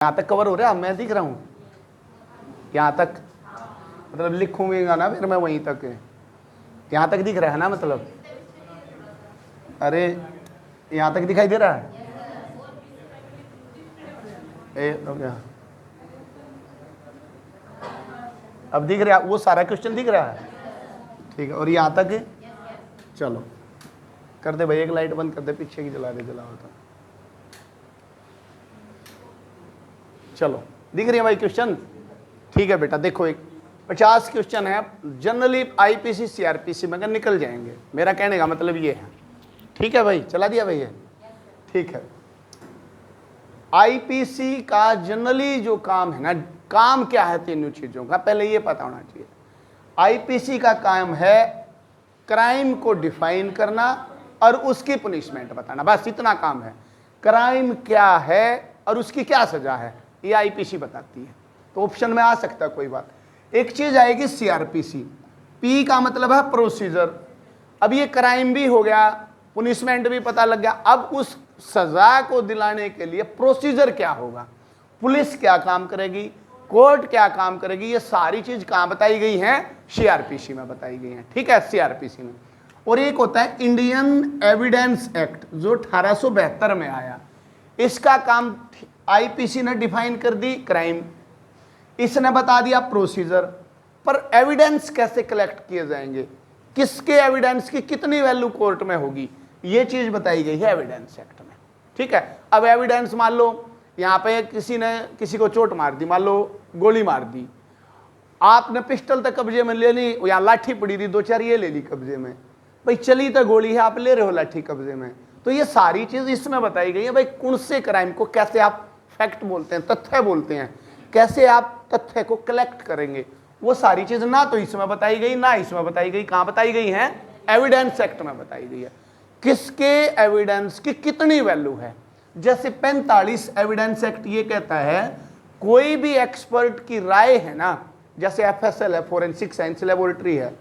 यहाँ तक कवर हो रहा है? मैं दिख रहा हूँ यहाँ तक? मतलब लिखूंगा ना फिर मैं वहीं तक, यहाँ तक दिख रहा है ना? मतलब अरे यहाँ तक दिखाई दे रहा है? तो क्या अब दिख रहा है? वो सारा क्वेश्चन दिख रहा है? ठीक है। और यहाँ तक चलो कर दे भाई, एक लाइट बंद कर दे, पीछे की जला दे, जला होता। चलो दिख रही है भाई क्वेश्चन? ठीक है बेटा, देखो एक 50 क्वेश्चन है जनरली आईपीसी सीआरपीसी में निकल जाएंगे, मेरा कहने का मतलब ये है। ठीक है भाई, चला दिया भाई ये? ठीक है। आईपीसी का जनरली जो काम है ना, काम क्या है तीनों चीजों का पहले ये पता होना चाहिए। आईपीसी का काम है क्राइम को डिफाइन करना और उसकी पनिशमेंट बताना, बस इतना काम है। क्राइम क्या है और उसकी क्या सजा है, ये आईपीसी बताती है। तो ऑप्शन में आ सकता है कोई बात। एक चीज आएगी सीआरपीसी, पी का मतलब है प्रोसीजर। अब ये क्राइम भी हो गया, पनिशमेंट भी पता लग गया, अब उस सजा को दिलाने के लिए प्रोसीजर क्या होगा, पुलिस क्या काम करेगी, कोर्ट क्या काम करेगी, ये सारी चीज कहां बताई गई है? सीआरपीसी में बताई गई है। ठीक है, सीआरपीसी में। और एक होता है इंडियन एविडेंस एक्ट जो 1872 में आया, इसका काम आईपीसी ने डिफाइन कर दी क्राइम, इसने बता दिया प्रोसीजर। पर एविडेंस कैसे कलेक्ट किए जाएंगे, किसके एविडेंस की कितनी वैल्यू कोर्ट में होगी, ये चीज बताई गई है एविडेंस एक्ट में। ठीक है। अब एविडेंस मान लो यहाँ पे किसी ने किसी को चोट मार दी, मान लो गोली मार दी, आपने पिस्टल तक कब्जे में ले ली, यहाँ लाठी पड़ी थी दो चार, ये ले ली कब्जे में, भाई चली तो गोली है, आप ले रहे हो लाठी कब्जे में। तो ये सारी चीज इसमें बताई गई है भाई, कौन से क्राइम को कैसे आप फैक्ट बोलते हैं, तथ्य बोलते हैं, कैसे आप तथ्य को कलेक्ट करेंगे, वो सारी चीज ना तो इसमें बताई गई ना इसमें बताई गई। कहां बताई गई है? एविडेंस एक्ट में बताई गई है। किसके एविडेंस की कितनी वैल्यू है। जैसे 45 एविडेंस एक्ट ये कहता है कोई भी एक्सपर्ट की राय है ना, जैसे एफएसएल है, फोरेंसिक साइंस लेबोरेटरी है,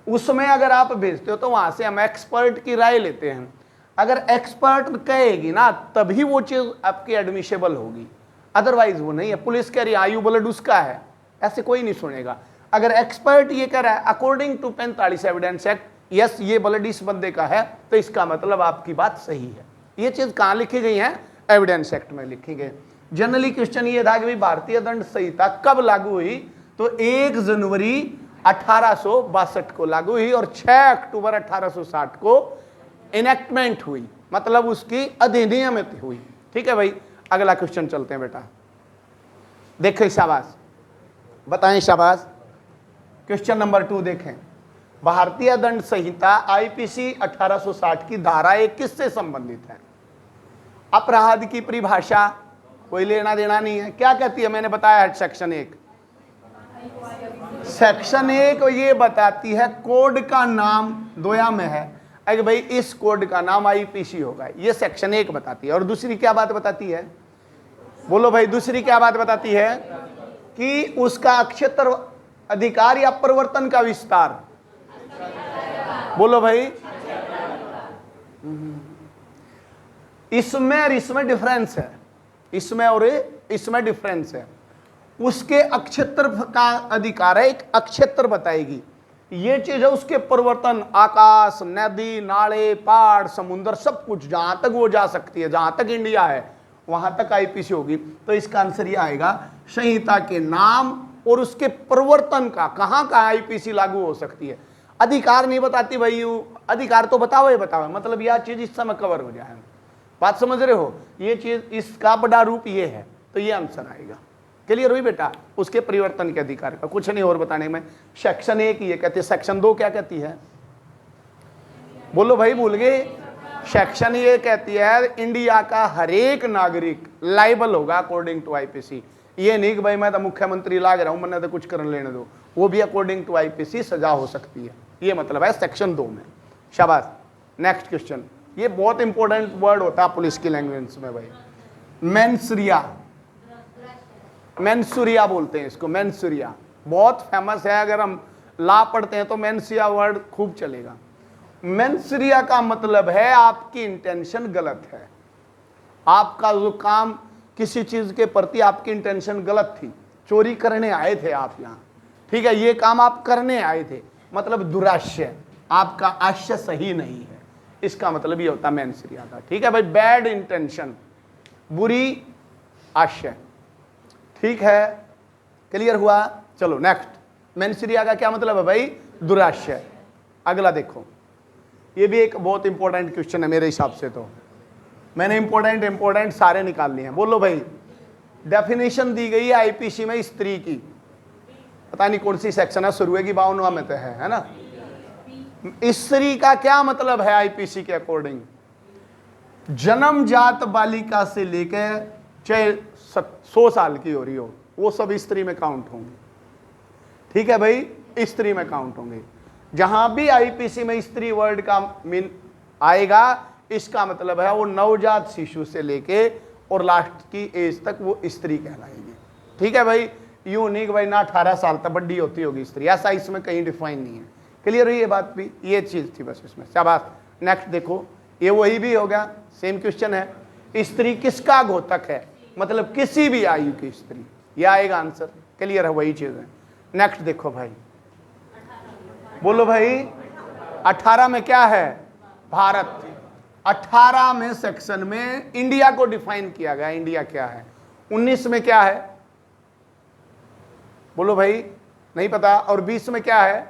उसमें अगर आप भेजते हो तो वहां से हम एक्सपर्ट की राय लेते हैं। अगर एक्सपर्ट कहेगी ना तभी वो चीज आपकी एडमिशेबल होगी, अदरवाइज वो नहीं है। पुलिस कह रही है आयु ब्लड उसका है, ऐसे कोई नहीं सुनेगा। अगर एक्सपर्ट ये कह रहा है according to 45 evidence act, yes ये ब्लड इस बंदे का है, तो इसका मतलब आपकी बात सही है। ये चीज कहां लिखी गई है? एविडेंस एक्ट में लिखी गई। जनरली क्वेश्चन ये था कि भाई भारतीय दंड संहिता कब लागू हुई, तो 1 जनवरी 1862 को लागू हुई और 6 अक्टूबर 1860 को इनेक्टमेंट हुई, मतलब उसकी अधिनियमित हुई। ठीक है भाई, अगला क्वेश्चन चलते हैं बेटा। देखो शाबाश, बताएं शाबाश। क्वेश्चन नंबर 2 देखें। भारतीय दंड संहिता आईपीसी 1860 की धारा 1 किससे संबंधित है? अपराध की परिभाषा कोई लेना देना नहीं है, क्या कहती है? मैंने बताया है सेक्शन 1। सेक्शन 1 ये बताती है कोड का नाम दोया में है, अरे भाई इस कोड का नाम आईपीसी होगा, ये सेक्शन 1 बताती है। और दूसरी क्या बात बताती है? बोलो भाई, दूसरी क्या बात बताती है? कि उसका क्षेत्र अधिकार या प्रवर्तन का विस्तार। बोलो भाई, इसमें और इसमें डिफरेंस है, इसमें और इसमें डिफरेंस है। उसके अक्षेत्र का अधिकार है, एक अक्षेत्र बताएगी, ये चीज है उसके प्रवर्तन, आकाश, नदी, नाले, पहाड़, समुद्र, सब कुछ जहां तक वो जा सकती है, जहां तक इंडिया है वहां तक आईपीसी होगी। तो इसका आंसर ये आएगा संहिता के नाम और उसके प्रवर्तन का, कहां का आईपीसी लागू हो सकती है। अधिकार नहीं बताती भाई, अधिकार तो बताओ, ये बताओ, मतलब यह चीज इस समय कवर हो जाए। बात समझ रहे हो? ये चीज इसका बड़ा रूप ये है, तो ये आंसर आएगा। क्लियर हुई बेटा? उसके परिवर्तन के अधिकार का, कुछ नहीं और बताने में। सेक्शन 1 ये कहती है, सेक्शन 2 क्या कहती है? बोलो भाई, भूल गए? सेक्शन ये कहती है इंडिया का हर एक नागरिक लाइबल होगा अकॉर्डिंग टू आईपीसी। ये नहीं कि भाई मैं तो मुख्यमंत्री लाग रहा हूं, मैंने तो कुछ कर लेने दो, वो भी अकॉर्डिंग टू आईपीसी सजा हो सकती है। ये मतलब है सेक्शन 2 में। शाबाश। नेक्स्ट क्वेश्चन, ये बहुत इंपॉर्टेंट वर्ड होता है पुलिस की लैंग्वेज में भाई, मेंसुरिया। मेंसुरिया बोलते हैं इसको, मेंसुरिया बहुत फेमस है। अगर हम ला पढ़ते हैं तो मेंसुरिया वर्ड खूब चलेगा। मेंसुरिया का मतलब है आपकी इंटेंशन गलत है, आपका जो काम किसी चीज के प्रति आपकी इंटेंशन गलत थी, चोरी करने आए थे आप यहाँ, ठीक है, ये काम आप करने आए थे, मतलब दुराशय, आपका आशय सही नहीं है, इसका मतलब ये होता मेंस क्रिया का। ठीक है भाई, बैड इंटेंशन, बुरी आशय। ठीक है, क्लियर हुआ। चलो नेक्स्ट, मेंस क्रिया का क्या मतलब है भाई? दुराशय। अगला देखो, ये भी एक बहुत इंपॉर्टेंट क्वेश्चन है मेरे हिसाब से, तो मैंने इंपॉर्टेंट सारे निकाल लिए हैं। बोलो भाई, डेफिनेशन दी गई है आईपीसी में स्त्री की, पता नहीं कौन सी सेक्शन है, शुरू की 52वां में तो है ना। स्त्री का क्या मतलब है आईपीसी के अकॉर्डिंग? जन्मजात बालिका से लेकर चाहे 100 साल की हो रही हो, वो सब स्त्री में काउंट होंगे। ठीक है भाई, स्त्री में काउंट होंगे। जहां भी आईपीसी में स्त्री वर्ड का मीन आएगा, इसका मतलब है वो नवजात शिशु से लेके और लास्ट की एज तक वो स्त्री कहलाएगी। ठीक है भाई, यूं नहीं कि भाई ना 18 साल तक बड़ी होती होगी स्त्री, ऐसा इसमें कहीं डिफाइन नहीं है। क्लियर हुई ये बात भी? ये चीज थी बस इसमें। शाबाश। नेक्स्ट देखो, ये वही भी हो गया, सेम क्वेश्चन है। स्त्री किसका घोतक है? मतलब किसी भी आयु की स्त्री, ये आएगा आंसर। क्लियर है, वही चीज है। नेक्स्ट देखो भाई, बोलो भाई, 18 में क्या है? भारत। 18 में सेक्शन में इंडिया को डिफाइन किया गया, इंडिया क्या है। 19 में क्या है? बोलो भाई, नहीं पता। और 20 में क्या है?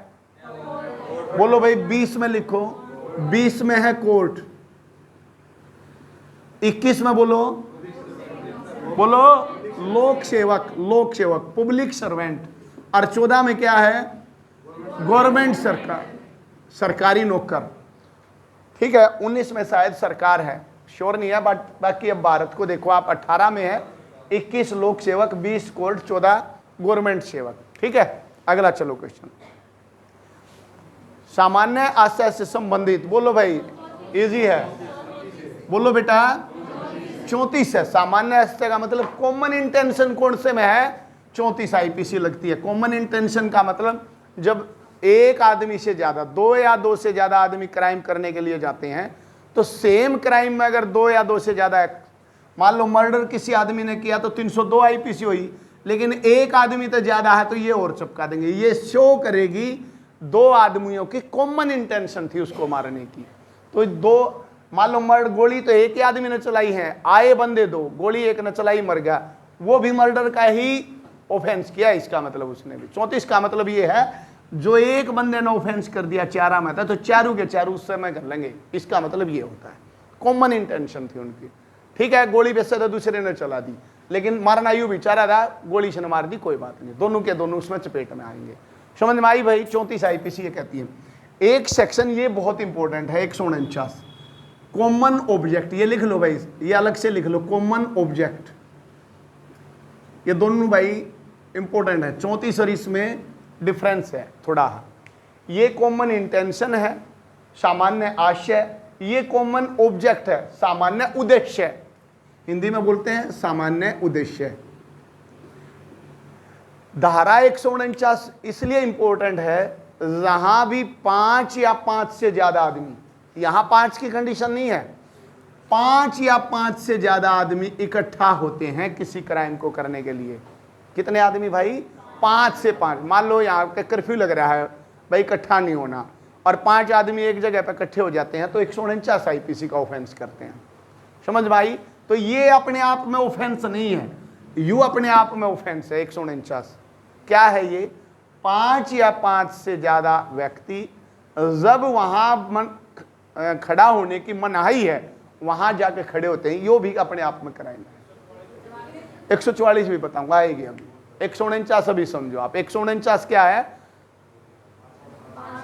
बोलो भाई, 20 में लिखो। 20 में है कोर्ट। 21 में बोलो लोक सेवक, लोक सेवक, पब्लिक सर्वेंट। और 14 में क्या है? गवर्नमेंट सरकार, सरकारी नौकर। ठीक है, 19 में शायद सरकार है, श्योर नहीं है, बट बाकी अब भारत को देखो आप, 18 में है 21 लोक सेवक, 20 कोर्ट, 14 गवर्नमेंट सेवक। ठीक है, अगला चलो क्वेश्चन, सामान्य आशय से संबंधित। बोलो भाई, इजी है, बोलो बेटा। 34 है। सामान्य आशय का मतलब कॉमन इंटेंशन कौन से में है? 34 आईपीसी लगती है। कॉमन इंटेंशन का मतलब जब एक आदमी से ज्यादा, 2 या 2 से ज्यादा आदमी क्राइम करने के लिए जाते हैं, तो सेम क्राइम में अगर 2 या 2 से ज्यादा, मान लो मर्डर किसी आदमी ने किया तो 302 आईपीसी हुई, लेकिन एक आदमी तो ज्यादा है तो ये और चिपका देंगे। ये शो करेगी 2 आदमियों की कॉमन इंटेंशन थी उसको मारने की। तो 2, मान लो मर्डर, गोली तो एक ही आदमी ने चलाई है, आए बंदे 2, गोली एक ने चलाई, मर गया, वो भी मर्डर का ही ऑफेंस किया, इसका मतलब उसने भी। 34 का मतलब ये है, जो एक बंदे ने ऑफेंस कर दिया 4 में था, तो चारों के चारों उस समय कर लेंगे, इसका मतलब ये होता है। कॉमन इंटेंशन थी उनकी। ठीक है, गोली वैसे तो दूसरे ने चला दी, लेकिन मारना यूं बेचारा था, गोली से ने मार दी, कोई बात नहीं, दोनों के दोनों उसमें चपेट में आएंगे। समझ में आई भाई? 34 आईपीसी ये कहती है। एक सेक्शन ये बहुत इंपॉर्टेंट है, 149, कॉमन ऑब्जेक्ट। ये लिख लो भाई, ये अलग से लिख लो, कॉमन ऑब्जेक्ट। ये दोनों भाई इंपॉर्टेंट है। 34 और इसमें डिफरेंस है थोड़ा। ये कॉमन इंटेंशन है, सामान्य आशय, ये कॉमन ऑब्जेक्ट है, सामान्य उद्देश्य। हिंदी में बोलते हैं सामान्य उद्देश्य। धारा 149 इसलिए इंपॉर्टेंट है, जहां भी 5 या 5 से ज्यादा आदमी, यहां 5 की कंडीशन नहीं है, 5 या 5 से ज्यादा आदमी इकट्ठा होते हैं किसी क्राइम को करने के लिए। कितने आदमी भाई? 5 से 5। मान लो यहाँ पे कर्फ्यू लग रहा है भाई, इकट्ठा नहीं होना, और 5 आदमी एक जगह पे इकट्ठे हो जाते हैं, तो 149 आईपीसी का ऑफेंस करते हैं। समझ भाई? तो ये अपने आप में ऑफेंस नहीं है, यू अपने आप में ऑफेंस है। 149 क्या है ये? 5 या 5 से ज्यादा व्यक्ति जब वहां खड़ा होने की मनाही है, वहां जाके खड़े होते हैं, यो भी अपने आप में क्राइम है। 144 भी बताऊंगा, आएगी अभी। 149 अभी समझो आप। 149 क्या है?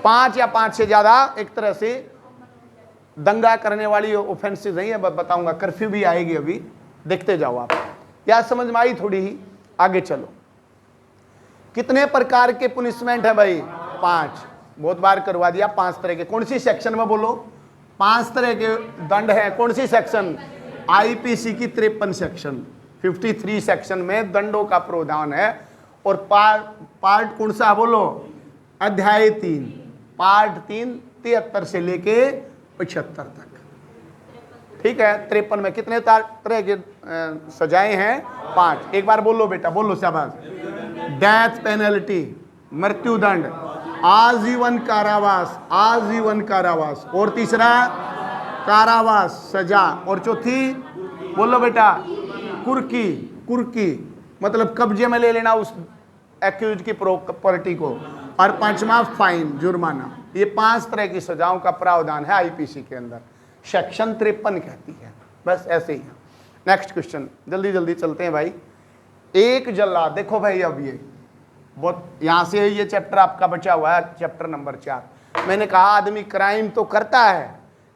5 या 5 से ज्यादा, एक तरह से दंगा करने वाली ऑफेंसेस नहीं है, बताऊंगा। कर्फ्यू भी आएगी अभी, देखते जाओ आप। या समझ में आई थोड़ी ही? आगे चलो। कितने प्रकार के पनिशमेंट है भाई? 5। बहुत बार करवा दिया। 5 तरह के। कौन सी सेक्शन में बोलो? 5 तरह के दंड है। कौन सी सेक्शन? आईपीसी की 53 सेक्शन, 53 सेक्शन में दंडों का प्रावधान है। और पार्ट कौन सा बोलो? अध्याय 3, पार्ट 3, 73 से लेके 75 तक। ठीक है। 53 में कितने तरह के सजाएं हैं? 5। एक बार बोलो बेटा, बोलो शाबाश। डेथ पेनल्टी, मृत्युदंड, आजीवन कारावास, आजीवन कारावास, और तीसरा कारावास सजा, और चौथी बोलो बेटा कुर्की, कुर्की मतलब कब्जे में ले लेना उस एक्यूज की प्रॉपर्टी को, और 5वां फाइन, जुर्माना। ये 5 तरह की सजाओं का प्रावधान है आईपीसी के अंदर, सेक्शन 53 कहती है। बस ऐसे ही है। नेक्स्ट क्वेश्चन, जल्दी जल्दी चलते हैं भाई। एक जल्लाद, देखो भाई अब ये बहुत यहां से ये चैप्टर आपका बचा हुआ है, चैप्टर नंबर 4। मैंने कहा आदमी क्राइम तो करता है,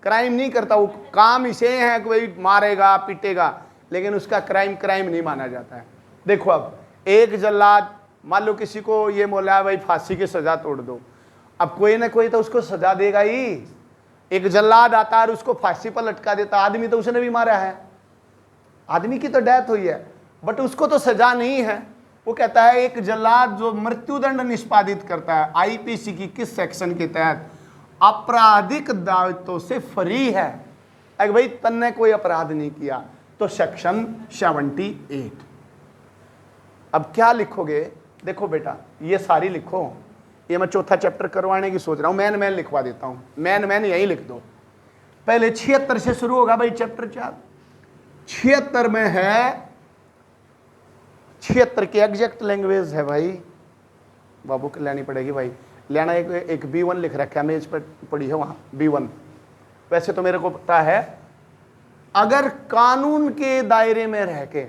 क्राइम नहीं करता, वो काम इसे है कि भाई मारेगा पीटेगा, लेकिन उसका क्राइम क्राइम नहीं माना जाता है। देखो अब एक जल्लाद, मान लो किसी को ये बोला भाई फांसी की सजा तोड़ दो, अब कोई ना कोई तो उसको सजा देगा ही। एक जल्लाद आता है और उसको फांसी पर लटका देता, आदमी तो उसने भी मारा है, आदमी की तो डेथ हुई है, बट उसको तो सजा नहीं है। वो कहता है एक जल्लाद जो मृत्युदंड निष्पादित करता है आईपीसी की किस सेक्शन के तहत आपराधिक दायित्व से फ्री है। अगर भाई तन्ने कोई अपराध नहीं किया तो सेक्शन 78। अब क्या लिखोगे? देखो बेटा ये सारी लिखो, ये मैं चौथा चैप्टर करवाने की सोच रहा हूं, मैन लिखवा देता हूं, मैन यही लिख दो। पहले 76 से शुरू होगा भाई चैप्टर 4। 76 में है, 76 की एग्जैक्ट लैंग्वेज है भाई, बाबू को लेनी पड़ेगी भाई, लेना। एक B1 लिख रखा है, मेज पर पड़ी है वहां B1। वैसे तो मेरे को पता है, अगर कानून के दायरे में रह के,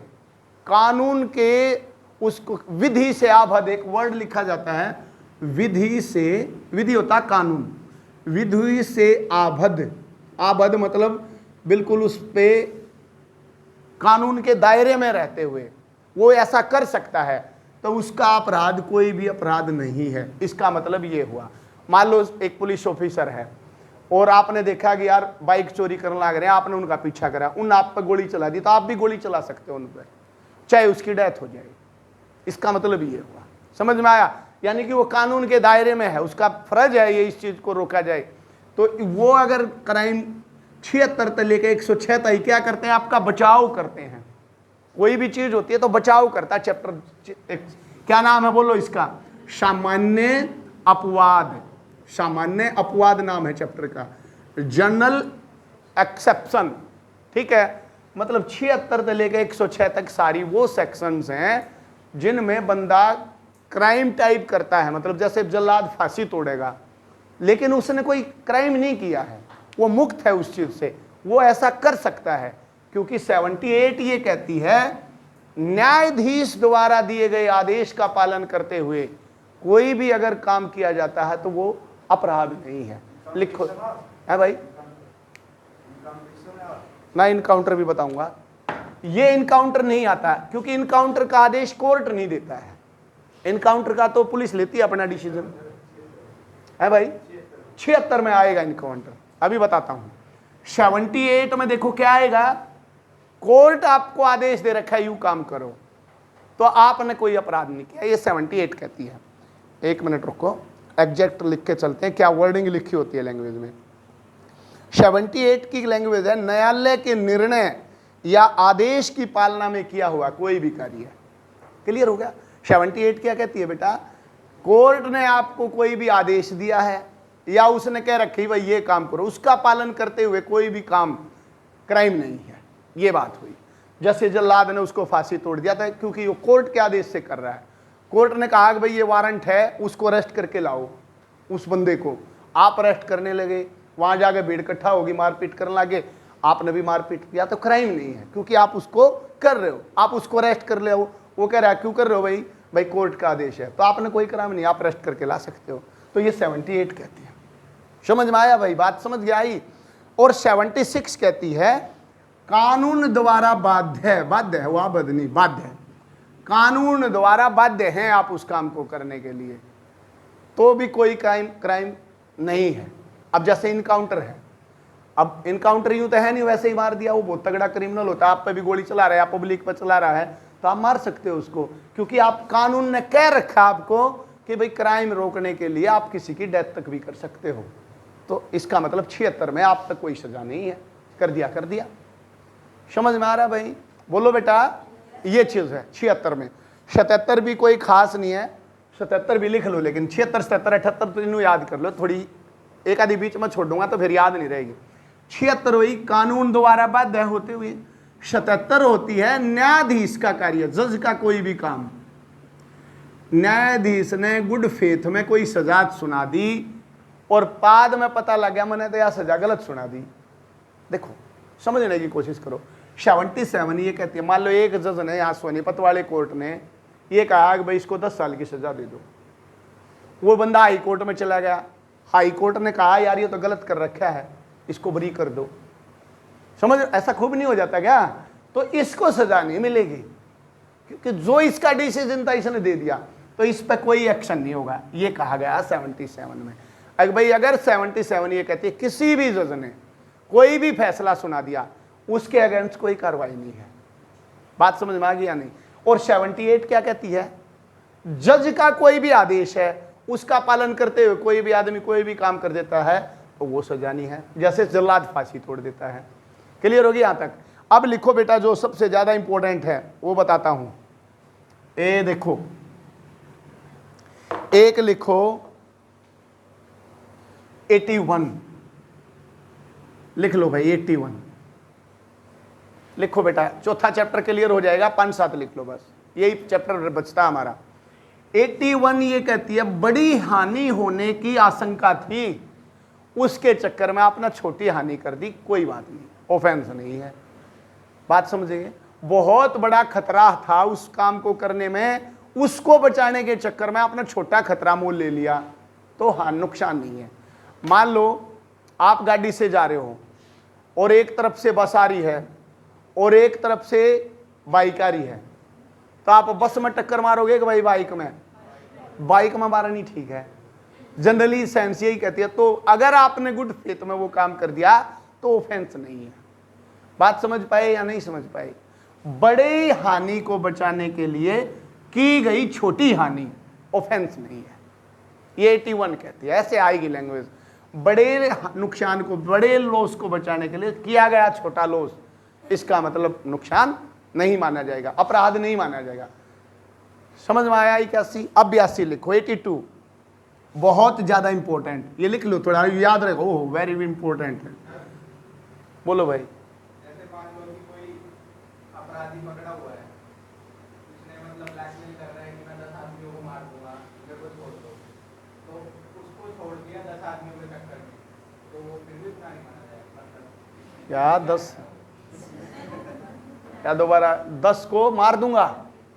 कानून के उसको विधि से आबद्ध, एक वर्ड लिखा जाता है विधि से, विधि होता कानून, विधि से आबद्ध, आबद्ध मतलब बिल्कुल उस पे कानून के दायरे में रहते हुए वो ऐसा कर सकता है, तो उसका अपराध कोई भी अपराध नहीं है। इसका मतलब ये हुआ, मान लो एक पुलिस ऑफिसर है और आपने देखा कि यार बाइक चोरी करने लग रहे हैं, आपने उनका पीछा करा, उन आप पर गोली चला दी, तो आप भी गोली चला सकते हो उन पर, चाहे उसकी डेथ हो जाए। इसका मतलब ये हुआ, समझ में आया? यानी कि वो कानून के दायरे में है, उसका फर्ज है ये इस चीज को रोका जाए। तो वो अगर क्राइम 76 से लेकर 106 तक क्या करते हैं? आपका बचाव करते हैं। कोई भी चीज होती है तो बचाव करता है। चैप्टर क्या नाम है बोलो इसका? सामान्य अपवाद, सामान्य अपवाद नाम है चैप्टर का, जनरल एक्सेप्शन। ठीक है, मतलब 76 से लेकर 106 तक सारी वो सेक्शंस हैं जिनमें बंदा क्राइम टाइप करता है, मतलब जैसे जल्लाद फांसी तोड़ेगा लेकिन उसने कोई क्राइम नहीं किया है, वो मुक्त है उस चीज से, वो ऐसा कर सकता है। क्योंकि 78 ये कहती है न्यायाधीश द्वारा दिए गए आदेश का पालन करते हुए कोई भी अगर काम किया जाता है तो वो अपराध नहीं है। लिखो है भाई, मैं इनकाउंटर भी बताऊंगा। ये इनकाउंटर नहीं आता क्योंकि इनकाउंटर का आदेश कोर्ट नहीं देता है, इनकाउंटर का तो पुलिस लेती है अपना डिसीजन, है भाई। 76 में आएगा इनकाउंटर, अभी बताता हूं। 78 में देखो क्या आएगा, कोर्ट आपको आदेश दे रखा है यूं काम करो, तो आपने कोई अपराध नहीं किया, ये 78 कहती है। एक मिनट रुको, एग्जैक्ट लिख के चलते हैं, क्या वर्डिंग लिखी होती है लैंग्वेज में। 78 की लैंग्वेज है न्यायालय के निर्णय या आदेश की पालना में किया हुआ कोई भी कार्य। क्लियर हो गया? 78 क्या कहती है बेटा? कोर्ट ने आपको कोई भी आदेश दिया है या उसने कह रखी भाई ये काम करो, उसका पालन करते हुए कोई भी काम क्राइम नहीं है, ये बात हुई। जैसे जल्लाद ने उसको फांसी तोड़ दिया था क्योंकि वो कोर्ट के आदेश से कर रहा है, कोर्ट ने कहा कि भाई ये वारंट है, उसको अरेस्ट करके लाओ, उस बंदे को आप अरेस्ट करने लगे, वहां जाके भीड़ इकट्ठा होगी, मारपीट करने लगे, आपने भी मारपीट किया, तो क्राइम नहीं है क्योंकि आप उसको कर रहे हो, आप उसको अरेस्ट कर ले। वो कह रहा है क्यों कर रहे हो भाई? भाई कोर्ट का आदेश है, तो आपने कोई क्राइम नहीं, आप अरेस्ट करके ला सकते हो। तो ये 78 कहती है। समझ में आया भाई? बात समझ गया आई? और 76 कहती है कानून द्वारा बाध्य है, बाध्य है, वहां बद नहीं, बाध्य है, कानून द्वारा बाध्य हैं आप उस काम को करने के लिए, तो भी कोई क्राइम नहीं है। अब जैसे इनकाउंटर है, अब इनकाउंटर यूं तो है नहीं, वैसे ही मार दिया, वो बहुत तगड़ा क्रिमिनल होता है, आप पे भी गोली चला रहा है, आप पब्लिक पर चला रहा है, तो आप मार सकते हो उसको, क्योंकि आप कानून ने कह रखा आपको कि भाई क्राइम रोकने के लिए आप किसी की डेथ तक भी कर सकते हो। तो इसका मतलब 76 में आप तक कोई सजा नहीं है, कर दिया कर दिया। समझ में आ रहा है भाई? बोलो बेटा, ये चीज है 76 में। 77 भी कोई खास नहीं है, 77 भी लिख लो, लेकिन 76, 77, 78 तो इन्हों याद कर लो, थोड़ी एक आधी बीच में छोड़ दूंगा तो फिर याद नहीं रहेगी। 76 वही कानून द्वारा बाध्य होते हुए। 77 होती है न्यायाधीश का कार्य, जज का कोई भी काम। न्यायाधीश ने गुड फेथ में कोई सजा सुना दी और बाद में पता लग गया मैंने तो यह सजा गलत सुना दी। देखो समझने की कोशिश करो। 77 ये कहती है, मान लो एक जज ने यहाँ सोनीपत वाले कोर्ट ने ये कहा कि भाई इसको 10 साल की सजा दे दो। वो बंदा हाई कोर्ट में चला गया, हाई कोर्ट ने कहा यार ये तो गलत कर रखा है, इसको बरी कर दो। समझ, ऐसा खूब नहीं हो जाता क्या? तो इसको सजा नहीं मिलेगी क्योंकि जो इसका डिसीजन था इसने दे दिया, तो इस पर कोई एक्शन नहीं होगा। ये कहा गया 77 में। अगर भाई अगर 77 ये कहती है किसी भी जज ने कोई भी फैसला सुना दिया उसके अगेंस्ट कोई कार्रवाई नहीं है। बात समझ में आ गई या नहीं? और 78 क्या कहती है? जज का कोई भी आदेश है उसका पालन करते हुए कोई भी आदमी कोई भी काम कर देता है तो वो सजा नहीं है। जैसे जल्लाद फांसी तोड़ देता है। क्लियर होगी यहां तक? अब लिखो बेटा जो सबसे ज्यादा इंपॉर्टेंट है वो बताता हूं। ए देखो, एक लिखो 81, लिख लो भाई 81 लिखो बेटा, चौथा चैप्टर क्लियर हो जाएगा। 5-7 लिख लो बस, यही चैप्टर बचता हमारा। 81 ये कहती है बड़ी हानि होने की आशंका थी, उसके चक्कर में आपने छोटी हानि कर दी, कोई बात नहीं, ऑफेंस नहीं है। बात समझिए? बहुत बड़ा खतरा था उस काम को करने में, उसको बचाने के चक्कर में आपने छोटा खतरा मोल ले लिया तो हाँ नुकसान नहीं है। मान लो आप गाड़ी से जा रहे हो और एक तरफ से बस आ रही है और एक तरफ से बाइक आ रही है, तो आप बस में टक्कर मारोगे कि भाई बाइक में? बाइक में मारनी ठीक है, जनरली सेंस यही कहती है। तो अगर आपने गुड फेथ में वो काम कर दिया तो ऑफेंस नहीं है। बात समझ पाए या नहीं समझ पाए? बड़े हानि को बचाने के लिए की गई छोटी हानि ऑफेंस नहीं है, ये 81 कहती है। ऐसे आएगी लैंग्वेज, बड़े नुकसान को, बड़े लॉस को बचाने के लिए किया गया छोटा लॉस, इसका मतलब नुकसान नहीं माना जाएगा, अपराध नहीं माना जाएगा। समझ में आया? 81। अब 82 लिखो। 82 बहुत ज्यादा इंपॉर्टेंट, ये लिख लो, थोड़ा याद रखो, ओह वेरी इंपॉर्टेंट है। बोलो भाई। जैसे मान लो कि कोई अपराधी पकड़ा हुआ है, उसने मतलब ब्लैकमेल कर रहा है कि मैं 10 आदमियों को मार दूंगा, मेरे को छोड़ दो, तो उसको छोड़ दिया 10 आदमियों के चक्कर में, तो वो फिर भी अपराधी माना जाएगा? क्या 10 या दोबारा 10 को मार दूंगा?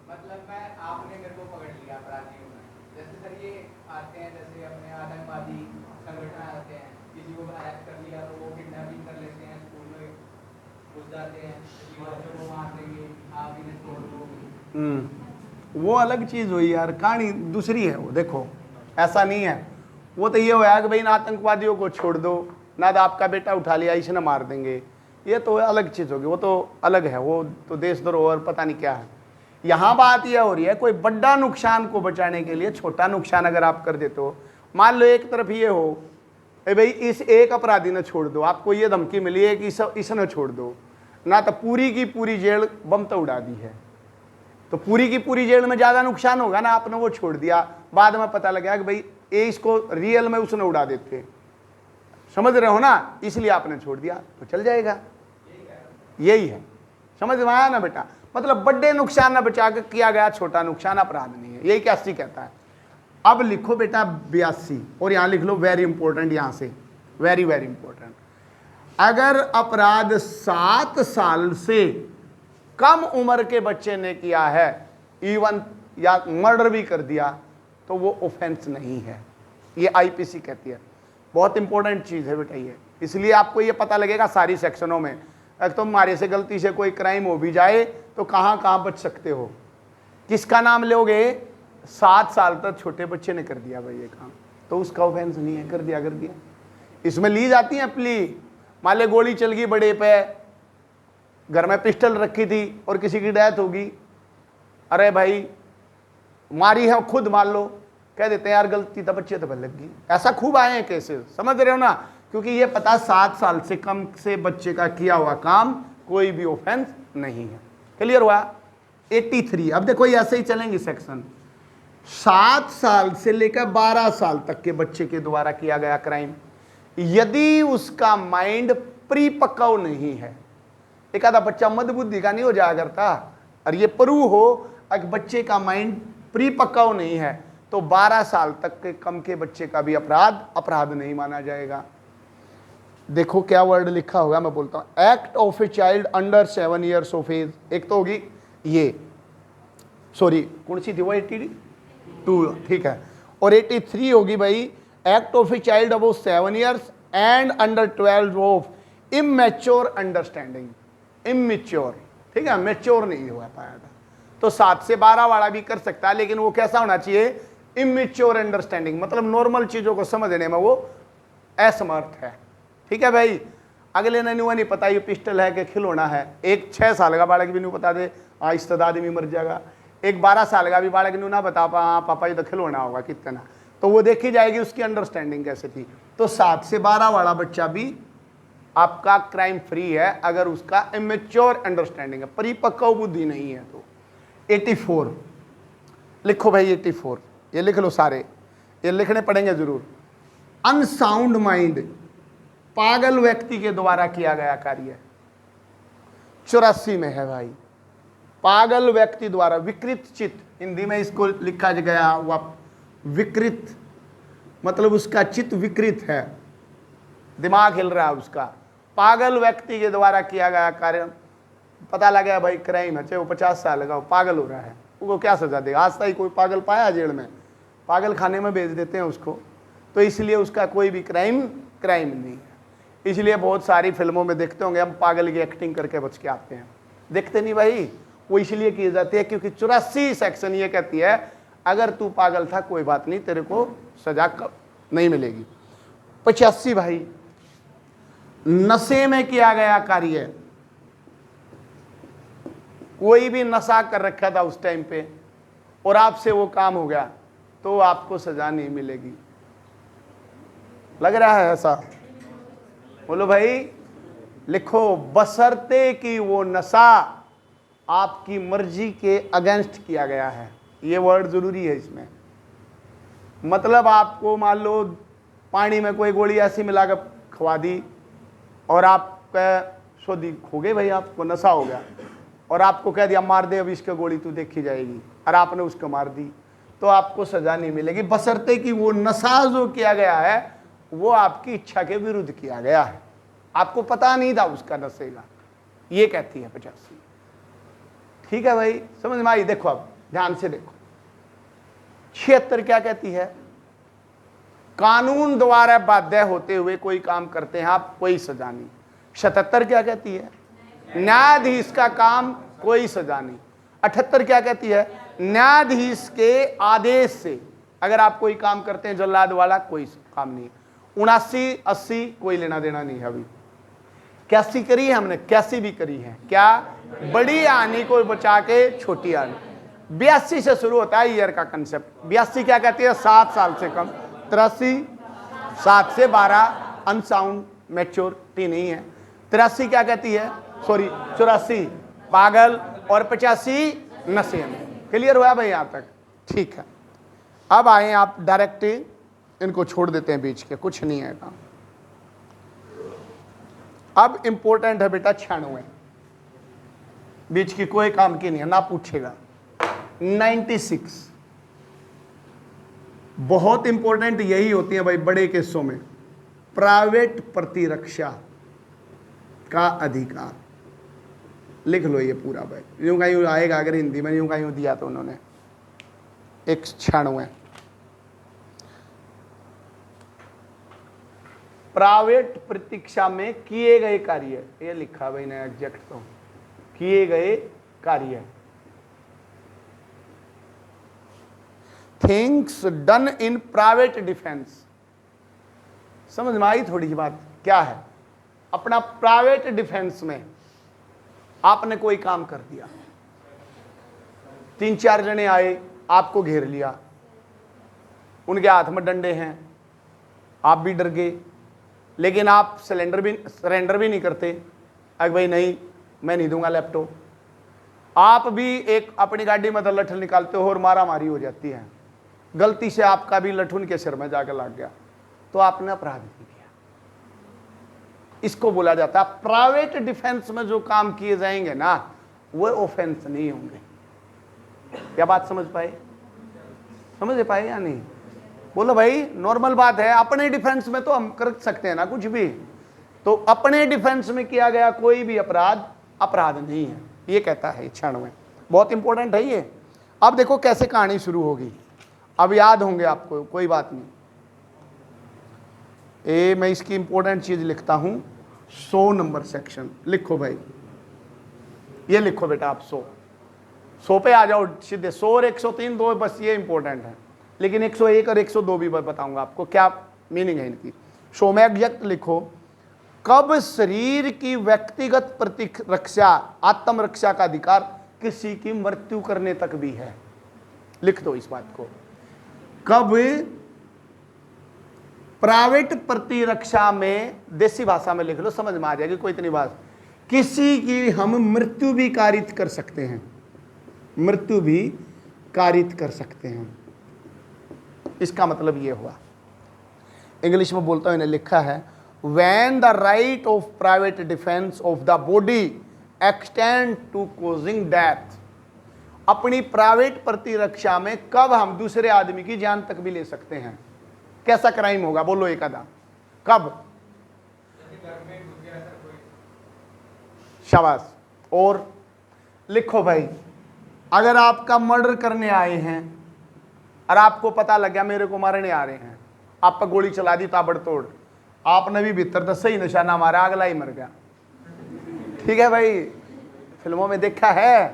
मतलब मैं, आपने मेरे को पकड़ लिया अपराधियों में, जैसे सर ये आते हैं, जैसे अपने आतंकवादी संगठन आते हैं, किसी को अरेस्ट कर लिया तो वो किडनैपिंग कर लेते हैं, स्कूल में घुस जाते हैं, बच्चों को मार देंगे, आप इन्हें छोड़ दो। वो अलग चीज हुई यार, कहानी दूसरी है वो। देखो ऐसा नहीं है, वो तो ये होया कि भाई ना आतंकवादियों को छोड़ दो, ना तो आपका बेटा उठा लिया इसने मार देंगे, ये तो अलग चीज होगी, वो तो अलग है, वो तो देशद्रोह और पता नहीं क्या है। यहाँ बात यह हो रही है कोई बड़ा नुकसान को बचाने के लिए छोटा नुकसान अगर आप कर देते हो। मान लो एक तरफ ये हो भाई इस एक अपराधी ने छोड़ दो, आपको ये धमकी मिली है कि इसने छोड़ दो, ना तो पूरी की पूरी जेल बम तो उड़ा दी है, तो पूरी की पूरी जेल में ज्यादा नुकसान होगा ना, आपने वो छोड़ दिया, बाद में पता लगा कि भाई ये इसको रियल में उसने उड़ा देते, समझ रहे हो ना, इसलिए आपने छोड़ दिया तो चल जाएगा। यही है, समझ में आया ना बेटा? मतलब बड़े नुकसान न बचा के किया गया छोटा नुकसान अपराध नहीं है, यही 81 कहता है। अब लिखो बेटा 82 और यहां लिख लो वेरी इंपॉर्टेंट, यहां से वेरी वेरी इंपॉर्टेंट। अगर अपराध 7 साल से कम उम्र के बच्चे ने किया है, इवन या मर्डर भी कर दिया, तो वो ऑफेंस नहीं है, ये आईपीसी कहती है। बहुत इंपॉर्टेंट चीज है बेटा ये, इसलिए आपको ये पता लगेगा सारी सेक्शनों में। अगर तुम्हारे से गलती से कोई क्राइम हो भी जाए तो कहां कहां बच सकते हो, किसका नाम लोगे? 7 साल तक छोटे बच्चे ने कर दिया भाई ये काम, तो उसका ऑफेंस नहीं है, कर दिया। इसमें ली जाती है प्ली। मान ले गोली चल गई बड़े पे, घर में पिस्टल रखी थी और किसी की डेथ होगी, अरे भाई मारी है खुद, मान लो, कह देते हैं यार गलती तो बच्चे तो पर लग गई। ऐसा खूब आए हैं केसेस, समझ रहे हो ना? क्योंकि ये पता 7 साल से कम से बच्चे का किया हुआ काम कोई भी ऑफेंस नहीं है। क्लियर हुआ? 83। अब देखो ये ऐसे ही चलेंगे सेक्शन। 7 साल से लेकर 12 साल तक के बच्चे के द्वारा किया गया क्राइम, यदि उसका माइंड परिपक्व नहीं है, एक आधा बच्चा मंदबुद्धि का नहीं हो जाया करता, और ये प्रूव हो अगर बच्चे का माइंड परिपक्व नहीं है, तो 12 साल तक के कम के बच्चे का भी अपराध नहीं माना जाएगा। देखो क्या वर्ड लिखा होगा, मैं बोलता हूं, act of a child under 7 years of age. एक तो होगी ये, सॉरी कौन सी थी वो, 82, ठीक है। और 83 होगी भाई, act of a child above 7 years and under 12 of immature understanding. Immature, ठीक है, मेच्योर नहीं हुआ पाया था। तो 7 से 12 वाला भी कर सकता है, लेकिन वो कैसा होना चाहिए, इमेच्योर अंडरस्टैंडिंग, मतलब नॉर्मल चीजों को समझने में वो असमर्थ है। ठीक है भाई, अगले ने नहीं पता ये पिस्टल है कि खिलौना है। एक 6 साल का बालक भी नहीं बता दे हाँ इस आदमी में मर जाएगा, एक 12 साल का भी बालक नहीं ना बता पा हाँ पापा ये तो खिलौना होगा कितना, तो वो देखी जाएगी उसकी अंडरस्टैंडिंग कैसे थी। तो 7 से 12 वाला बच्चा भी आपका क्राइम फ्री है अगर उसका इमेच्योर अंडरस्टैंडिंग है, परिपक्व बुद्धि नहीं है। तो 84 लिखो भाई, 84 ये लिख लो सारे, ये लिखने पड़ेंगे जरूर। अनसाउंड माइंड, पागल व्यक्ति के द्वारा किया गया कार्य। 84 में है भाई, पागल व्यक्ति द्वारा, विकृत चित्त, हिंदी में इसको लिखा गया हुआ विकृत, मतलब उसका चित्त विकृत है, दिमाग हिल रहा है उसका। पागल व्यक्ति के द्वारा किया गया कार्य, पता लगा भाई क्राइम है, चाहे वो 50 साल का पागल हो रहा है, उसको क्या सजा देगा? आज तक कोई पागल पाया जेल में? पागल खाने में भेज देते हैं उसको। तो इसलिए उसका कोई भी क्राइम नहीं है। इसलिए बहुत सारी फिल्मों में देखते होंगे हम पागल की एक्टिंग करके बच के आते हैं, देखते नहीं भाई, वो इसलिए की जाती है क्योंकि 84 सेक्शन ये कहती है अगर तू पागल था कोई बात नहीं, तेरे को सजा नहीं मिलेगी। 85 भाई, नशे में किया गया कार्य, कोई भी नशा कर रखा था उस टाइम पे और आपसे वो काम हो गया तो आपको सजा नहीं मिलेगी। लग रहा है ऐसा? बोलो भाई, लिखो, बशर्ते कि वो नशा आपकी मर्जी के अगेंस्ट किया गया है। ये वर्ड जरूरी है इसमें। मतलब आपको मान लो पानी में कोई गोली ऐसी मिला कर खवा दी और आप सोदी खो गए भाई, आपको नशा हो गया और आपको कह दिया मार दे अब इसका गोली तू देखी जाएगी, और आपने उसको मार दी, तो आपको सजा नहीं मिलेगी, बशर्ते कि वो नशा जो किया गया है वो आपकी इच्छा के विरुद्ध किया गया है, आपको पता नहीं था उसका नशे का। ये कहती है 85। ठीक है भाई, समझ में आई? देखो अब ध्यान से देखो। 76 क्या कहती है? कानून द्वारा बाध्य होते हुए कोई काम करते हैं आप, कोई सजा नहीं। 77 क्या कहती है? न्यायाधीश का काम, कोई सजा नहीं। 78 क्या कहती है? न्यायाधीश के आदेश से अगर आप कोई काम करते हैं जल्लाद वाला, कोई काम नहीं। 79, 80 कोई लेना देना नहीं है। अभी 81 करी है हमने, 81 भी करी है। क्या? बड़ी हानि को बचा के छोटी हानि। 82 से शुरू होता है ईयर का कंसेप्ट। 82 क्या कहती है? 7 साल से कम। 83 7 से 12 अनसाउंड, मैच्योरिटी नहीं है। 83 क्या कहती है? सॉरी 84 पागल और 85 नशे में। क्लियर हुआ भाई यहाँ तक? ठीक है, अब आए आप डायरेक्ट इनको छोड़ देते हैं बीच के, कुछ नहीं है काम। अब इंपॉर्टेंट है बेटा 96, बीच की कोई काम की नहीं है, ना पूछेगा। 96 बहुत इंपॉर्टेंट यही होती है भाई बड़े केसों में। प्राइवेट प्रतिरक्षा का अधिकार, लिख लो ये पूरा भाई, यूं का यूं आएगा अगर हिंदी में, यूं का यूं दिया तो उन्होंने। 96 प्राइवेट प्रतीक्षा में किए गए कार्य, ये लिखा भाई ने एग्जैक्ट, तो किए गए कार्य, things done in private defence. समझ में आई थोड़ी सी बात? क्या है? अपना प्राइवेट डिफेंस में आपने कोई काम कर दिया, 3-4 जने आए, आपको घेर लिया, उनके हाथ में डंडे हैं, आप भी डर गए, लेकिन आप सरेंडर भी नहीं करते। अगर भाई नहीं मैं नहीं दूंगा लैपटॉप। आप भी एक अपनी गाड़ी में लठल निकालते हो और मारा मारी हो जाती है, गलती से आपका भी लठुन के सिर में जाकर लग गया, तो आपने अपराध नहीं किया। इसको बोला जाता है प्राइवेट डिफेंस में जो काम किए जाएंगे ना वो ऑफेंस नहीं होंगे। क्या बात समझ पाए या नहीं? बोलो भाई, नॉर्मल बात है। अपने डिफेंस में तो हम कर सकते हैं ना कुछ भी, तो अपने डिफेंस में किया गया कोई भी अपराध अपराध नहीं है, ये कहता है 96। बहुत इंपॉर्टेंट है ये। अब देखो कैसे कहानी शुरू होगी, अब याद होंगे आपको, कोई बात नहीं। मैं इसकी इंपॉर्टेंट चीज लिखता हूं, 100 नंबर सेक्शन लिखो भाई, ये लिखो बेटा आप 100 पे आ जाओ सीधे। 100 और 103 दो, बस ये इंपॉर्टेंट है, लेकिन 101 और 102 भी बताऊंगा आपको क्या मीनिंग है इनकी। 100 में एग्जैक्ट लिखो, कब शरीर की व्यक्तिगत प्रतिरक्षा आत्मरक्षा का अधिकार किसी की मृत्यु करने तक भी है। लिख दो इस बात को, कब प्राइवेट प्रतिरक्षा में, देसी भाषा में लिख लो, समझ में आ जाएगी, कोई इतनी बात, किसी की हम मृत्यु भी कारित कर सकते हैं, मृत्यु भी कारित कर सकते हैं। इसका मतलब ये हुआ, इंग्लिश में बोलता हूं, इन्हें लिखा है, when the right of private defense of the body extend to causing death। अपनी प्राइवेट प्रतिरक्षा में कब हम दूसरे आदमी की जान तक भी ले सकते हैं। कैसा क्राइम होगा, बोलो एक आधा, कब? शाबाश। और लिखो भाई, अगर आपका मर्डर करने आए हैं और आपको पता लग गया मेरे को मारने आ रहे हैं, आप पर गोली चला दी ताबड़तोड़, आपने भी भीतर तो सही निशाना मारा, अगला ही मर गया। ठीक है भाई, फिल्मों में देखा है,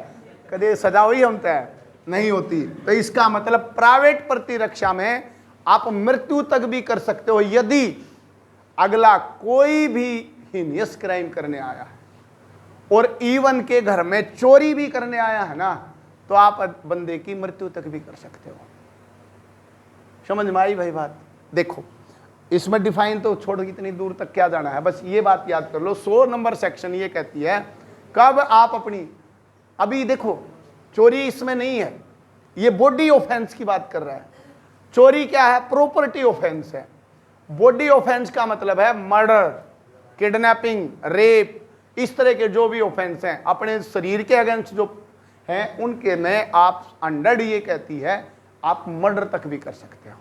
कभी सजा हुई हम तय नहीं होती। तो इसका मतलब प्राइवेट प्रतिरक्षा में आप मृत्यु तक भी कर सकते हो यदि अगला कोई भी हीनियस क्राइम करने आया है, और इवन के घर में चोरी भी करने आया है ना, तो आप बंदे की मृत्यु तक भी कर सकते हो। समझ में आई भाई बात? देखो इसमें डिफाइन तो छोड़ इतनी दूर तक क्या जाना है, बस ये बात याद कर लो। 100 नंबर सेक्शन ये कहती है कब आप अपनी, अभी देखो चोरी इसमें नहीं है, ये बॉडी ऑफेंस की बात कर रहा है। चोरी क्या है? प्रॉपर्टी ऑफेंस है। बॉडी ऑफेंस का मतलब है मर्डर, किडनैपिंग, रेप, इस तरह के जो भी ऑफेंस हैं अपने शरीर के अगेंस्ट जो हैं, उनके में आप अंडर ये कहती है आप मर्डर तक भी कर सकते हो।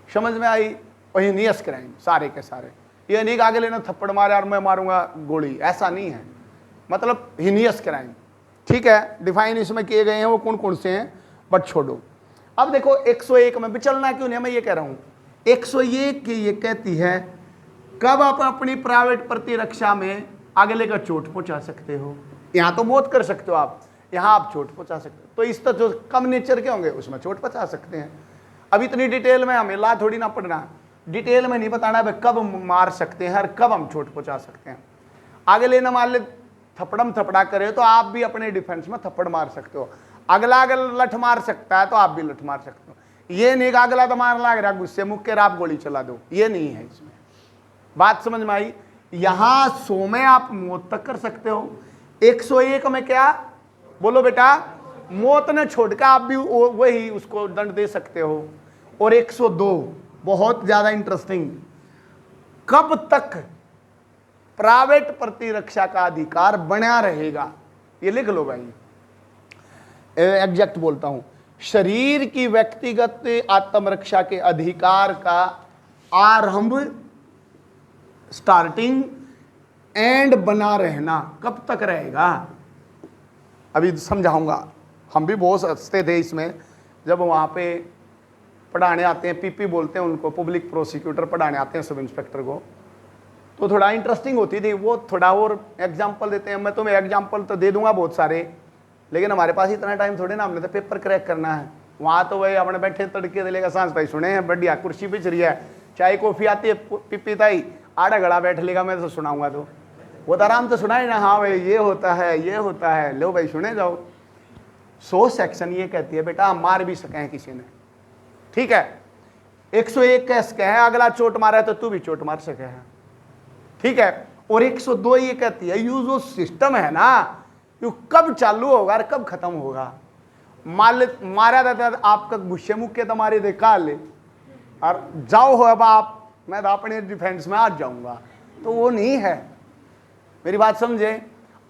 समझ में आई? हीनियस क्राइम सारे के सारे, ये नहीं आगे लेना थप्पड़ मारे और मैं मारूंगा गोली, ऐसा नहीं है, मतलब हीनियस क्राइम। ठीक है, डिफाइन इसमें किए गए हैं वो कौन कौन से हैं, बट छोड़ो। अब देखो 101 में विचलना क्यों नहीं, मैं ये कह रहा हूं 101 की ये कहती है कब आप अपनी प्राइवेट प्रतिरक्षा में अगले का चोट पहुंचा सकते हो। यहां तो मौत कर सकते हो आप, यहां आप चोट पहुंचा सकते हो, तो इस तरह जो कम नेचर के होंगे उसमें चोट पहुंचा सकते हैं। अब इतनी डिटेल में हमें ला थोड़ी ना पड़ना, डिटेल में नहीं बताना है कब मार सकते हैं और कब हम चोट पहुंचा सकते हैं। आगे लेना मान ले थप्पड़म थपड़ा करे तो आप भी अपने डिफेंस में थप्पड़ मार सकते हो, अगला अगर लठ मार सकता है तो आप भी लठ मार सकते हो। ये नहीं कि अगला तो मार लग रहा गुस्से मुक्के आप गोली चला दो, ये नहीं है इसमें। बात समझ में आई? यहां 100 में आप मौत तक कर सकते हो, 101 में क्या बोलो बेटा, मौत ने छोड़कर आप भी वही उसको दंड दे सकते हो। और 102 बहुत ज्यादा इंटरेस्टिंग, कब तक प्राइवेट प्रतिरक्षा का अधिकार बना रहेगा, ये लिख लो भाई, एग्जैक्ट बोलता हूं, शरीर की व्यक्तिगत आत्मरक्षा के अधिकार का आरंभ, स्टार्टिंग एंड बना रहना कब तक रहेगा, अभी समझाऊंगा। हम भी बहुत हंसते थे इसमें जब वहां पे पढ़ाने आते हैं, पीपी बोलते हैं उनको, पब्लिक प्रोसिक्यूटर पढ़ाने आते हैं सब इंस्पेक्टर को, तो थोड़ा इंटरेस्टिंग होती थी वो, थोड़ा और एग्जाम्पल देते हैं। मैं तुम्हें एग्जाम्पल तो दे दूंगा बहुत सारे, लेकिन हमारे पास इतना टाइम थोड़े ना, हमने तो पेपर क्रैक करना है। वहाँ तो वही अपने बैठे तड़के दिलेगा सांस भाई सुने हैं, बढ़िया कुर्सी पिच रही है, चाय कॉफी आती है पीपी ताई, आड़ा गड़ा बैठ लेगा, मैं तो सुनाऊंगा तो वो तो आराम से सुनाए ना, हाँ भाई ये होता है ये होता है, लो भाई सुने जाओ। 100 सेक्शन ये कहती है बेटा हम मार भी सके हैं किसी ने, ठीक है। 101 कैस कहे अगला चोट मारा है तो तू भी चोट मार सके है, ठीक है। और 102 ये कहती है यू जो सिस्टम है ना यू कब चालू होगा और कब खत्म होगा। मारा जाता आपका गुस्से मुक्के तुम्हारे देखा ले और जाओ हो अब आप, मैं तो अपने डिफेंस में आ जाऊंगा, तो वो नहीं है। मेरी बात समझे।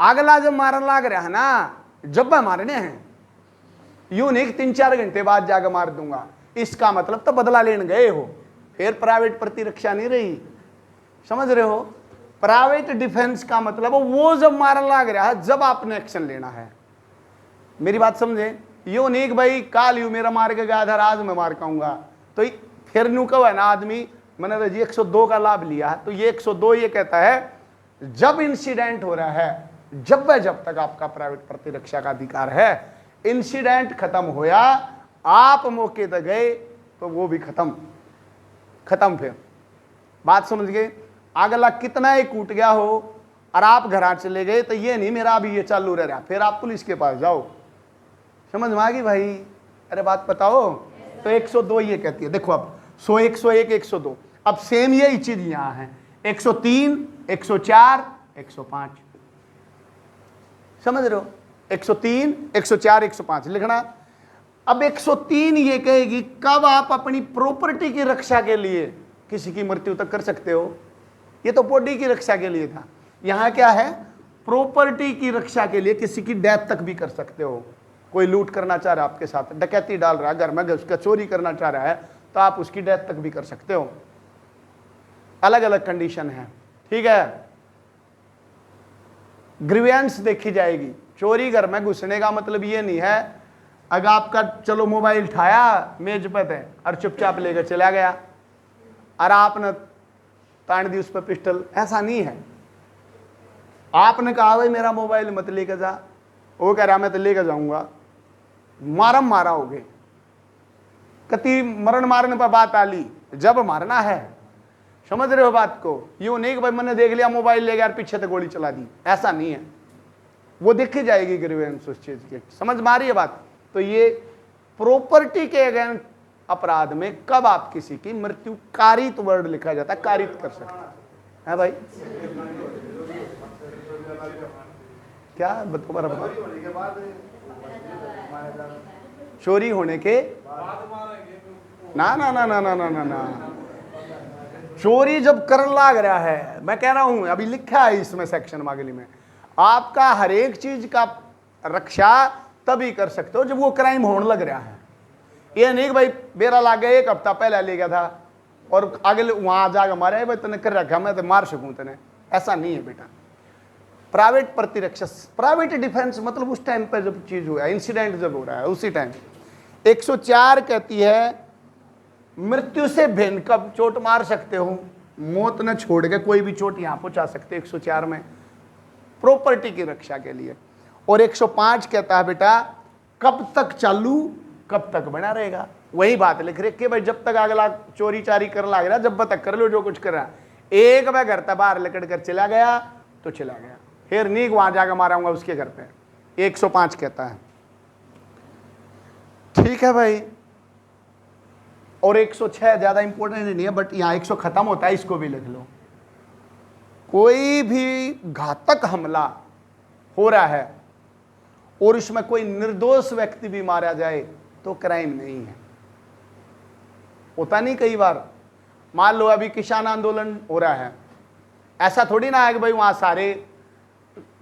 अगला जब मारने लग रहा है ना, जब मैं मारने हैं यूं नहीं 3-4 घंटे बाद जाकर मार दूंगा, इसका मतलब तो बदला लेने गए हो, फिर प्राइवेट प्रतिरक्षा नहीं रही। समझ रहे हो। प्राइवेट डिफेंस का मतलब वो जब मारने लग रहा है जब आपने एक्शन लेना है। मेरी बात समझे। यूं नहीं कि भाई काल यू मेरा मार के गया था आज मैं मार खाऊंगा, तो फिर न्यू कब है ना आदमी, मैंने तो जी 102 का लाभ लिया है। तो ये 102 ये कहता है जब इंसिडेंट हो रहा है, जब तक आपका प्राइवेट प्रतिरक्षा का अधिकार है, इंसिडेंट खत्म होया, आप मौके तक गए तो वो भी खत्म। फिर बात समझ गए। अगला कितना ही कूट गया हो और आप घर चले गए तो ये नहीं मेरा अभी ये चालू रह रहा, फिर आप पुलिस के पास जाओ। समझ में आ गई भाई। अरे बात बताओ। तो 102 ये कहती है, देखो अब 100, 101, 102, अब सेम यही चीज यहां है। 103, 104, 105, समझ रहे हो। 103, 104, 105 लिखना। अब 103 ये कहेगी कब आप अपनी प्रॉपर्टी की रक्षा के लिए किसी की मृत्यु तक कर सकते हो। ये तो बॉडी की रक्षा के लिए था, यहां क्या है, प्रॉपर्टी की रक्षा के लिए किसी की डेथ तक भी कर सकते हो। कोई लूट करना चाह रहा है आपके साथ, डकैती डाल रहा है घर में, उसका चोरी करना चाह रहा है, तो आप उसकी डेथ तक भी कर सकते हो। अलग अलग कंडीशन है, ठीक है। ग्रीवेंस देखी जाएगी। चोरी घर में घुसने का मतलब ये नहीं है अगर आपका चलो मोबाइल उठाया मेज पे थे और चुपचाप लेकर चला गया और आपने तान दी उस पर पिस्टल, ऐसा नहीं है। आपने कहा भाई मेरा मोबाइल मत लेकर जा, वो कह रहा मैं तो लेकर जाऊंगा, मारा होगे। कति मरण मारने पर बात आली, जब मारना है। समझ रहे हो बात को। यूं नहीं कि भाई मैंने देख लिया मोबाइल ले गया और पीछे से गोली चला दी, ऐसा नहीं है। वो देखी जाएगी ग्रीवेंस उस चीज की। समझ में आ रही है बात। तो ये प्रॉपर्टी के अगेंस्ट अपराध में कब आप किसी की मृत्यु, कारित वर्ड लिखा जाता है, कारित कर सकते हैं भाई। क्या दोबारा बताओ। चोरी होने के ना चोरी जब करने लग रहा है, मैं कह रहा हूं अभी लिखा है इसमें सेक्शन मागली में, आपका हर एक चीज का रक्षा तभी कर सकते हो जब वो क्राइम होने लग रहा है। ये नहीं कि भाई बेरा ला गया 1 हफ्ता पहले ले गया था और आगे वहां जाकर मारे भाई तूने कर रखा मैं तो मार सकूं तेने, ऐसा नहीं है बेटा। प्राइवेट प्रतिरक्षा, प्राइवेट डिफेंस मतलब उस टाइम पर जब चीज हुआ, इंसिडेंट जब हो रहा है उसी टाइम। 104 कहती है मृत्यु से भिन्न कब चोट मार सकते हो, मौत न छोड़ के कोई भी चोट यहां पहुंचा सकते 104 में, प्रॉपर्टी की रक्षा के लिए। और 105 कहता है बेटा कब तक चालू, कब तक बना रहेगा। वही बात लिख रही कि भाई जब तक अगला चोरी चारी कर लग रहा जब तक कर लो जो कुछ कर रहा। एक बार घर तक बाहर लकड़ कर चला गया तो चला गया, फिर नहीं वहां जाकर मारूंगा उसके घर पे। 105 कहता है, ठीक है भाई। और 106 ज्यादा इंपॉर्टेंट नहीं है बट यहां 100 खत्म होता है, इसको भी लिख लो। कोई भी घातक हमला हो रहा है और इसमें कोई निर्दोष व्यक्ति भी मारा जाए तो क्राइम नहीं है। होता नहीं कई बार, मान लो अभी किसान आंदोलन हो रहा है, ऐसा थोड़ी ना है कि भाई वहां सारे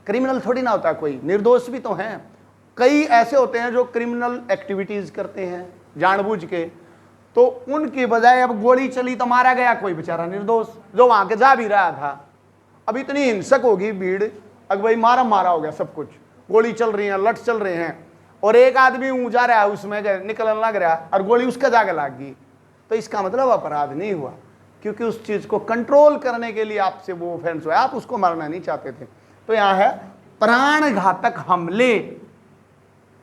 क्रिमिनल थोड़ी ना होता, कोई निर्दोष भी तो हैं। कई ऐसे होते हैं जो क्रिमिनल एक्टिविटीज करते हैं जानबूझ के, तो उनकी बजाय अब गोली चली तो मारा गया कोई बेचारा निर्दोष जो वहां के जा भी रहा था। अब इतनी हिंसक होगी भीड़, अब भाई मारा हो गया सब कुछ, गोली चल रही है, लठ चल रहे हैं और एक आदमी ऊंचा रहा है उसमें निकलने लग रहा और गोली उसका जाके लग गई, तो इसका मतलब अपराध नहीं हुआ, क्योंकि उस चीज को कंट्रोल करने के लिए आपसे वो ऑफेंस हुआ, आप उसको मारना नहीं चाहते थे। तो यहां है प्राणघातक हमले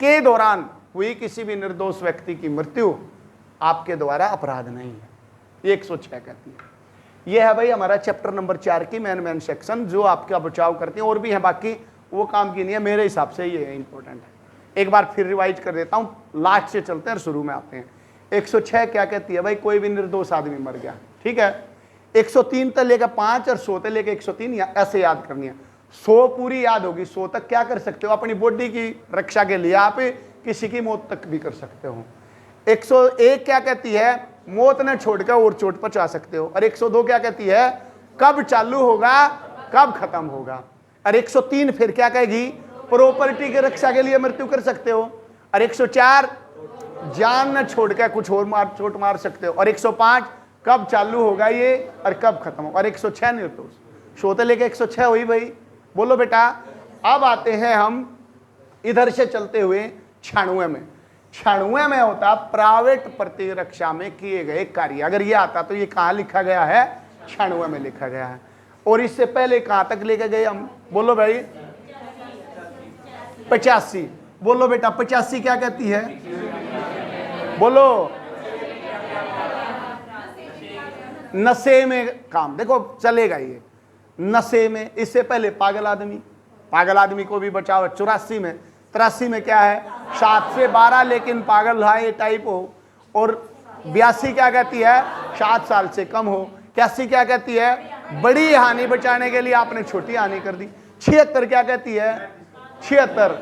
के दौरान हुई किसी भी निर्दोष व्यक्ति की मृत्यु आपके द्वारा अपराध नहीं है। ये 106 कहती है। ये है भाई हमारा चैप्टर नंबर 4 की मेन सेक्शन जो आपका बचाव करती है। और भी है बाकी, वो काम की नहीं है, मेरे हिसाब से ये इंपॉर्टेंट है। एक बार फिर रिवाइज कर देता हूं, लास्ट से चलते हैं, शुरू में आते हैं। 106 क्या कहती है भाई, कोई भी निर्दोष आदमी मर गया, ठीक है, 103 तक लेकर 5 और 100 तक लेकर 103 ऐसे याद करनी है। 100 पूरी याद होगी, 100 तक क्या कर सकते हो अपनी बॉडी की रक्षा के लिए, आप किसी की मौत तक भी कर सकते हो। 101 क्या कहती है, मौत न छोड़कर और चोट पहुंचा सकते हो। और 102 क्या कहती है, कब चालू होगा कब खत्म होगा। और 103 फिर क्या कहेगी, प्रॉपर्टी की रक्षा के लिए मृत्यु कर सकते हो। और 104 जान न छोड़कर कुछ और चोट मार सकते हो। और 105 कब चालू होगा ये और कब खत्म होगा। और 106 निर्दोष। सोते लेके 106 हुई भाई, बोलो बेटा। अब आते हैं हम इधर से चलते हुए 96 में। 96 में होता प्राइवेट प्रतिरक्षा में किए गए कार्य। अगर ये आता तो ये कहाँ लिखा गया है, 96 में लिखा गया है। और इससे पहले कहाँ तक लेके गए हम, बोलो भाई 85। बोलो बेटा 85 क्या कहती है, बोलो नशे में काम। देखो चलेगा ये नशे में। इससे पहले पागल आदमी को भी बचाओ 84 में। 83 में क्या है, 7 से 12 लेकिन पागल है ये टाइप हो। और 82 क्या कहती है, 7 साल से कम हो। 81 क्या कहती है, बड़ी हानि बचाने के लिए आपने छोटी हानि कर दी। 76 क्या कहती है, 76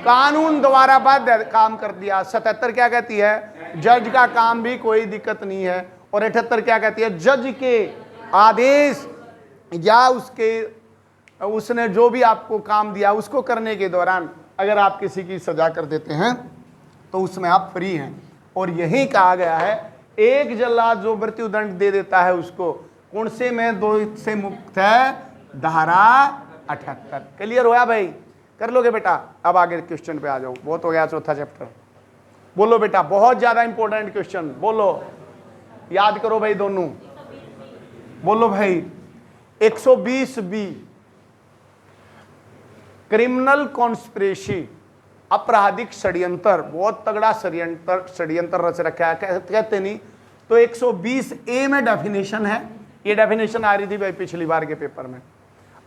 कानून द्वारा बाध्य काम कर दिया। 77 क्या कहती है, जज का काम भी कोई दिक्कत नहीं है। और 78 क्या कहती है, जज के आदेश या उसने जो भी आपको काम दिया उसको करने के दौरान अगर आप किसी की सजा कर देते हैं तो उसमें आप फ्री हैं। और यही कहा गया है, एक जल्लाद जो मृत्युदंड दे देता है उसको कौन से में 2 से मुक्त है, धारा 78। क्लियर होया भाई, कर लोगे बेटा। अब आगे क्वेश्चन पे आ जाओ, बहुत हो गया चौथा चैप्टर। बोलो बेटा, बहुत ज्यादा इंपॉर्टेंट क्वेश्चन, बोलो याद करो भाई दोनों। बोलो भाई 120B क्रिमिनल कॉन्स्पिरेसी, आपराधिक षड्यंत्र। बहुत तगड़ा षड्यंत्र रच रखा है, कहते नहीं तो 120A में डेफिनेशन है। ये डेफिनेशन आ रही थी भाई पिछली बार के पेपर में।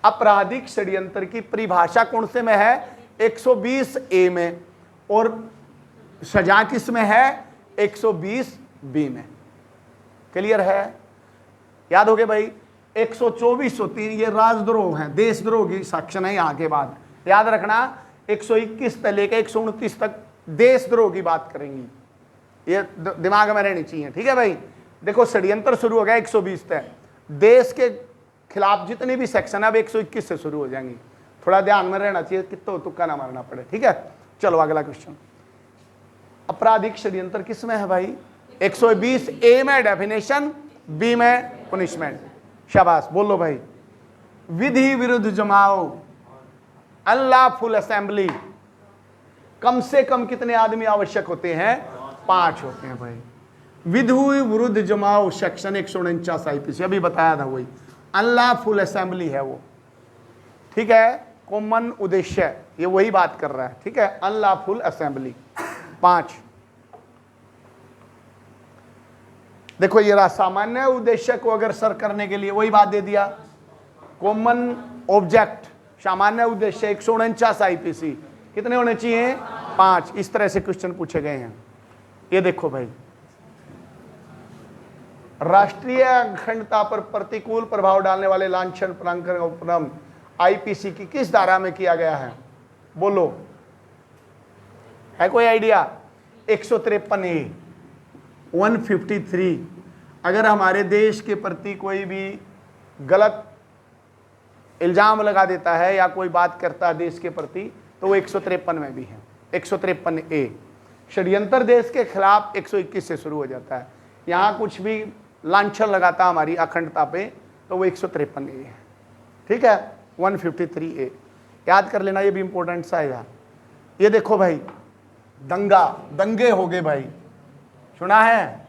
आपराधिक षड्यंत्र की परिभाषा कौन से में है, 120A में। और सजा किस में है, 120B में। क्लियर है, याद हो गया भाई। 124 होती है, ये राजद्रोह है, देशद्रोह की सेक्शन है यहाँ के बाद। याद रखना 121 से लेकर 129 तक देशद्रोह की बात करेंगी, ये दिमाग में रहनी चाहिए। ठीक है भाई। देखो षड्यंत्र शुरू हो गया 120 तक, देश के खिलाफ जितने भी सेक्शन है अब 121 से शुरू हो जाएंगी। थोड़ा ध्यान में रहना चाहिए, कितना तुक्का ना मारना पड़े। ठीक है, चलो अगला क्वेश्चन। आपराधिक षड्यंत्र किस में है भाई, 120A में डेफिनेशन, B में पनिशमेंट। शाबाश, बोलो भाई। विधि विरुद्ध जमाओ, अनलॉफुल असेंबली। कम से कम कितने आदमी आवश्यक होते हैं, 5 होते हैं भाई। विधि विरुद्ध जमाओ सेक्शन 149 IPC, अभी बताया था वही। अनलॉफुल असेंबली है वो, ठीक है। कॉमन उद्देश्य, ये वही बात कर रहा है। ठीक है, अनलॉफुल असेंबली 5। देखो ये रहा, सामान्य उद्देश्य को अगर सर करने के लिए वही बात दे दिया। कॉमन ऑब्जेक्ट, सामान्य उद्देश्य 149 IPC, कितने होने चाहिए, 5। इस तरह से क्वेश्चन पूछे गए हैं। ये देखो भाई, राष्ट्रीय अखंडता पर प्रतिकूल प्रभाव डालने वाले लांछन प्रांकन उपक्रम IPC की किस धारा में किया गया है, बोलो, है कोई आइडिया। 153A, 153। अगर हमारे देश के प्रति कोई भी गलत इल्जाम लगा देता है या कोई बात करता है देश के प्रति तो वो 153 में भी है। 153A षड्यंत्र देश के खिलाफ 121 से शुरू हो जाता है। यहाँ कुछ भी लांछन लगाता हमारी अखंडता पे तो वो 153A है। ठीक है, 153A याद कर लेना, ये भी इंपॉर्टेंट सा है। ये देखो भाई, दंगे हो गए भाई, सुना है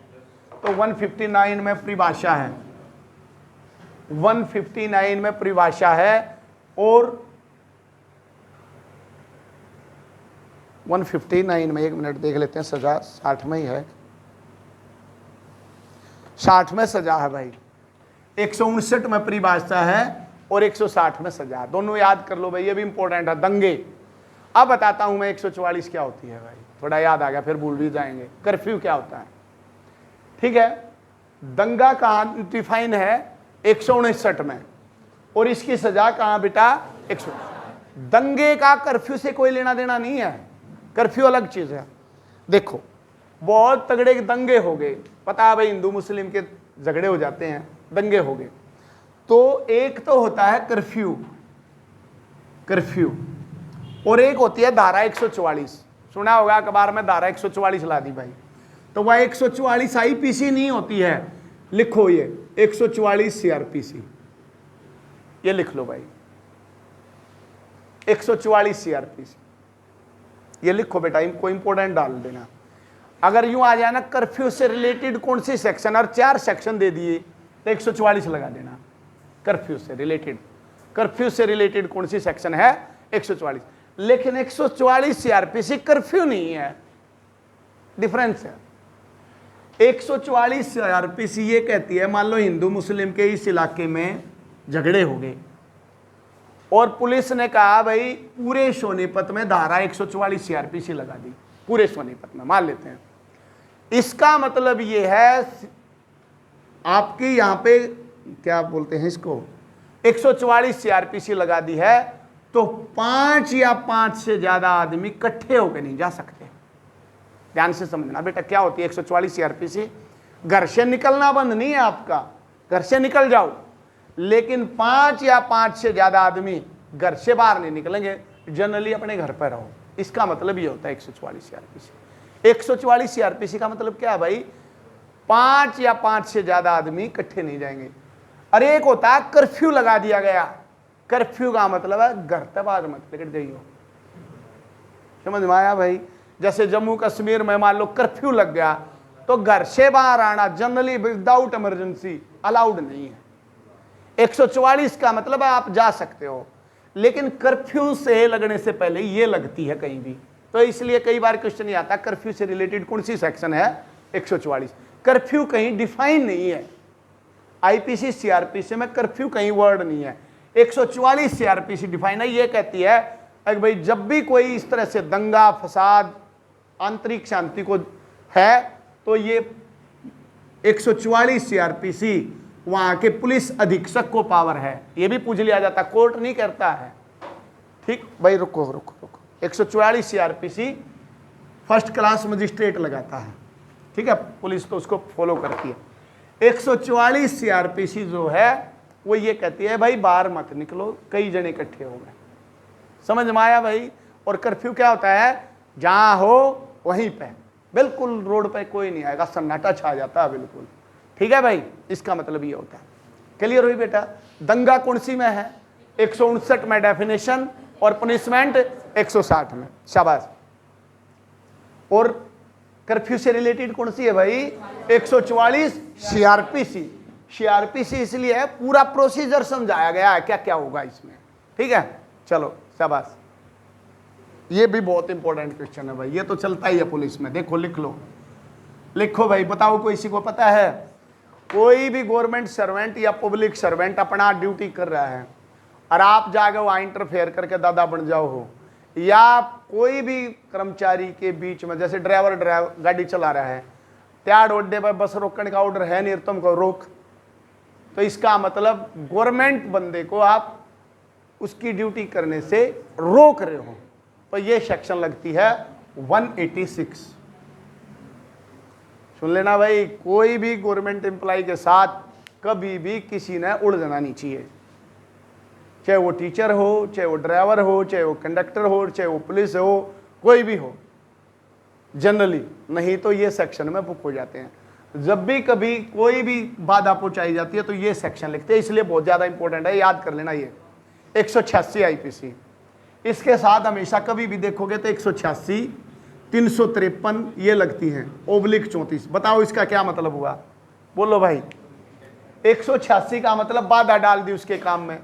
तो 159 में परिभाषा है, 159 में परिभाषा है। और 159 में, एक मिनट देख लेते हैं, सजा 60 में ही है, 60 में सजा है भाई। 159 में परिभाषा है और 160 में सजा है। दोनों याद कर लो भाई, ये भी इंपॉर्टेंट है। दंगे, अब बताता हूं मैं 144 क्या होती है भाई, थोड़ा याद आ गया फिर भूल भी जाएंगे। कर्फ्यू क्या होता है, ठीक है। दंगा कहाँ डिफाइन है, 159 में। और इसकी सजा कहां बेटा? 100। दंगे का कर्फ्यू से कोई लेना देना नहीं है, कर्फ्यू अलग चीज है। देखो बहुत तगड़े दंगे हो गए, पता है भाई, हिंदू मुस्लिम के झगड़े हो जाते हैं, दंगे हो गए, तो एक तो होता है कर्फ्यू, कर्फ्यू, और एक होती है धारा 144। सुना होगा अखबार में धारा 144 ला दी भाई, तो वह 144 आईपीसी नहीं होती है, लिखो ये 144 सीआरपीसी, ये लिख लो भाई 144 सीआरपीसी, ये लिखो बेटा, इनको इंपोर्टेंट डाल देना। अगर यूं आ जाए ना कर्फ्यू से रिलेटेड कौन सी सेक्शन, और 4 सेक्शन दे दिए तो 144 लगा देना। कर्फ्यू से रिलेटेड, कर्फ्यू से रिलेटेड कौन सी सेक्शन है? 144। लेकिन 144 सीआरपीसी कर्फ्यू नहीं है, डिफरेंस है। 144 सीआरपीसी ये कहती है, मान लो हिंदू मुस्लिम के इस इलाके में झगड़े हो गए और पुलिस ने कहा भाई पूरे सोनीपत में धारा 144 सीआरपीसी लगा दी, पूरे सोनीपत में मान लेते हैं। इसका मतलब ये है आपकी यहां पे क्या बोलते हैं इसको, 144 सीआरपीसी लगा दी है, तो 5 या 5 से ज्यादा आदमी इकट्ठे होकर नहीं जा सकते। ध्यान से समझना बेटा, क्या होती है 144 सीआरपीसी? घर से निकलना बंद नहीं है आपका, घर से निकल जाओ, लेकिन 5 या 5 से ज्यादा आदमी घर से बाहर नहीं निकलेंगे, जनरली अपने घर पर रहो। इसका मतलब ये होता है 144 सीआरपीसी। 144 सीआरपीसी का मतलब क्या है भाई? 5 या 5 से ज्यादा आदमी इकट्ठे नहीं जाएंगे। और एक होता है कर्फ्यू लगा दिया गया, कर्फ्यू का मतलब है घर से बाहर मत निकल जाइए। समझ में आया भाई? जैसे जम्मू कश्मीर में मान लो कर्फ्यू लग गया, तो घर से बाहर आना जनरली विदाउट इमरजेंसी अलाउड नहीं है। 144 का मतलब है आप जा सकते हो, लेकिन कर्फ्यू से लगने से पहले ये लगती है कहीं भी, तो इसलिए कई बार क्वेश्चन ये आता है कर्फ्यू से रिलेटेड कौन सी सेक्शन है? 144। कर्फ्यू कहीं डिफाइन नहीं है, आईपीसी सीआरपीसी में कर्फ्यू कहीं वर्ड नहीं है। 144 सीआरपीसी डिफाइन है, ये कहती है अगर भाई जब भी कोई इस तरह से दंगा फसाद आंतरिक शांति को है, तो ये 144 सीआरपीसी वहां के पुलिस अधीक्षक को पावर है। ये भी पूछ लिया जाता, कोर्ट नहीं करता है। ठीक भाई, रुको रुको रुको, 144 सीआरपीसी फर्स्ट क्लास मजिस्ट्रेट लगाता है, ठीक है, पुलिस तो उसको फॉलो करती है। 144 सीआरपीसी जो है वो ये कहती है भाई बाहर मत निकलो, कई जने इकट्ठे हो गए। समझ में आया भाई? और कर्फ्यू क्या होता है? जहां हो वहीं पे, बिल्कुल रोड पे कोई नहीं आएगा, सन्नाटा छा जाता है बिल्कुल। ठीक है भाई, इसका मतलब ये होता है। क्लियर हुई बेटा? दंगा कौन सी में है? 159 में डेफिनेशन, और पनिशमेंट 160 में। शाबाश। और कर्फ्यू से रिलेटेड कौन सी है भाई? 144 सीआरपीसी। सीआरपीसी इसलिए है पूरा प्रोसीजर समझाया गया है क्या क्या होगा इसमें। ठीक है, चलो शाबाश। ये भी बहुत इंपॉर्टेंट क्वेश्चन है भाई, ये तो चलता ही है पुलिस में। देखो लिख लो, लिखो भाई, बताओ कोई किसी को पता है? कोई भी गवर्नमेंट सर्वेंट या पब्लिक सर्वेंट अपना ड्यूटी कर रहा है और आप जाके वहां इंटरफेयर करके दादा बन जाओ हो, या कोई भी कर्मचारी के बीच में, जैसे ड्राइवर गाड़ी चला रहा है, त्याड़ ओड्डे पर बस रोकने का ऑर्डर है नहीं, तुमको रोक, तो इसका मतलब गवर्नमेंट बंदे को आप उसकी ड्यूटी करने से रोक रहे हो, तो ये सेक्शन लगती है 186। सुन लेना भाई, कोई भी गवर्नमेंट एम्प्लॉय के साथ कभी भी किसी ने उड़ जाना नहीं चाहिए, चाहे वो टीचर हो, चाहे वो ड्राइवर हो, चाहे वो कंडक्टर हो, चाहे वो पुलिस हो, कोई भी हो जनरली, नहीं तो ये सेक्शन में बुक हो जाते हैं। जब भी कभी कोई भी बाधा पहुंचाई जाती है तो ये सेक्शन लिखते हैं, इसलिए बहुत ज़्यादा इंपॉर्टेंट है, याद कर लेना। ये 186 आईपीसी, इसके साथ हमेशा कभी भी देखोगे तो 186, 353 ये लगती हैं, /34। बताओ इसका क्या मतलब हुआ? बोलो भाई। 186 का मतलब बाधा डाल दी उसके काम में,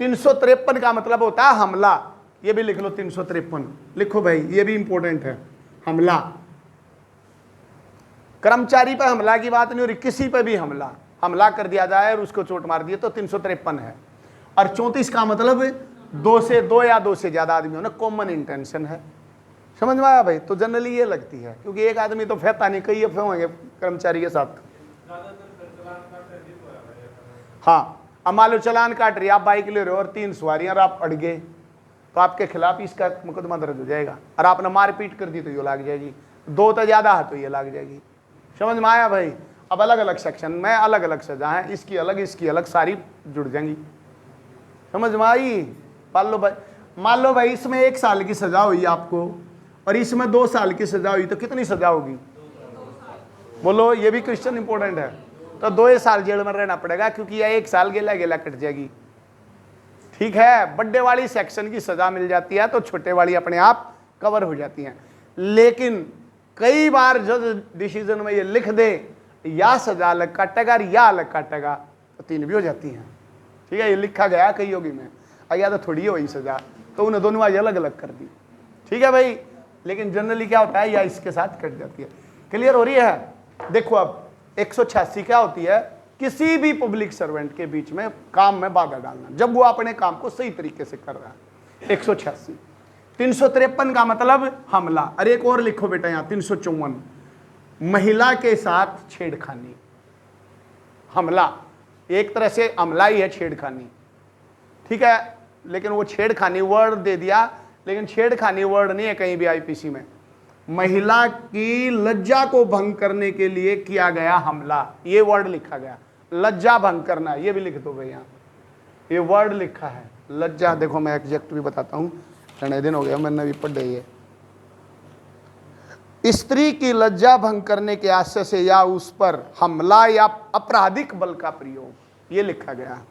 353 का मतलब होता है हमला। ये भी लिख लो, 353 लिखो भाई, ये भी इंपॉर्टेंट है। हमला, कर्मचारी पर हमला की बात नहीं हो रही, किसी पर भी हमला कर दिया जाए और उसको चोट मार दिए तो 353 है। और 34 का मतलब 2 या 2 से ज्यादा आदमी होना, कॉमन इंटेंशन है। समझ में आया भाई? तो जनरली ये लगती है, क्योंकि एक आदमी तो फैता नहीं, कई अफे होंगे कर्मचारी के साथ। हाँ, अब मान लो चालान काट रही है, आप बाइक ले रहे हो और 3 सवारियां और आप अड़ गए, तो आपके खिलाफ इसका मुकदमा दर्ज हो जाएगा। और आपने मारपीट कर दी तो ये लाग जाएगी, 2 तो ज़्यादा है तो ये लाग जाएगी। समझ में आया भाई? अब अलग अलग सेक्शन में अलग अलग सजा है, इसकी अलग सारी जुड़ जाएंगी। समझ में आई? मान लो भाई इसमें 1 साल की सजा हुई आपको और इसमें 2 साल की सजा हुई, तो कितनी सजा होगी? बोलो, ये भी क्वेश्चन इंपॉर्टेंट है। तो 2 साल जेल में रहना पड़ेगा, क्योंकि यह 1 साल गेला गेला कट जाएगी। ठीक है, बड़े वाली सेक्शन की सजा मिल जाती है तो छोटे वाली अपने आप कवर हो जाती है। लेकिन कई बार जज डिसीजन में ये लिख दे या सजा अलग काटेगा या अलग काटेगा, तो 3 भी हो जाती हैं। ठीक है, ये लिखा गया कई योगी में, या तो थोड़ी वही सजा, तो उन्हें दोनों आज अलग अलग कर दी। ठीक है भाई, लेकिन जनरली क्या होता है, या इसके साथ कट जाती है। क्लियर हो रही है? देखो अब 186 क्या होती है, किसी भी पब्लिक सर्वेंट के बीच में काम में बाधा डालना, जब वो अपने काम को सही तरीके से कर रहा है। 186। 353 का मतलब हमला। अरे एक और लिखो बेटा यहां, 354, महिला के साथ छेड़खानी। हमला एक तरह से हमला ही है, छेड़खानी। ठीक है, लेकिन वो छेड़खानी वर्ड दे दिया, लेकिन छेड़खानी वर्ड नहीं है कहीं भी आईपीसी में। महिला की लज्जा को भंग करने के लिए किया गया हमला, ये वर्ड लिखा गया। लज्जा भंग करना, ये भी लिख दो भाई, यहाँ ये वर्ड लिखा है लज्जा। देखो मैं एग्जैक्ट भी बताता हूँ, इतने दिन हो गया मैंने भी पढ़े। ये स्त्री की लज्जा भंग करने के आशय से या उस पर हमला या आपराधिक बल का प्रयोग, ये लिखा गया।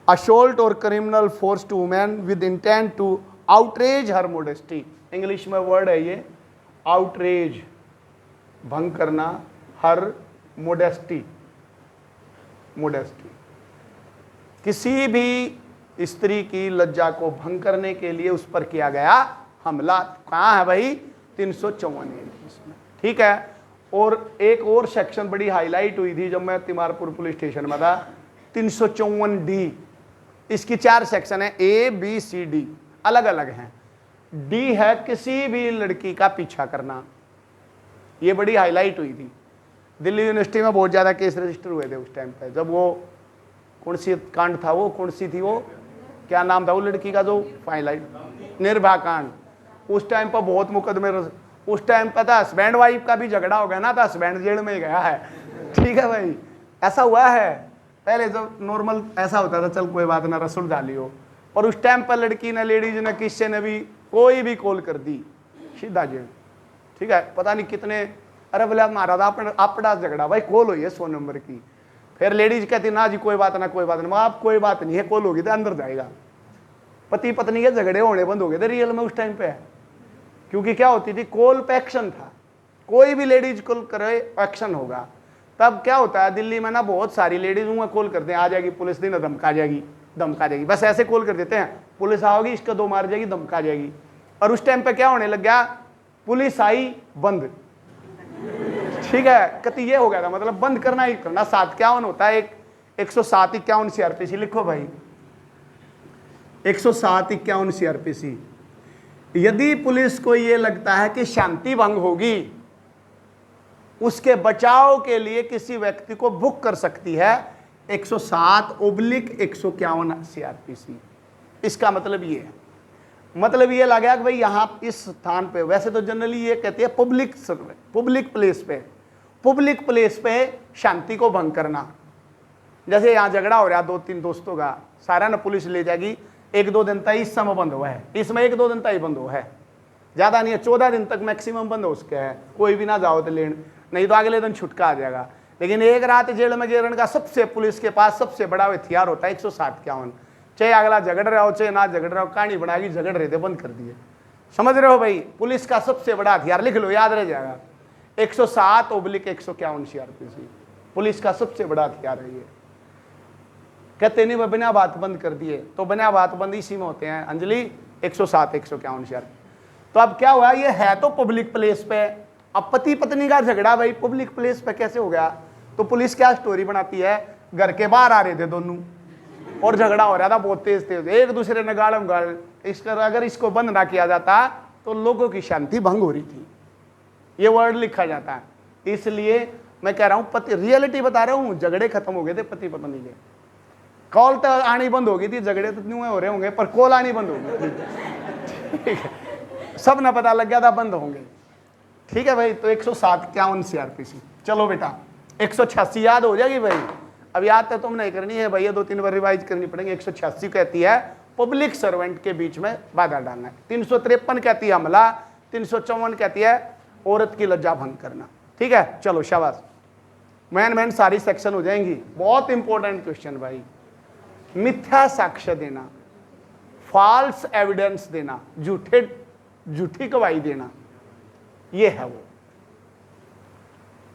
असोल्ट और criminal force to women with intent to outrage her modesty, English में वर्ड है ये, आउटरेज, भंग करना, हर मोडेस्टी, मोडेस्टी, किसी भी स्त्री की लज्जा को भंग करने के लिए उस पर किया गया हमला। कहाँ है भाई? 354 इसमें। ठीक है, और एक और सेक्शन बड़ी हाईलाइट हुई थी जब मैं तिमारपुर पुलिस स्टेशन में था, 354D। इसकी 4 सेक्शन है, A, B, C, D, अलग अलग हैं। डी है किसी भी लड़की का पीछा करना, ये बड़ी हाईलाइट हुई थी। दिल्ली यूनिवर्सिटी में बहुत ज़्यादा केस रजिस्टर हुए थे उस टाइम पे, जब वो कौन सी कांड था, वो कौन सी थी, वो क्या नाम था वो लड़की का जो हाईलाइट, निर्भया कांड। उस टाइम पर बहुत मुकदमे, उस टाइम पर था हस्बैंड वाइफ का भी झगड़ा हो गया ना, तो हस्बैंड जेल में गया है। ठीक है भाई, ऐसा हुआ है। पहले जब नॉर्मल ऐसा होता था, चल कोई बात ना, रसूल डाली हो, और उस टाइम पर लड़की ने, लेडीज ने, किसी ने भी कोई भी कॉल कर दी, सीधा जेल। ठीक है, पता नहीं कितने, अरे बोले मारा अपना झगड़ा भाई, कॉल हुई है 100 नंबर की। फिर लेडीज कहती ना जी कोई बात ना, कोई बात नहीं। आप कोई बात नहीं है, कॉल होगी तो अंदर जाएगा। पति पत्नी के झगड़े होने बंद हो गए थे रियल में उस टाइम पे, क्योंकि क्या होती थी, कॉल पे एक्शन था। कोई भी लेडीज कॉल करे एक्शन होगा। तब क्या होता है दिल्ली में ना, बहुत सारी लेडीज हुआ कॉल करते हैं, आ जाएगी पुलिस, दिन धमका जाएगी, धमका जाएगी, बस ऐसे कॉल कर देते हैं, पुलिस आओगी, इसका 2 मार जाएगी, धमका जाएगी। और उस टाइम पे क्या होने लग गया, पुलिस आई बंद। ठीक है, कति ये हो गया था, मतलब बंद करना ही करना। 751 होता है, 107-51 CRPC लिखो भाई, 107-51 CRPC। यदि पुलिस को ये लगता है कि शांति भंग होगी, उसके बचाव के लिए किसी व्यक्ति को बुक कर सकती है 107/151 CRPC। इसका मतलब ये है, मतलब ये लगा कि भाई यहाँ इस स्थान पे, वैसे तो जनरली ये कहते हैं पब्लिक प्लेस पे शांति को भंग करना। जैसे यहाँ झगड़ा हो रहा 2-3 दोस्तों का, सारा ना पुलिस ले जाएगी, 1-2 दिन तक इस समय बंद हुआ है, इसमें 1-2 दिन तक ही बंद हुआ है, ज़्यादा नहीं है, 14 दिन तक मैक्सिमम बंद हो उसके है, कोई भी ना जाओ तो लेन, नहीं तो अगले दिन छुटका आ जाएगा। लेकिन एक रात जेल में गिरने का सबसे, पुलिस के पास सबसे बड़ा हथियार होता है 107-51। चाहे अगला झगड़ रहा हो चाहे ना झगड़ रहा हो, कहानी बनाएगी, झगड़ रहे थे बंद कर दिए। समझ रहे हो भाई, पुलिस का सबसे बड़ा हथियार, लिख लो याद रह जाएगा, 107/151 CRPC पुलिस का सबसे बड़ा हथियार है ये। कहते नहीं बिना बात बंद कर दिए, तो बिना बात बंद इसी में होते हैं अंजलि, 107-151 CRPC। तो अब क्या हुआ, ये है तो पब्लिक प्लेस पे, अब पति पत्नी का झगड़ा भाई पब्लिक प्लेस पे कैसे हो गया? तो पुलिस क्या स्टोरी बनाती है, घर के बाहर आ रहे थे दोनों और झगड़ा हो रहा था बहुत तेज तेज, एक दूसरे ने गालम गाल, इसका अगर इसको बंद ना किया जाता तो लोगों की शांति भंग हो रही थी, ये वर्ड लिखा जाता है। इसलिए मैं कह रहा हूं, पति, रियलिटी बता रहा हूं, झगड़े खत्म हो गए थे पति पत्नी के, कॉल तो आनी बंद होगी थी, झगड़े तो न्यू हो रहे होंगे, पर कॉल आनी बंद होगी। ठीक है, सब ना पता लग गया था बंद होंगे। ठीक है भाई, तो 107 CRPC। चलो बेटा 186 याद हो जाएगी भाई, अब याद तो तुम नहीं करनी है भैया, 2-3 बार रिवाइज करनी पड़ेगी। 186 कहती है पब्लिक सर्वेंट के बीच में बाधा डालना। 353 कहती है हमला। 354 कहती है औरत की लज्जा भंग करना। ठीक है, चलो शाबाश, मैन सारी सेक्शन हो जाएंगी। बहुत इंपॉर्टेंट क्वेश्चन भाई, मिथ्या साक्ष्य देना, फॉल्स एविडेंस देना, झूठी गवाही देना, ये है वो।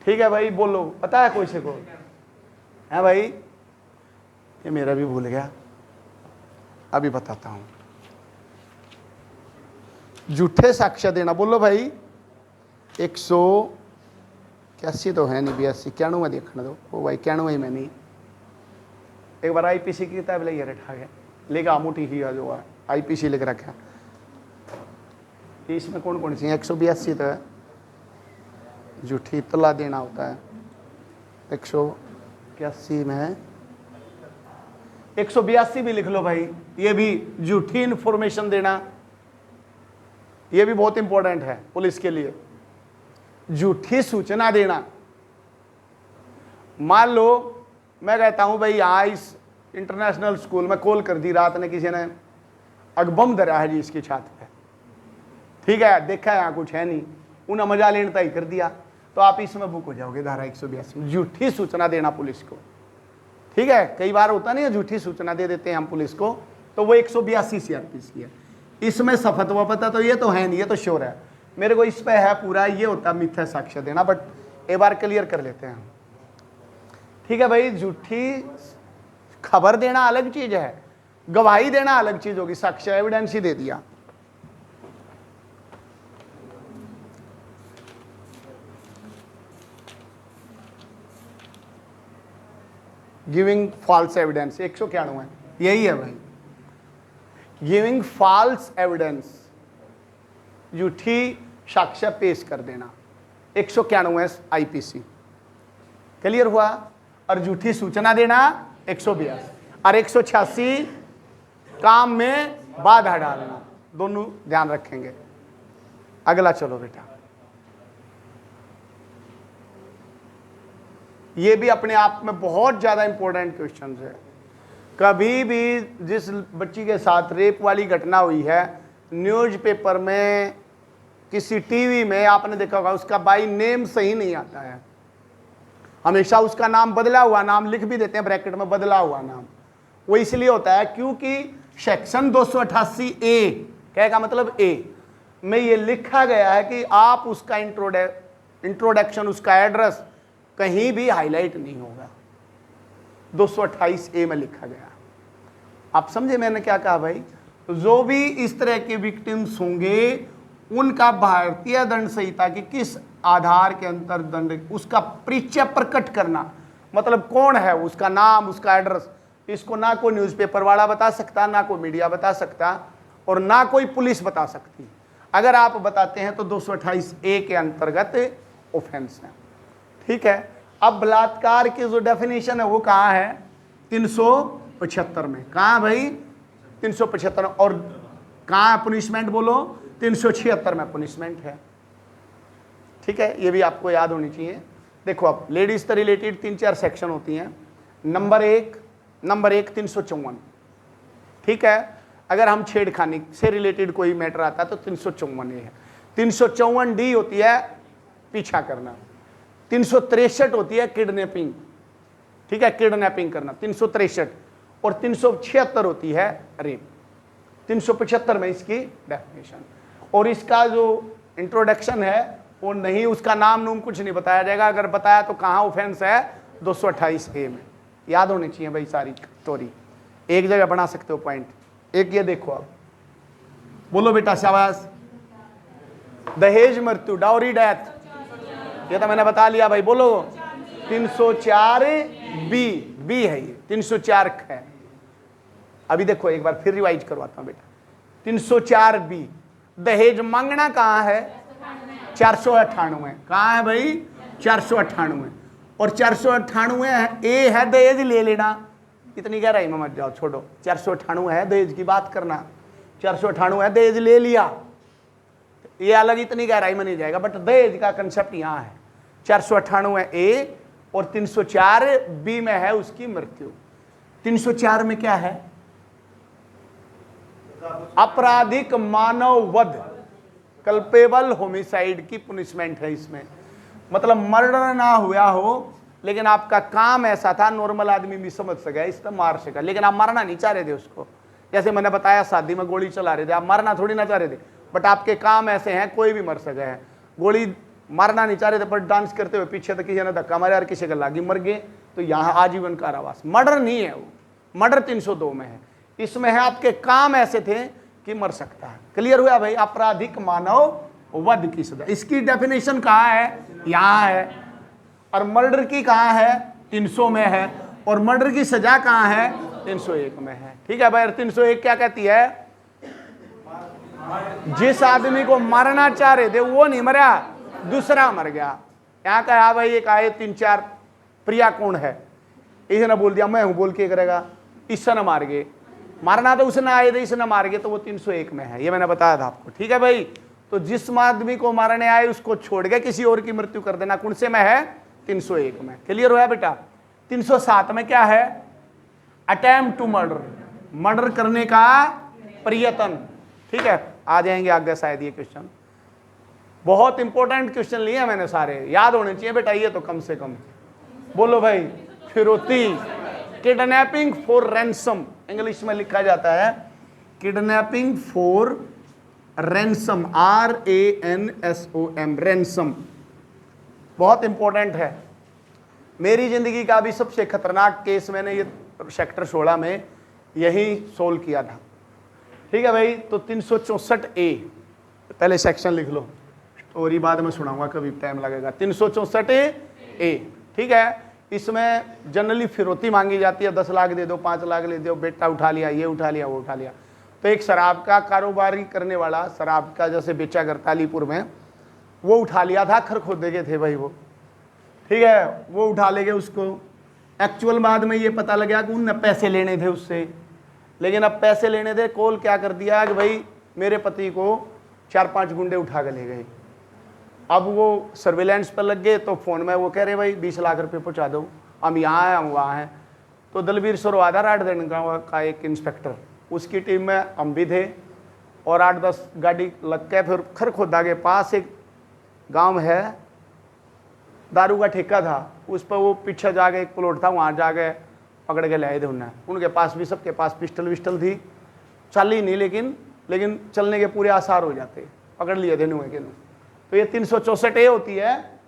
ठीक है भाई, बोलो, पता है कोई से को है भाई? ये मेरा भी भूल गया, अभी बताता हूं। झूठे साक्ष्य देना, बोलो भाई। 181 तो है नहीं, 82 91 देखने दो। ओ भाई 91 में नहीं, एक बार IPC की किताब ले रखा गया, लेगा मोटी ही है जो है IPC लिख रखा। इसमें कौन कौन सी है? 182 तो है, झूठी इत्तला देना होता है। 181 में 182 भी लिख लो भाई, ये भी झूठी इंफॉर्मेशन देना, ये भी बहुत इंपॉर्टेंट है पुलिस के लिए। झूठी सूचना देना, मान लो मैं कहता हूं भाई यहाँ इस इंटरनेशनल स्कूल में कॉल कर दी रात ने, किसी ने अगबम धरा है जी इसकी छात पे। ठीक है, देखा यहाँ कुछ है नहीं, उन्हें मजा लेने तय कर दिया, तो आप इसमें बुक हो जाओगे धारा 182 में, झूठी सूचना देना पुलिस को। ठीक है, कई बार होता नहीं है झूठी सूचना दे देते हैं हम पुलिस को, तो वो 182 CRPC है। इसमें सफत वफता तो ये तो है नहीं, ये तो श्योर है मेरे को, इस पे है पूरा, ये होता मिथ्या साक्ष्य देना। बट एक बार क्लियर कर लेते हैं हम। ठीक है भाई, झूठी खबर देना अलग चीज है, गवाही देना अलग चीज होगी। साक्ष्य एविडेंस ही दे दिया। गिविंग फॉल्स एविडेंस 191 यही है भाई, गिविंग फॉल्स एविडेंस, झूठी साक्ष्य पेश कर देना। 191 IPC क्लियर हुआ। और झूठी सूचना देना 182, और 186 काम में बाधा डालना, दोनों ध्यान रखेंगे। अगला चलो बेटा, ये भी अपने आप में बहुत ज्यादा इंपॉर्टेंट क्वेश्चन है। कभी भी जिस बच्ची के साथ रेप वाली घटना हुई है, न्यूज़पेपर में, किसी टीवी में आपने देखा होगा, उसका बाई नेम सही नहीं आता है, हमेशा उसका नाम बदला हुआ नाम लिख भी देते हैं ब्रैकेट में, बदला हुआ नाम। वो इसलिए होता है क्योंकि सेक्शन 288A क्या मतलब A में ये लिखा गया है कि आप उसका इंट्रोडक्शन, उसका एड्रेस कहीं भी हाईलाइट नहीं होगा। 228A में लिखा गया। आप समझे मैंने क्या कहा भाई? तो जो भी इस तरह के विक्टिम्स होंगे, उनका भारतीय दंड संहिता की किस आधार के अंतर दंड, उसका परिचय प्रकट करना, मतलब कौन है, उसका नाम, उसका एड्रेस, इसको ना कोई न्यूज़पेपर वाला बता सकता, ना कोई मीडिया बता सकता, और ना कोई पुलिस बता सकती। अगर आप बताते हैं तो 228A के अंतर्गत ऑफेंस है। ठीक है, अब बलात्कार की जो डेफिनेशन है वो कहाँ है? 375 में। कहाँ भाई? 375। और कहाँ पुनिशमेंट बोलो? 376 में पुनिशमेंट है। ठीक है, ये भी आपको याद होनी चाहिए। देखो अब लेडीज से रिलेटेड 3-4 सेक्शन होती हैं। नंबर एक 354। ठीक है, अगर हम छेड़खानी से रिलेटेड कोई मैटर आता है तो 354 है। 354D होती है पीछा करना। 363 होती है किडनैपिंग। ठीक है, किडनैपिंग करना 363। और 376 होती है रेप। 375 में इसकी डेफिनेशन। और इसका जो इंट्रोडक्शन है वो नहीं, उसका नाम नूम कुछ नहीं बताया जाएगा। अगर बताया तो कहाँ ऑफेंस है? 228A में। याद होनी चाहिए भाई सारी स्टोरी, एक जगह बना सकते हो पॉइंट। एक ये देखो, अब बोलो बेटा शाबाश। दहेज मृत्यु, डाउरी डेथ, ये तो मैंने बता लिया भाई, बोलो। 304B है ये, 304 है। अभी देखो एक बार फिर रिवाइज करवाता हूं बेटा। 304B दहेज मांगना कहाँ है? 498। कहाँ है भाई? 498। और 498A है दहेज ले लेना। इतनी गहराई में मत जाओ, छोड़ो। 498 है दहेज की बात करना, 498 है दहेज ले लिया, ये अलग, इतनी गहराई में नहीं जाएगा, बट दहेज का कंसेप्ट यहाँ है। 498 ए और 304 बी में है उसकी मृत्यु। 304 में क्या है? आपराधिक मानव वध, कल्पेबल होमिसाइड की पुनिशमेंट है इसमें। मतलब मर्डर ना हुआ हो, लेकिन आपका काम ऐसा था, नॉर्मल आदमी भी समझ सके, इसमें मार सका, लेकिन आप मारना नहीं चाह रहे थे उसको। जैसे मैंने बताया शादी में गोली चला रहे थे, आप मारना थोड़ी ना चाह रहे थे, बट आपके काम ऐसे हैं कोई भी मर सके है। गोली मारना नहीं चाह रहे थे, पर डांस करते हुए पीछे तो किसी ने धक्का मारा और किसी का लागी मर गए, तो यहाँ आजीवन कारावास। मर्डर नहीं है वो, मर्डर 302 में है। इसमें है आपके काम ऐसे थे कि मर सकता है। क्लियर हुआ भाई? आपराधिक मानव वध की सजा, इसकी डेफिनेशन कहाँ है? यहाँ है। और मर्डर की कहाँ है? 300 में है। और मर्डर की सजा कहाँ है? 301 में है। ठीक है भाई? 301 क्या कहती है? जिस आदमी को मारना चाह रहे थे वो नहीं मरा, दूसरा मर गया। यहाँ का है भाई, एक आए 3-4 प्रिया कौन है, इसने बोल दिया मैं हूं, बोल के करेगा, इसने मार गए। मारना तो उसने आए थे, इसने मार गए, तो वो 301 में है। ये मैंने बताया था आपको। ठीक है भाई? तो जिस आदमी को मारने आए उसको छोड़ के किसी और की मृत्यु कर देना, कौन से में है? 301 में। क्लियर हुआ बेटा? 307 में क्या है? अटेम्प्ट टू मर्डर, मर्डर करने का प्रयत्न। ठीक है, आ जाएंगे आगे शायद ये क्वेश्चन। बहुत इंपॉर्टेंट क्वेश्चन लिए मैंने, सारे याद होने चाहिए बेटा ये तो कम से कम। बोलो भाई। फिरौती, किडनैपिंग फॉर रैंसम, इंग्लिश में लिखा जाता है kidnapping for ransom, RANSOM, ransom. बहुत इंपॉर्टेंट है। मेरी जिंदगी का भी सबसे खतरनाक केस मैंने ये सेक्टर 16 में यही सोल्व किया था। ठीक है भाई? तो 364 ए, पहले सेक्शन लिख लो, स्टोरी बाद में सुनाऊंगा, कभी टाइम लगेगा। 364 ए। ठीक है? इसमें जनरली फिरौती मांगी जाती है, 10 लाख दे दो, 5 लाख दे दो, बेटा उठा लिया, ये उठा लिया, वो उठा लिया। तो एक शराब का कारोबारी करने वाला, शराब का जैसे बेचा करतालीपुर में, वो उठा लिया था, खरखोदे के थे भाई वो। ठीक है? वो उठा ले गए उसको। एक्चुअल बाद में ये पता लगा कि उनने पैसे लेने थे उससे, लेकिन अब पैसे लेने थे, कॉल क्या कर दिया कि भाई मेरे पति को 4-5 गुंडे उठा के ले गए। अब वो सर्विलेंस पर लग गए, तो फ़ोन में वो कह रहे भाई 20 लाख रुपए पहुंचा दो, हम यहाँ हैं, हम वहाँ हैं। तो दलवीर सरोवादा राठदेन का एक इंस्पेक्टर, उसकी टीम में हम भी थे, और 8-10 गाड़ी लग के फिर खरखोदा के पास एक गांव है, दारू का ठेका था, उस पर वो पीछे जाके एक प्लॉट था, वहाँ जाके पकड़ के ले आए थे उन्हें। उनके पास भी, सबके पास पिस्टल विस्टल थी, चल ही नहीं, लेकिन चलने के पूरे आसार हो जाते, पकड़ लिए थे नुए के नु। तो ये 364 ए होती है,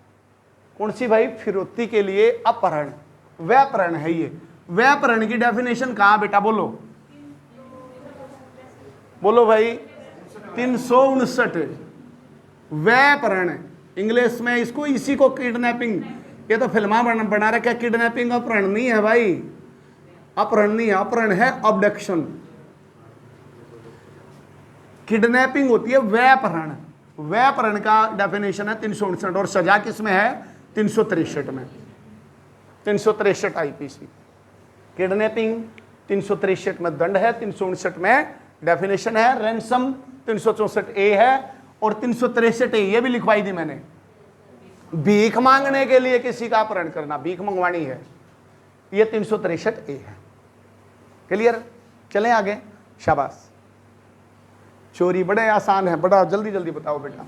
कौन सी भाई? फिरौती के लिए अपहरण, व्यापहरण है ये। व्यापहरण की डेफिनेशन कहाँ बेटा? बोलो बोलो भाई। 359 व्यापहरण, इंग्लिश में इसको, इसी को किडनैपिंग, ये तो फिल्मा बना रखा, किडनैपिंग अपहरण नहीं है भाई, अपहरण नहीं है, अपहरण है अबडक्शन। किडनैपिंग होती है व्यापहरण। व्यापहरण का डेफिनेशन है 359, और सजा किसमें है? 363 में, 363 आईपीसी। किडनैपिंग 363 में दंड है, 359 में डेफिनेशन है, रैंसम 364 ए है, और 363 ए ये भी लिखवाई थी मैंने, भीख मांगने के लिए किसी का अपहरण करना, भीख मंगवानी है, ये 363 ए है। क्लियर? चलें आगे, शाबाश। चोरी बड़े आसान है, बड़ा जल्दी जल्दी बताओ बेटा।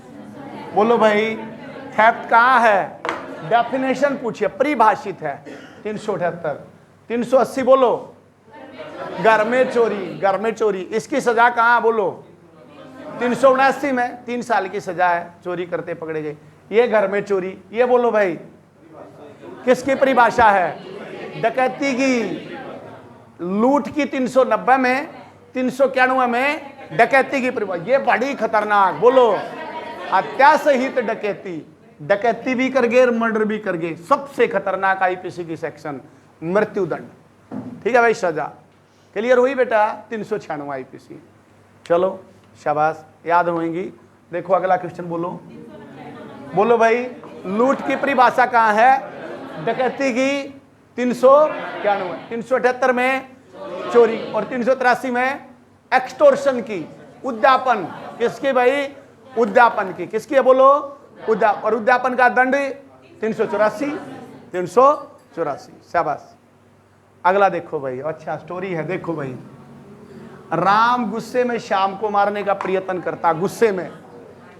बोलो भाई। थेफ्ट कहाँ है? डेफिनेशन पूछिए, परिभाषित है 378। 380 बोलो, घर में चोरी, घर में चोरी। इसकी सजा कहाँ? बोलो 379 में 3 साल की सजा है, चोरी करते पकड़े गए। ये घर में चोरी, ये बोलो भाई किसकी परिभाषा है? डकैती की। लूट की 390 में, 391 में डकैती की परिभाषा। ये बड़ी खतरनाक, बोलो हत्या सहित डकैती, डकैती भी कर गए, मर्डर भी कर गए। सबसे खतरनाक आईपीसी की सेक्शन मृत्युदंड। ठीक है भाई? सजा क्लियर हुई बेटा? 396 आईपीसी। चलो शाबाश, याद होंगी। देखो अगला क्वेश्चन, बोलो बोलो भाई। लूट की परिभाषा कहाँ है? डकैती की 391, 378 में चोरी और 383 में एक्सटोर्शन की, उद्यापन। किसकी भाई? उद्यापन की। किसकी है बोलो? और उद्यापन का दंड 384, 384। शाबाश। अगला देखो भाई, अच्छा स्टोरी है, देखो भाई। राम गुस्से में श्याम को मारने का प्रयत्न करता, गुस्से में।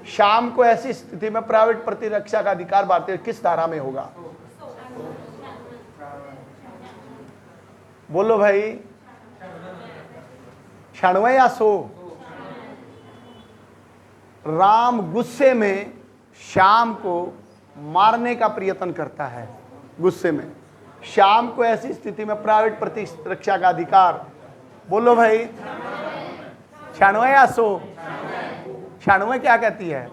श्याम को ऐसी स्थिति में प्राइवेट प्रतिरक्षा का अधिकार भारतीय किस धारा में होगा? बोलो भाई, 96 या 100? राम गुस्से में श्याम को मारने का प्रयत्न करता है, गुस्से में। श्याम को ऐसी स्थिति में प्राइवेट प्रतिरक्षा का अधिकार, बोलो भाई, 96 या 100? 96 क्या कहती है?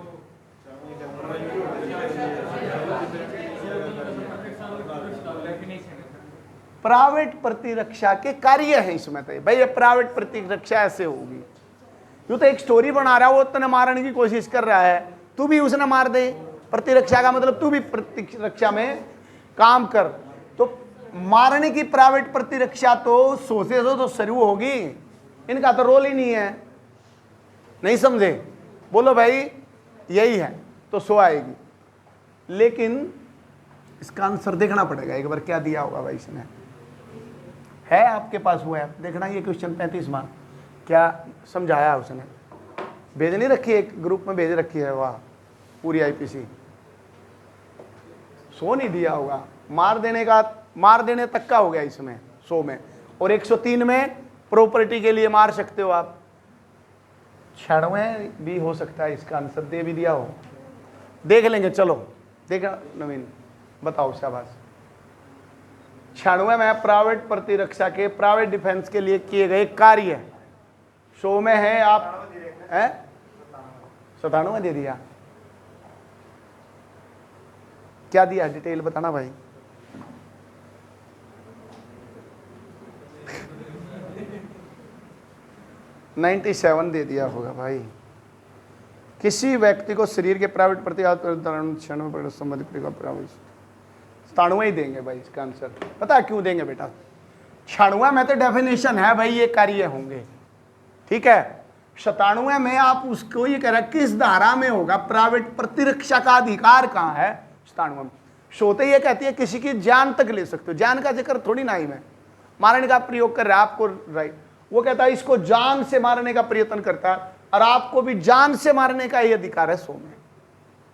प्राइवेट प्रतिरक्षा के कार्य है इसमें। तो भाई ये प्राइवेट प्रतिरक्षा ऐसे होगी। यूं तो एक स्टोरी बना रहा है, वो तने मारने की कोशिश कर रहा है, तू भी उसने मार दे। प्रतिरक्षा का मतलब तू भी प्रतिरक्षा में काम कर। तो मारने की प्राइवेट प्रतिरक्षा तो सोचे तो शुरू होगी, इनका तो रोल ही नहीं है। नहीं समझे? बोलो भाई, यही है तो 100 आएगी। लेकिन इसका आंसर देखना पड़ेगा एक बार, क्या दिया होगा भाई इसने। है आपके पास वो है, देखना। ये क्वेश्चन 35वां क्या समझाया उसने, भेज नहीं रखी है, एक ग्रुप में भेज रखी है। वाह, पूरी आईपीसी। 100 नहीं दिया होगा, मार देने तक का हो गया इसमें 100 में। और 103 में प्रॉपर्टी के लिए मार सकते हो आप। 96 भी हो सकता है इसका आंसर, दे भी दिया हो, देख लेंगे। चलो देखा नवीन, बताओ। शाबाश। 96 में प्राइवेट प्रतिरक्षा के, प्राइवेट डिफेंस के लिए किए गए कार्य 100 में है। आप हैं 97 दे दिया, क्या दिया डिटेल बताना भाई। नाइन्टी 97 दे दिया होगा भाई। किसी व्यक्ति को शरीर के प्राइवेट प्रतिरक्षा संबंधित 97 ही देंगे भाई इसका आंसर। पता है क्यों देंगे बेटा? 96 में तो डेफिनेशन है भाई, ये कार्य होंगे, ठीक है। 97 में आप उसको ये कह रहा है किस धारा में होगा, प्राइवेट प्रतिरक्षा का अधिकार कहाँ है? 97 में। सोते ये कहती है किसी की जान तक ले सकते हो, जान का जिक्र थोड़ी ना ही में मारने का प्रयोग कर रहा है आपको, राइट। वो कहता है इसको जान से मारने का प्रयत्न करता है, और आपको भी जान से मारने का ही अधिकार है 100 में,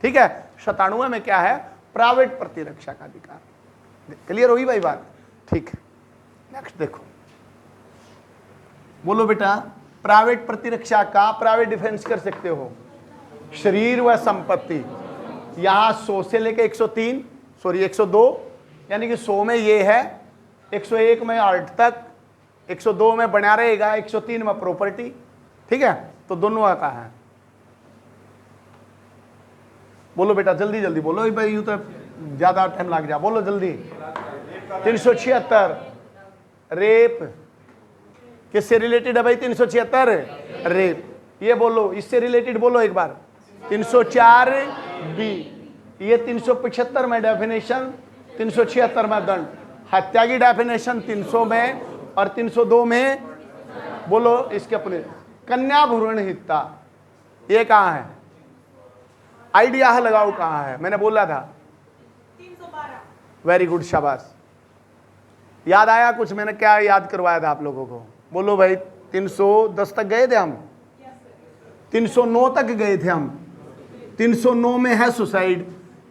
ठीक है। 97 में क्या है? प्राइवेट प्रतिरक्षा का अधिकार। क्लियर हुई भाई बात? ठीक है, नेक्स्ट देखो। बोलो बेटा, प्राइवेट प्रतिरक्षा का प्राइवेट डिफेंस कर सकते हो, शरीर व संपत्ति। यहां 100 से लेके 103, सॉरी 102, यानी कि 100 में ये है, 101 में आर्ट तक, 102 में बना रहेगा, 103 में प्रॉपर्टी, ठीक है। तो दोनों आता है। बोलो बेटा जल्दी जल्दी बोलो भाई, यूं तो ज्यादा टाइम लग जा, बोलो जल्दी। 376 रेप किससे रिलेटेड है भाई? 376 रेप, ये बोलो। इससे रिलेटेड बोलो एक बार। 304 बी, ये 375 में डेफिनेशन, 376 में दंड। हत्या की डेफिनेशन 300 में और 302 में। बोलो इसके अपने। कन्या भ्रूण हत्या ये कहाँ है? आइडिया लगाओ कहाँ है? मैंने बोला था 312। वेरी गुड, शाबाश। याद आया कुछ? मैंने क्या याद करवाया था आप लोगों को? बोलो भाई। 310 तक गए थे हम, 309 तक गए थे हम। 309 में है सुसाइड,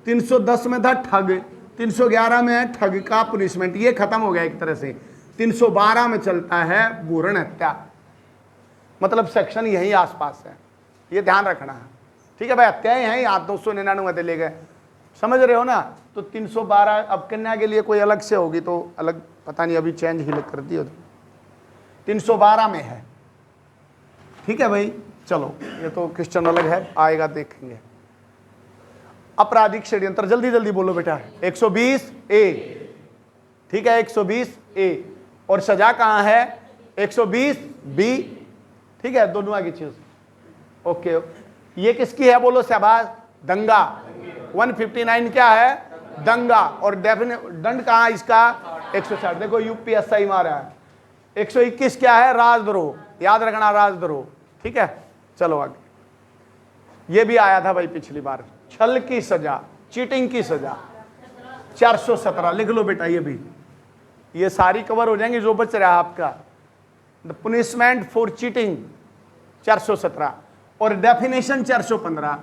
310 में था ठग, 311 में है ठग का पुनिशमेंट, ये खत्म हो गया एक तरह से। 312 में चलता है भ्रूण हत्या, मतलब सेक्शन यही आसपास है, ये ध्यान रखना है, ठीक है भाई। हत्याएं हैं यहाँ 299 ले गए, समझ रहे हो ना। तो 312 अब कन्या के लिए कोई अलग से होगी तो अलग, पता नहीं अभी चेंज ही कर दी हो। 312 में है, ठीक है भाई। चलो ये तो क्वेश्चन अलग है, आएगा देखेंगे। आपराधिक षड्यंत्र, जल्दी जल्दी बोलो बेटा। 120 ए, ठीक है, 120 ए। और सजा कहाँ है? 120 बी, ठीक है, दोनों आगे चीज। ओके, ये किसकी है? बोलो शाबाश। दंगा। 159 क्या है? दंगा। और दंड कहाँ इसका? 160, देखो यूपीएसआई मारा है। 121 क्या है? राजद्रोह, याद रखना राजद्रोह, ठीक है। चलो आगे, ये भी आया था भाई पिछली बार, छल की सजा, चीटिंग की सजा 417 लिख लो बेटा, ये भी, ये सारी कवर हो जाएंगी जो बच रहा है आपका। द पनिशमेंट फॉर चीटिंग 417 और डेफिनेशन 415,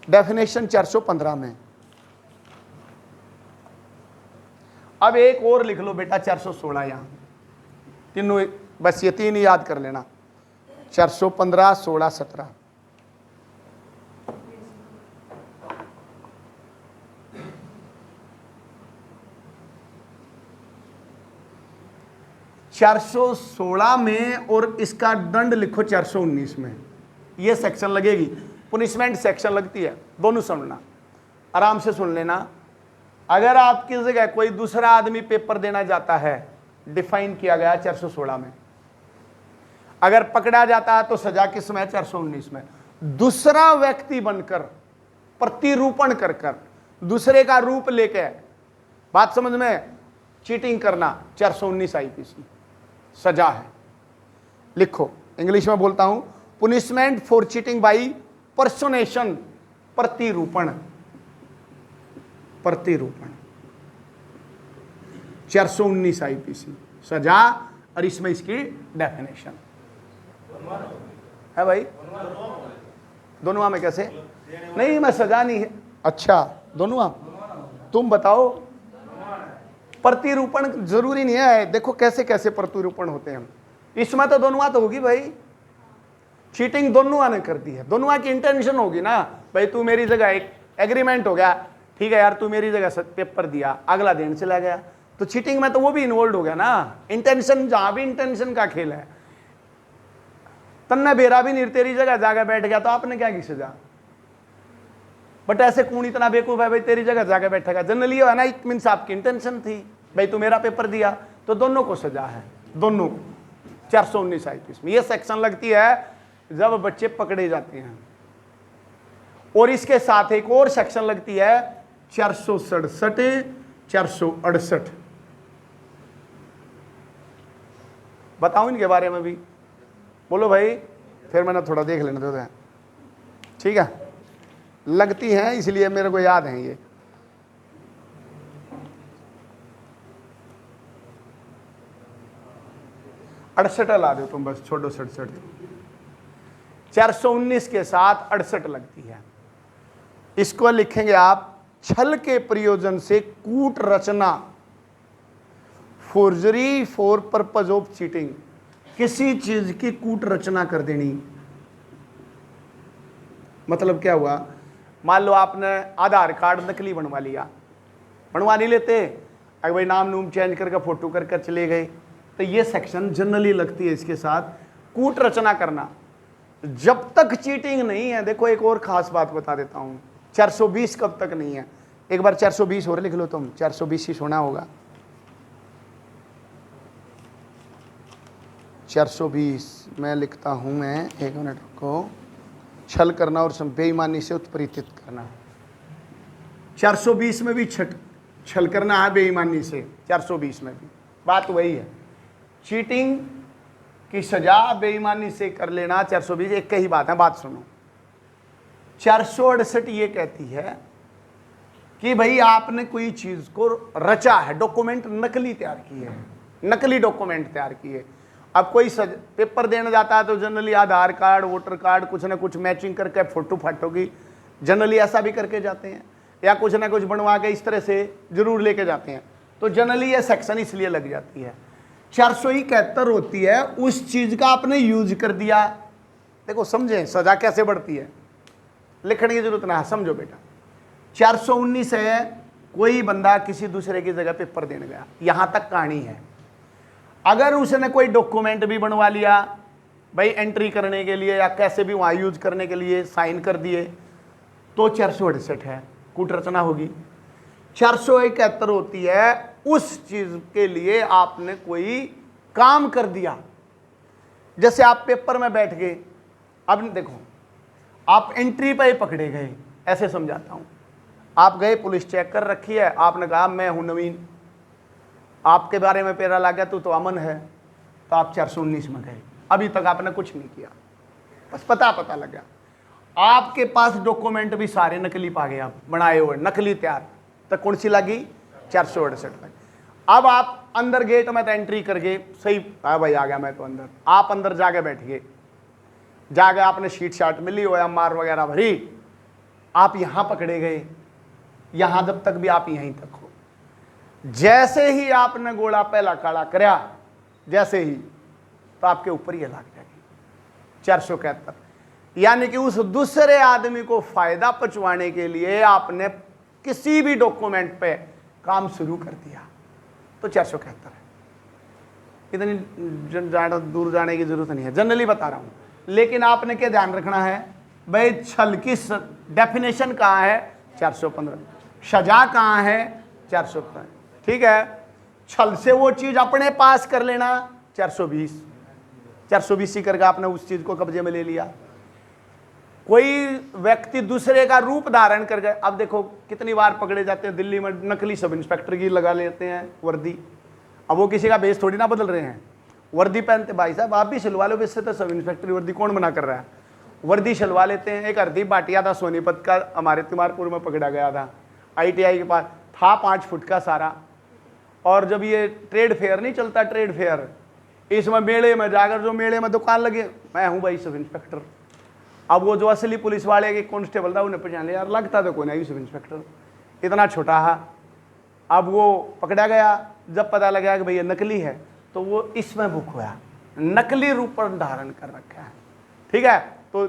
डेफिनेशन 415 में। अब एक और लिख लो बेटा 416, यहां तीनों, बस ये तीन ही याद कर लेना, 415, 16, 17। चार सौ 16 में और इसका दंड लिखो 419 में, ये सेक्शन लगेगी, पुनिशमेंट सेक्शन लगती है। दोनों समझना, आराम से सुन लेना। अगर आपकी जगह कोई दूसरा आदमी पेपर देना जाता है, डिफाइन किया गया 416 में, अगर पकड़ा जाता है तो सजा किस में? 419 में। दूसरा व्यक्ति बनकर प्रतिरूपण कर कर दूसरे का रूप लेके, बात समझ में, चीटिंग करना 419 आईपीसी सजा है। लिखो, इंग्लिश में बोलता हूं, पुनिशमेंट फॉर चीटिंग बाई पर्सोनेशन, प्रतिरूपण, प्रतिरूपण 419 आईपीसी सजा, और इसमें इसकी डेफिनेशन है भाई। दोनों में कैसे? नहीं, मैं सजा नहीं है। अच्छा, दोनों तुम बताओ। प्रतिरूपण जरूरी नहीं है, देखो कैसे कैसे प्रतिरूपण होते हैं। इसमें तो दोनों तो होगी भाई, चीटिंग दोनों ने कर दी है, दोनों की इंटेंशन होगी ना भाई, तू मेरी जगह, एक एग्रीमेंट हो गया, ठीक है यार, तू मेरी जगह पेपर दिया, अगला दिन चला गया, तो चीटिंग में तो वो भी इन्वॉल्व हो गया ना। इंटेंशन, जहां भी इंटेंशन का खेल है, तन्ने बेरा भी नहीं तेरी जगह जाकर बैठ गया तो आपने क्या की सजा? बट ऐसे कौन इतना बेवकूफ है भाई तेरी जगह जाकर बैठेगा? जनरली है ना, इट मीन्स आपकी इंटेंशन थी भाई, तू मेरा पेपर दिया, तो दोनों को सजा है, दोनों को 419 आईपीसी में। ये सेक्शन लगती है जब बच्चे पकड़े जाते हैं। और इसके साथ एक और सेक्शन लगती है 467, 468। बताऊं इनके बारे में भी? बोलो भाई, फिर मैंने थोड़ा देख लेना दो, ठीक है। लगती हैं इसलिए मेरे को याद है ये। अड़सठ ला दो तुम, बस छोड़ो 67। 419 के साथ 68 लगती है। इसको लिखेंगे आप, छल के प्रयोजन से कूट रचना, forgery for purpose of cheating, किसी चीज की कूट रचना कर देनी। मतलब क्या हुआ? मान लो आपने आधार कार्ड नकली बनवा लिया, बनवा नहीं लेते, अगर भाई नाम नूम चेंज करके फोटो करके चले गए, तो ये सेक्शन जनरली लगती है इसके साथ, कूट रचना करना। जब तक चीटिंग नहीं है, देखो एक और खास बात बता देता हूं, 420 कब तक नहीं है? एक बार 420 और लिख लो तुम, 420 ही सुना होगा। 420 मैं लिखता हूं, मैं एक मिनट को, छल करना और बेईमानी से उत्प्रेरित करना। 420 में भी छल करना है बेईमानी से, 420 में भी बात वही है। चीटिंग की सजा बेईमानी से कर लेना 420, एक ही बात है, बात सुनो। 468 ये कहती है कि भाई आपने कोई चीज को रचा है, डॉक्यूमेंट नकली तैयार की है, नकली डॉक्यूमेंट तैयार किए। अब कोई पेपर देने जाता है तो जनरली आधार कार्ड, वोटर कार्ड, कुछ ना कुछ मैचिंग करके फोटो फाटो की जनरली ऐसा भी करके जाते हैं, या कुछ ना कुछ बनवा के इस तरह से जरूर लेके जाते हैं, तो जनरली ये सेक्शन इसलिए लग जाती है। 471 होती है उस चीज का आपने यूज कर दिया। देखो समझे सजा कैसे बढ़ती है, लिखने की जरूरत ना है, समझो बेटा। 419 है, कोई बंदा किसी दूसरे की जगह पेपर देने गया, यहां तक कहानी है। अगर उसने कोई डॉक्यूमेंट भी बनवा लिया भाई एंट्री करने के लिए या कैसे भी वहां यूज करने के लिए, साइन कर दिए, तो 468 है, कूट रचना होगी। 471 होती है उस चीज के लिए आपने कोई काम कर दिया, जैसे आप पेपर में बैठ गए। अब देखो, आप एंट्री पे पकड़े गए, ऐसे समझाता हूं। आप गए, पुलिस चेक कर रखी है, आपने कहा मैं हूं नवीन, आपके बारे में पेरा लग गया तो अमन है, तो आप 419 में गए। अभी तक आपने कुछ नहीं किया, बस पता लगा। आपके पास डॉक्यूमेंट भी सारे नकली पा गए, आप बनाए हुए नकली तैयार, तो कौन सी लगी? 468 लगी। अब आप अंदर गेट में तो एंट्री करके सही, हाँ भाई आ गया मैं तो अंदर। आप अंदर जाके बैठ गए, जाके आपने शीट शाट मिली हो या मार वगैरह भरी, आप यहां पकड़े गए, यहां जब तक भी आप यहीं तक हो। जैसे ही आपने गोला पहला काला कराया, जैसे ही, तो आपके ऊपर ये लग जाएगी 471। यानी कि उस दूसरे आदमी को फायदा पहुंचाने के लिए आपने किसी भी डॉक्यूमेंट पे काम शुरू कर दिया, तो 471 है। इतनी दूर जाने की जरूरत नहीं है, जनरली बता रहा हूं। लेकिन आपने क्या ध्यान रखना है भाई, छल की डेफिनेशन कहाँ है? 415। सजा कहाँ है? 415। ठीक है, छल से वो चीज अपने पास कर लेना 420। 420 ही करके आपने उस चीज को कब्जे में ले लिया। कोई व्यक्ति दूसरे का रूप धारण करके, अब देखो कितनी बार पकड़े जाते हैं दिल्ली में, नकली सब इंस्पेक्टर की लगा लेते हैं वर्दी। अब वो किसी का बेस थोड़ी ना बदल रहे हैं, वर्दी पहनते। भाई साहब आप भी सिलवा लो, इससे तो सब इंस्पेक्टर वर्दी कौन मना कर रहा है? वर्दी सिलवा लेते हैं। एक हरदीप भाटिया था सोनीपत का, हमारे तिमारपुर में पकड़ा गया था, ITI के पास था 5 फुट का सारा। और जब ये ट्रेड फेयर नहीं चलता, ट्रेड फेयर, इसमें मेले में जाकर, जो मेले में दुकान लगे, मैं हूँ भाई सब इंस्पेक्टर। अब वो जो असली पुलिस वाले के कांस्टेबल था, उन्हें पहचान लिया, यार लगता तो कोई नहीं सब इंस्पेक्टर, इतना छोटा है। अब वो पकड़ा गया, जब पता लगा कि भैया नकली है, तो वो इसमें बुक हुआ, नकली रूप धारण कर रखा है। ठीक है, तो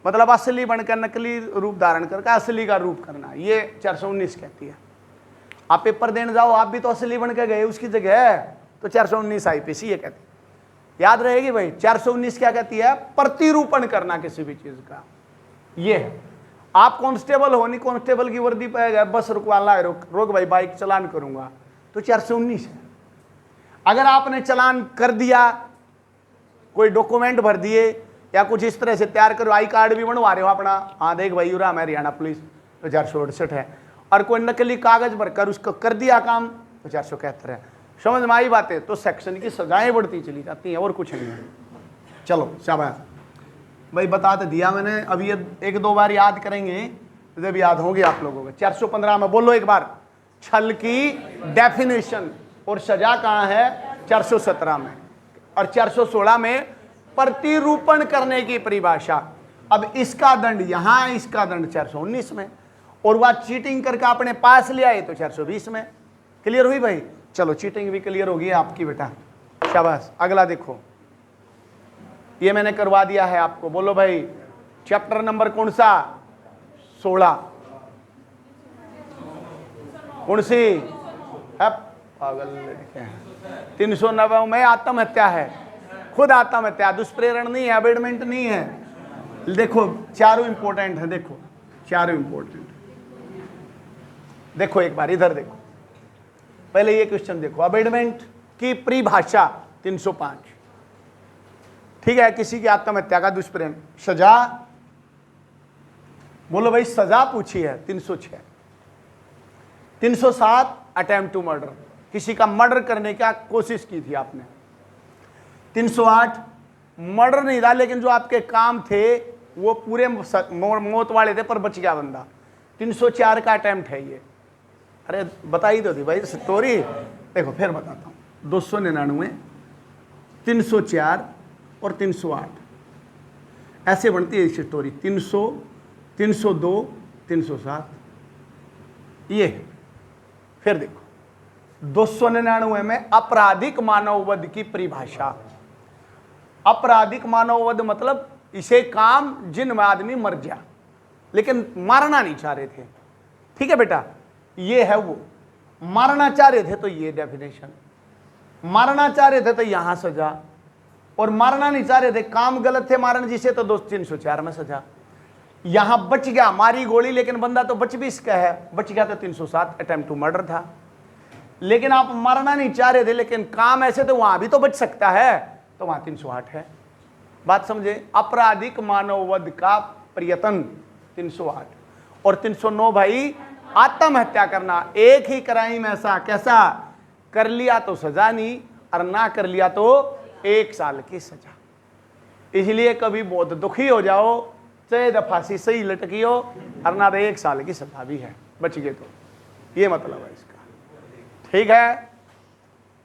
मतलब असली बनकर नकली रूप धारण करके असली का रूप करना, ये 419 कहती है। आप पेपर देने जाओ, आप भी तो असली बन के गए उसकी जगह, तो 419 IPC ये कहती है। याद रहेगी भाई, 419 क्या कहती है? प्रतिरूपण करना किसी भी चीज का। ये है, आप कांस्टेबल हो, नहीं कांस्टेबल की वर्दी पे गए, बस रुकवाना है, रोक भाई बाइक चलान करूंगा, तो 419 है। अगर आपने चलान कर दिया, कोई डॉक्यूमेंट भर दिए या कुछ इस तरह से तैयार करो, आई कार्ड भी बनवा रहे हो अपना, हाँ देख भाई यूरा मैं हरियाणा पुलिस, तो 468 है। और कोई नकली कागज भरकर उसको कर दिया काम, तो 471 है। समझ में आई बातें? तो सेक्शन की सजाएं बढ़ती चली जाती हैं, और कुछ नहीं है। चलो शाबाश भाई, बता तो दिया मैंने। अब ये 1-2 बार याद करेंगे, जब याद होंगे आप लोगों को। 415 में बोलो एक बार, छल की डेफिनेशन और सजा कहाँ है? 417 में। और 416 में प्रतिरूपण करने की परिभाषा। अब इसका दंड यहाँ, इसका दंड 419 में, और वह चीटिंग करके अपने पास ले आए तो 420 में। क्लियर हुई भाई? चलो चीटिंग भी क्लियर होगी आपकी बेटा, शाबाश। अगला देखो, ये मैंने करवा दिया है आपको। बोलो भाई, चैप्टर नंबर कौन सा? 16। कौन सी है? पागल 390 में आत्महत्या है, खुद आत्महत्या, दुष्प्रेरण नहीं है, अबेडमेंट नहीं है। देखो चारों इंपॉर्टेंट है, देखो चारों इंपॉर्टेंट। देखो एक बार इधर देखो, पहले ये क्वेश्चन देखो, अबेडमेंट की परिभाषा 305। ठीक है, किसी की आत्महत्या का दुष्प्रेरण, सजा, बोलो भाई सजा पूछी है 306। 307 अटेम्प्ट टू मर्डर, किसी का मर्डर करने की कोशिश की थी आपने। 308 मर्डर नहीं था, लेकिन जो आपके काम थे वो पूरे मौत वाले थे, पर बच गया बंदा। 304 का अटेम्प्ट है ये। अरे बताई तो थी भाई स्टोरी, देखो फिर बताता हूँ। 299, 304 और 308 ऐसे बनती है इस स्टोरी। 300, 302, 307 ये है। फिर देखो 299 में आपराधिक मानववध की परिभाषा। आपराधिक मानववध मतलब इसे काम जिनमें आदमी मर गया लेकिन मारना नहीं चाह रहे थे। ठीक है बेटा, ये है वो। मारना चाह रहे थे तो ये डेफिनेशन, मारना चाह रहे थे तो यहां सजा, और मारना नहीं चाह रहे थे, काम गलत थे मारने जिसे, तो 304 में सजा। यहां बच गया, मारी गोली लेकिन बंदा तो बच भी इसका है, बच गया तो 307 अटेम्प्ट टू मर्डर था। लेकिन आप मारना नहीं चाह रहे थे लेकिन काम ऐसे तो वहां भी तो बच सकता है, तो वहां 308 है। बात समझे? आपराधिक मानववध का प्रयत्न 308, और 309 भाई आत्महत्या करना। एक ही क्राइम ऐसा, कैसा कर लिया तो सजा नहीं, और ना कर लिया तो 1 साल की सजा। इसलिए कभी बहुत दुखी हो जाओ, चाहे तो फांसी सही लटकी हो, और ना तो 1 साल की सजा भी है, बच गए तो। ये मतलब है इसका, ठीक है।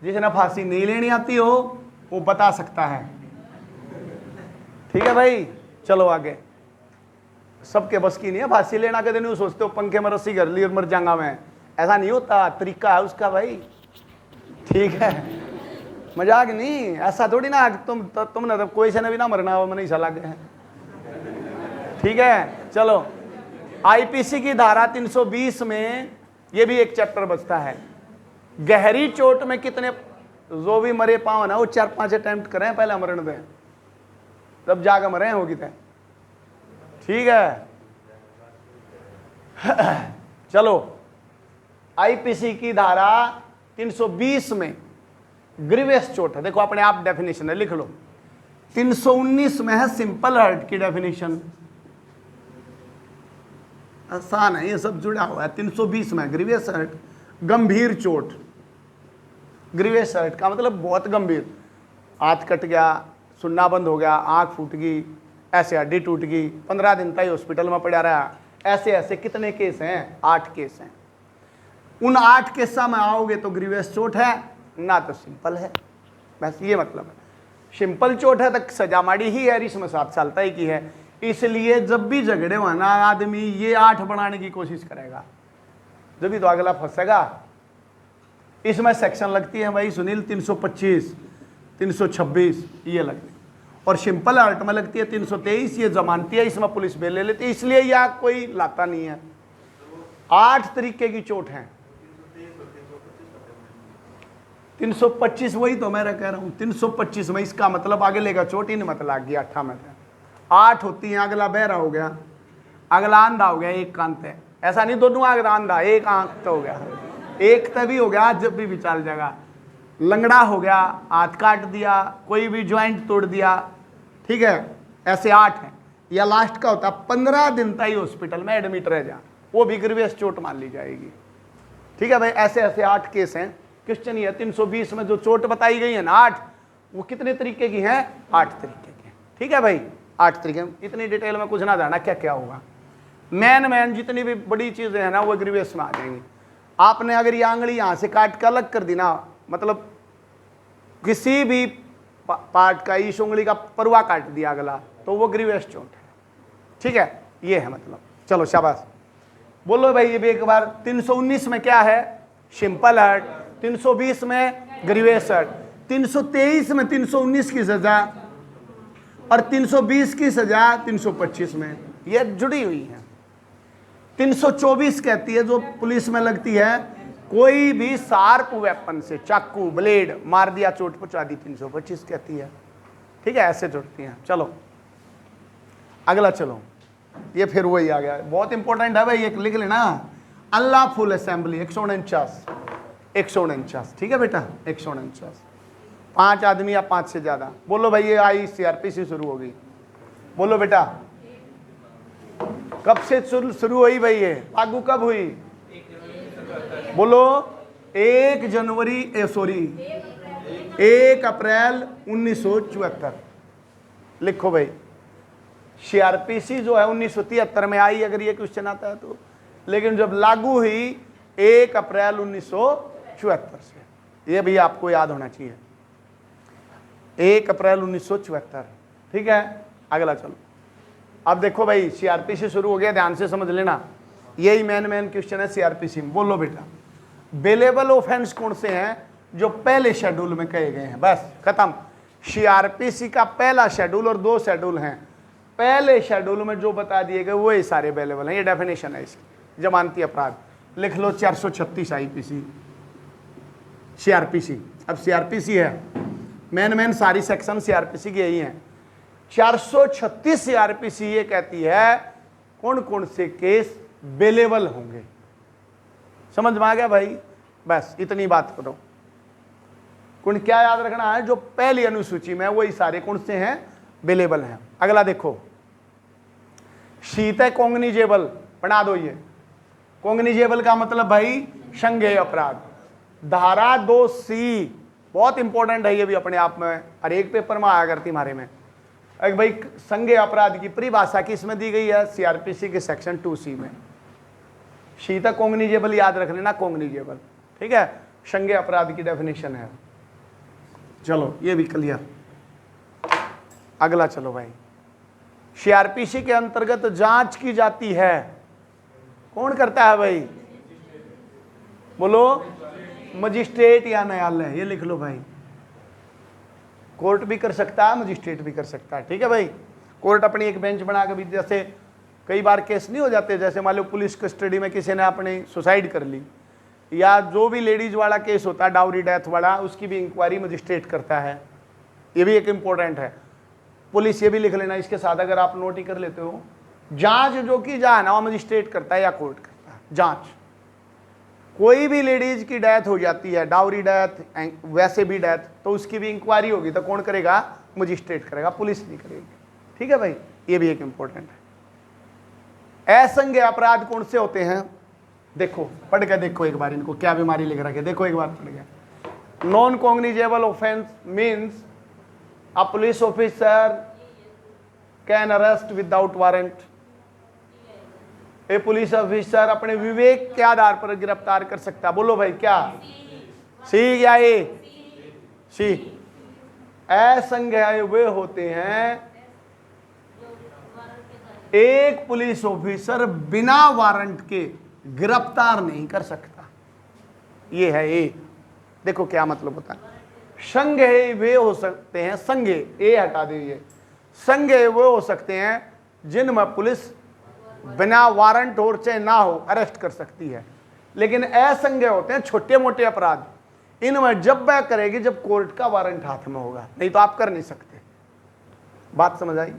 जिसने फांसी नहीं लेनी आती हो वो बता सकता है, ठीक है भाई। चलो आगे, सबके बस की नहीं है फांसी लेना। के दिन सोचते हो पंखे में रस्सी कर ली और मर जाऊंगा मैं, ऐसा नहीं होता, तरीका है उसका भाई, ठीक है। मजाक नहीं, ऐसा थोड़ी ना तुमने तो कोई से ने भी ना मरना हो, मैंने ऐसा लगे है, ठीक है। चलो, आईपीसी की धारा 320 में ये भी एक चैप्टर बचता है। गहरी चोट में कितने, जो भी मरे पाओ ना वो 4-5 अटेम्प्ट करें, पहले मरण दें, तब जाकर मरे होगी थे, ठीक है। चलो, आईपीसी की धारा 320 में ग्रीवियस चोट है, देखो अपने आप डेफिनेशन है, लिख लो। 319 में है सिंपल हर्ट की डेफिनेशन, आसान है, ये सब जुड़ा हुआ है। 320 में ग्रीवियस हर्ट, गंभीर चोट। ग्रीवियस हर्ट का मतलब बहुत गंभीर, हाथ कट गया, सुनना बंद हो गया, आंख फूट गई, ऐसे हड्डी टूट गई, 15 दिन तक हॉस्पिटल में पड़ा रहा, ऐसे ऐसे कितने केस हैं, 8 केस हैं। उन 8 केसा में आओगे तो ग्रीवियस चोट है, ना तो सिंपल है, बस ये मतलब है। सिंपल चोट है तो सजा माड़ी ही है, इसमें 7 साल तय की है। इसलिए जब भी झगड़े हो ना, आदमी ये 8 बनाने की कोशिश करेगा, जब भी तो अगला फंसेगा। इसमें सेक्शन लगती है भाई सुनील 325, 326 ये लगती, और सिंपल हर्ट में लगती है 323, ये जमानती है, इसमें पुलिस बेल ले लेती है, इसलिए यह कोई लाता नहीं है। 8 तरीके की चोट है। 325 वही तो मैं कह रहा हूं, 325 में इसका मतलब आगे लेगा चोट ही नहीं, मतलब लग गया 8 में 8 होती है, अगला बहरा हो गया, अगला अंधा हो गया, एक कान पे, ऐसा नहीं दोनों अगला अंधा, एक आंख तो हो गया, एक तभी हो गया जब भी चल जाएगा, लंगड़ा हो गया, हाथ काट दिया, कोई भी ज्वाइंट तोड़ दिया, ठीक है, ऐसे 8 हैं। या लास्ट का होता 15 दिन तक हॉस्पिटल में एडमिट रह जा, वो भी ग्रीवियस चोट मान ली जाएगी, ठीक है भाई। ऐसे ऐसे 8 केस हैं। क्वेश्चन ये 320 में जो चोट बताई गई है ना 8, वो कितने तरीके की हैं, 8 तरीके की, ठीक है भाई, 8 तरीके। इतनी डिटेल में कुछ ना जाना क्या क्या होगा। मैन जितनी भी बड़ी चीजें हैं ना वो ग्रीवियस में आ जाएंगी। आपने अगर ये आंगली यहाँ से काट कर अलग कर दी ना, मतलब किसी भी पार्ट का, इस उंगली का परवा काट दिया अगला, तो वो ग्रीवियस चोट है, ठीक है, ये है मतलब। चलो शाबाश, बोलो भाई ये भी एक बार। 319 में क्या है, सिंपल हर्ट, 320 में ग्रीवियस हर्ट, 323 में 319 की सजा, और 320 की सजा 325 में, ये जुड़ी हुई है। 324 कहती है जो पुलिस में लगती है, कोई भी शार्प वेपन से, चाकू ब्लेड मार दिया, चोट पहुंचा दी, 325 कहती है, ठीक है, ऐसे जुड़ती हैं। चलो अगला, चलो ये फिर वही आ गया, बहुत इंपॉर्टेंट है भाई, एक लिख लेना, अल्लाह फुल असेंबली 149, 149, ठीक है बेटा, 149, 5 आदमी या 5 से ज्यादा। बोलो भाई ये आई सीआरपीसी शुरू होगी, बोलो बेटा कब से शुरू हुई भाई, ये लागू कब हुई, बोलो 1 अप्रैल 1974। लिखो भाई, सीआरपीसी जो है 1973 में आई, अगर ये क्वेश्चन आता है तो, लेकिन जब लागू हुई 1 अप्रैल 1974 से, ये भी आपको याद होना चाहिए, 1 अप्रैल 1974, ठीक है। अगला चलो, अब देखो भाई सीआरपीसी शुरू हो गया, ध्यान से समझ लेना, यही मेन क्वेश्चन है सीआरपीसी में। बोलो बेटा बेलेबल ऑफेंस कौन से हैं जो पहले शेड्यूल में कहे गए हैं, बस खत्म। सीआरपीसी का पहला शेड्यूल और 2 शेड्यूल हैं, पहले शेड्यूल में जो बता दिए गए वो ये सारे अवेलेबल हैं, ये डेफिनेशन है इसकी। जमानती अपराध लिख लो 436 आईपीसी सीआरपीसी। अब सीआरपीसी है, मेन सारी सेक्शन सीआरपीसी की यही हैं। 436 सीआरपीसी ये कहती है कौन कौन से केस बेलेबल होंगे, समझ में आ गया भाई, बस इतनी बात करो। कौन क्या याद रखना है, जो पहली अनुसूची में वही सारे कौन से हैं, बेलेबल हैं। अगला देखो, शीत है कॉग्निजेबल, बना दो ये। कॉग्निजेबल का मतलब भाई संज्ञेय अपराध, धारा 2C बहुत इंपॉर्टेंट है, ये भी अपने आप में हर एक पेपर में आया करती हमारे में। एक भाई संज्ञेय अपराध की परिभाषा किसमें दी गई है? सीआरपीसी के सेक्शन 2C में। सी तक कॉग्निजेबल याद रख लेना, कॉग्निजेबल, ठीक है, संज्ञेय अपराध की डेफिनेशन है। चलो ये भी क्लियर। अगला चलो भाई, सीआरपीसी के अंतर्गत जांच की जाती है, कौन करता है भाई? बोलो, मजिस्ट्रेट या न्यायालय, ये लिख लो भाई। कोर्ट भी कर सकता है, मजिस्ट्रेट भी कर सकता है, ठीक है भाई। कोर्ट अपनी एक बेंच बना के भी, जैसे कई बार केस नहीं हो जाते, जैसे मान लो पुलिस कस्टडी में किसी ने अपनी सुसाइड कर ली, या जो भी लेडीज वाला केस होता है डाउरी डेथ वाला, उसकी भी इंक्वायरी मजिस्ट्रेट करता है। ये भी एक इंपॉर्टेंट है। पुलिस, ये भी लिख लेना इसके साथ, अगर आप नोट ही कर लेते हो। जांच जो की जाए ना, वो मजिस्ट्रेट करता है या कोर्ट करता है जांच। कोई भी लेडीज की डेथ हो जाती है, डाउरी डेथ, वैसे भी डेथ, तो उसकी भी इंक्वायरी होगी, तो कौन करेगा? मजिस्ट्रेट करेगा, पुलिस नहीं करेगी, ठीक है भाई। ये भी एक इंपॉर्टेंट है। असंज्ञेय अपराध कौन से होते हैं? देखो पढ़ के देखो एक बार, इनको क्या बीमारी लिख रखे, देखो एक बार पढ़ के। Non cognizable offence means a police officer can arrest without warrant। A police officer अपने विवेक के आधार पर गिरफ्तार कर सकता है। बोलो भाई क्या? सी या ए? सी। असंज्ञेय वे होते हैं, एक पुलिस ऑफिसर बिना वारंट के गिरफ्तार नहीं कर सकता। ये है ए। देखो क्या मतलब होता है। संज्ञेय वे हो सकते हैं, संज्ञेय ए हटा दीजिए, संज्ञेय वे हो सकते हैं जिनमें पुलिस बिना वारंट और चाहे ना हो अरेस्ट कर सकती है। लेकिन असंज्ञेय होते हैं छोटे मोटे अपराध, इनमें जब वह करेगी जब कोर्ट का वारंट हाथ में होगा, नहीं तो आप कर नहीं सकते। बात समझ आई?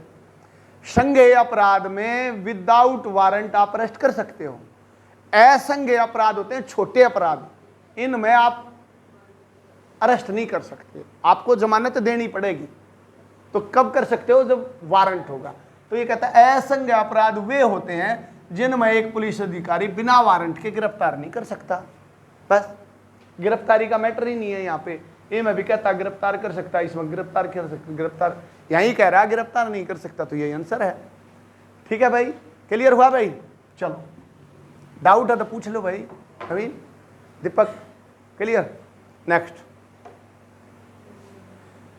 संज्ञेय अपराध में विदाउट वारंट आप अरेस्ट कर सकते हो। असंज्ञेय अपराध होते हैं छोटे अपराध, इनमें आप अरेस्ट नहीं कर सकते, आपको जमानत देनी पड़ेगी। तो कब कर सकते हो? जब वारंट होगा। तो ये कहता है असंज्ञेय अपराध वे होते हैं जिनमें एक पुलिस अधिकारी बिना वारंट के गिरफ्तार नहीं कर सकता। बस गिरफ्तारी का मैटर ही नहीं है यहाँ पे। ये मैं भी कहता गिरफ्तार कर सकता है, इसमें गिरफ्तार कर सकता, गिरफ्तार यही कह रहा है गिरफ्तार नहीं कर सकता, तो यही आंसर है। ठीक है भाई, क्लियर हुआ भाई? चलो डाउट है तो पूछ लो भाई। नवीन, दीपक, क्लियर? नेक्स्ट,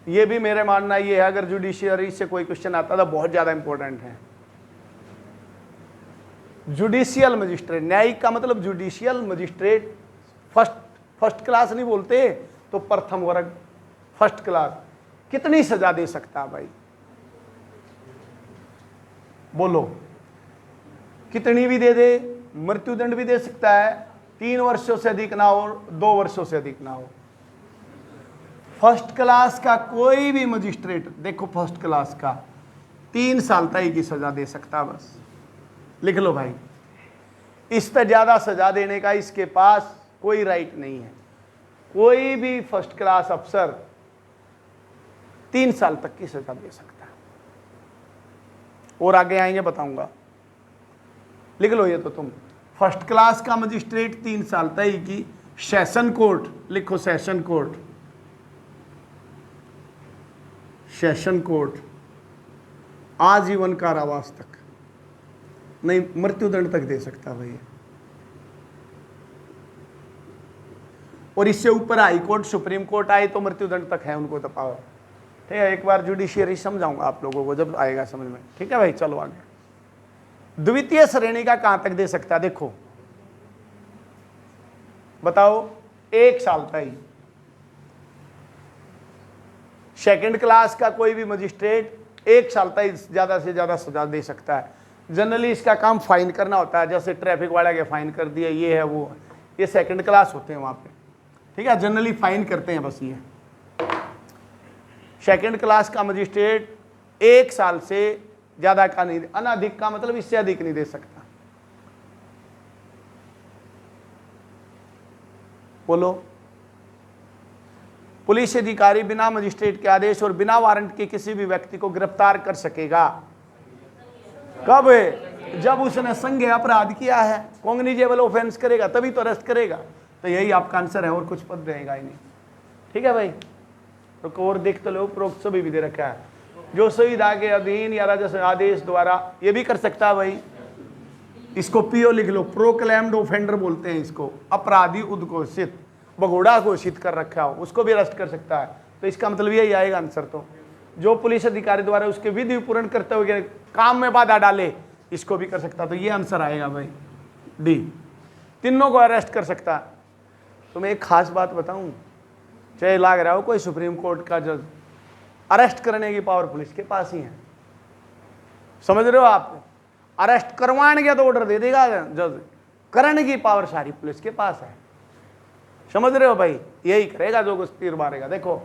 ये भी मेरे मानना ये है, अगर जुडिशियरी से कोई क्वेश्चन आता तो बहुत ज्यादा इंपॉर्टेंट है। जुडिशियल मजिस्ट्रेट, न्यायिक का मतलब जुडिशियल मजिस्ट्रेट, फर्स्ट क्लास नहीं बोलते तो प्रथम वर्ग, फर्स्ट क्लास। कितनी सजा दे सकता है भाई? बोलो, कितनी भी दे दे, मृत्युदंड भी दे सकता है, 3 वर्षों से अधिक ना हो, 2 वर्षों से अधिक ना हो। फर्स्ट क्लास का कोई भी मजिस्ट्रेट, देखो फर्स्ट क्लास का 3 साल तक की सजा दे सकता, बस लिख लो भाई। इससे ज्यादा सजा देने का इसके पास कोई राइट नहीं है। कोई भी फर्स्ट क्लास अफसर 3 साल तक की सजा दे सकता है। और आगे आएंगे बताऊंगा, लिख लो ये तो तुम। फर्स्ट क्लास का मजिस्ट्रेट 3 साल तक की, सेशन कोर्ट लिखो, सेशन कोर्ट, सेशन कोर्ट आजीवन कारावास तक, नहीं मृत्युदंड तक दे सकता भैया। और इससे ऊपर हाई कोर्ट, सुप्रीम कोर्ट आए तो मृत्युदंड तक है उनको तो पावर। ठीक है, एक बार जुडिशियरी समझाऊंगा आप लोगों को जब आएगा समझ में। ठीक है भाई, चलो आगे। द्वितीय श्रेणी का कहां तक दे सकता है? देखो बताओ, 1 साल तक। सेकंड क्लास का कोई भी मजिस्ट्रेट 1 साल तक ज्यादा से ज्यादा सजा दे सकता है। जनरली इसका काम फाइन करना होता है, जैसे ट्रैफिक वाला के फाइन कर दिया, ये है वो, ये सेकंड क्लास होते हैं वहां पे। ठीक है, जनरली फाइन करते हैं बस। ये सेकंड क्लास का मजिस्ट्रेट 1 साल से ज्यादा का नहीं, अनधिक का मतलब इससे अधिक नहीं दे सकता। बोलो, पुलिस अधिकारी बिना मजिस्ट्रेट के आदेश और बिना वारंट के किसी भी व्यक्ति को गिरफ्तार कर सकेगा। कब है? जब उसने संज्ञेय अपराध किया है, कॉग्निजेबल ऑफेंस करेगा तभी तो अरेस्ट करेगा। तो यही आपका आंसर है, और कुछ पद रहेगा ही नहीं। ठीक है भाई, तो और देख तो लो, उपरोक्त सभी विधि रखा है जो सुविधा के अधीन या राजस्व आदेश द्वारा, ये भी कर सकता है भाई। इसको पीओ लिख लो, प्रोक्लेम्ड ऑफेंडर बोलते हैं इसको, अपराधी उद्घोषित, भगोड़ा घोषित कर रखा हो उसको भी अरेस्ट कर सकता है। तो इसका मतलब यही आएगा आंसर, तो जो पुलिस अधिकारी द्वारा उसके विधि पूर्ण करते हुए काम में बाधा डाले इसको भी कर सकता। तो ये आंसर आएगा भाई डी, तीनों को अरेस्ट कर सकता। तो मैं एक खास बात बताऊं, चाहे लाग रहा हो कोई सुप्रीम कोर्ट का जज, अरेस्ट करने की पावर पुलिस के पास ही है, समझ रहे हो आप। अरेस्ट करवाने गया तो ऑर्डर दे देगा जज, करने की पावर सारी पुलिस के पास है, समझ रहे हो भाई। यही करेगा जो कुछ तीर मारेगा। देखो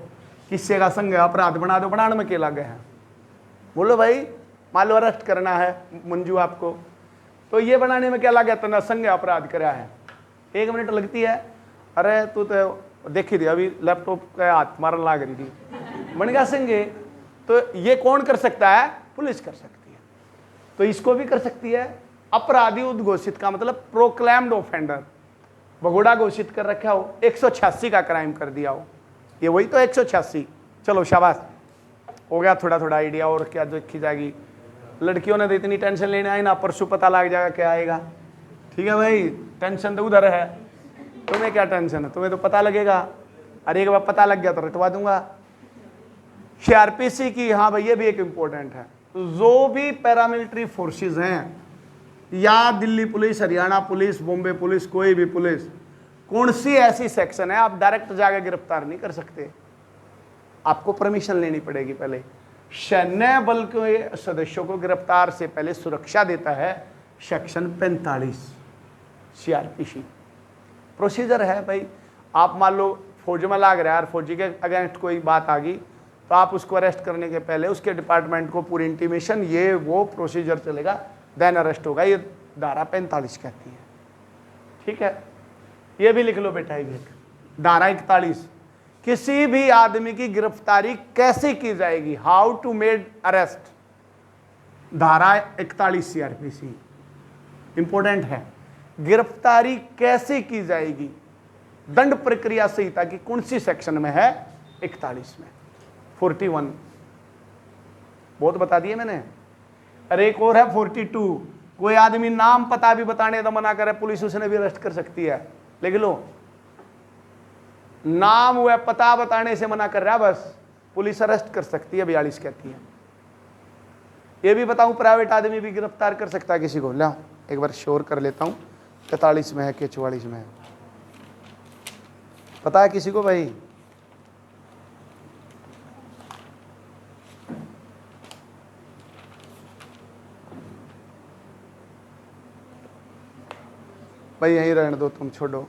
किससे का संग अपराध बना दो, बनाने में क्या लगे हैं, बोलो भाई। मान लो अरेस्ट करना है मंजू आपको, तो ये बनाने में क्या लगा, तो संग अपराध करा है, 1 मिनट लगती है। अरे तू तो देखी थी अभी लैपटॉप का हाथ मारने लाग रही थी, बन गया संगे। तो ये कौन कर सकता है, पुलिस कर सकती है। तो इसको भी कर सकती है। अपराधी उद्घोषित का मतलब प्रोक्लेम्ड ऑफेंडर, भगोड़ा घोषित कर रखा हो, 186 का क्राइम कर दिया हो, ये वही तो 186। चलो शाबाश, हो गया थोड़ा थोड़ा आइडिया। और क्या देखी जाएगी, लड़कियों ने तो इतनी टेंशन लेने आई ना, परसों पता लग जाएगा क्या आएगा। ठीक है भाई, टेंशन तो उधर है, तुम्हें क्या टेंशन है, तुम्हें तो पता लगेगा। अरे एक बार पता लग गया तो रटवा दूंगा। सीआरपीसी की, हाँ भाई ये भी एक इम्पोर्टेंट है। तो जो भी पैरामिलिट्री फोर्सेस हैं, या Delhi police, Haryana police, Bombay police, कोई भी पुलिस, कौन सी ऐसी सेक्शन है आप डायरेक्ट जाके गिरफ्तार नहीं कर सकते, आपको परमिशन लेनी पड़ेगी पहले। सैन्य बल के सदस्यों को गिरफ्तार से पहले सुरक्षा देता है सेक्शन 45 सीआरपीसी। प्रोसीजर है भाई। आप मान लो फौज में लाग रहा है और फौजी के अगेंस्ट कोई बात आ गई, तो आप उसको अरेस्ट करने के पहले उसके डिपार्टमेंट को पूरी इंटीमेशन, ये वो प्रोसीजर चलेगा, देन अरेस्ट होगा। ये धारा 45 कहती है। ठीक है, ये भी लिख लो बेटा। ये धारा 41, किसी भी आदमी की गिरफ्तारी कैसे की जाएगी, हाउ टू मेड अरेस्ट, धारा 41 सीआरपीसी इंपॉर्टेंट है। गिरफ्तारी कैसे की जाएगी, दंड प्रक्रिया संहिता की कौन सी सेक्शन में है, 41 में, 41 बहुत बता दिए मैंने। अरे एक और है 42, कोई आदमी नाम पता भी बताने तो मना करे, पुलिस उसने भी अरेस्ट कर सकती है। लिख लो, नाम व पता बताने से मना कर रहा है बस, पुलिस अरेस्ट कर सकती है, 42 कहती है। ये भी बताऊं, प्राइवेट आदमी भी गिरफ्तार कर सकता है किसी को। ला एक बार श्योर कर लेता हूं, 43 में है कि 44 में है, पता है किसी को भाई? भाई यहीं रहने दो, तुम छोड़ो,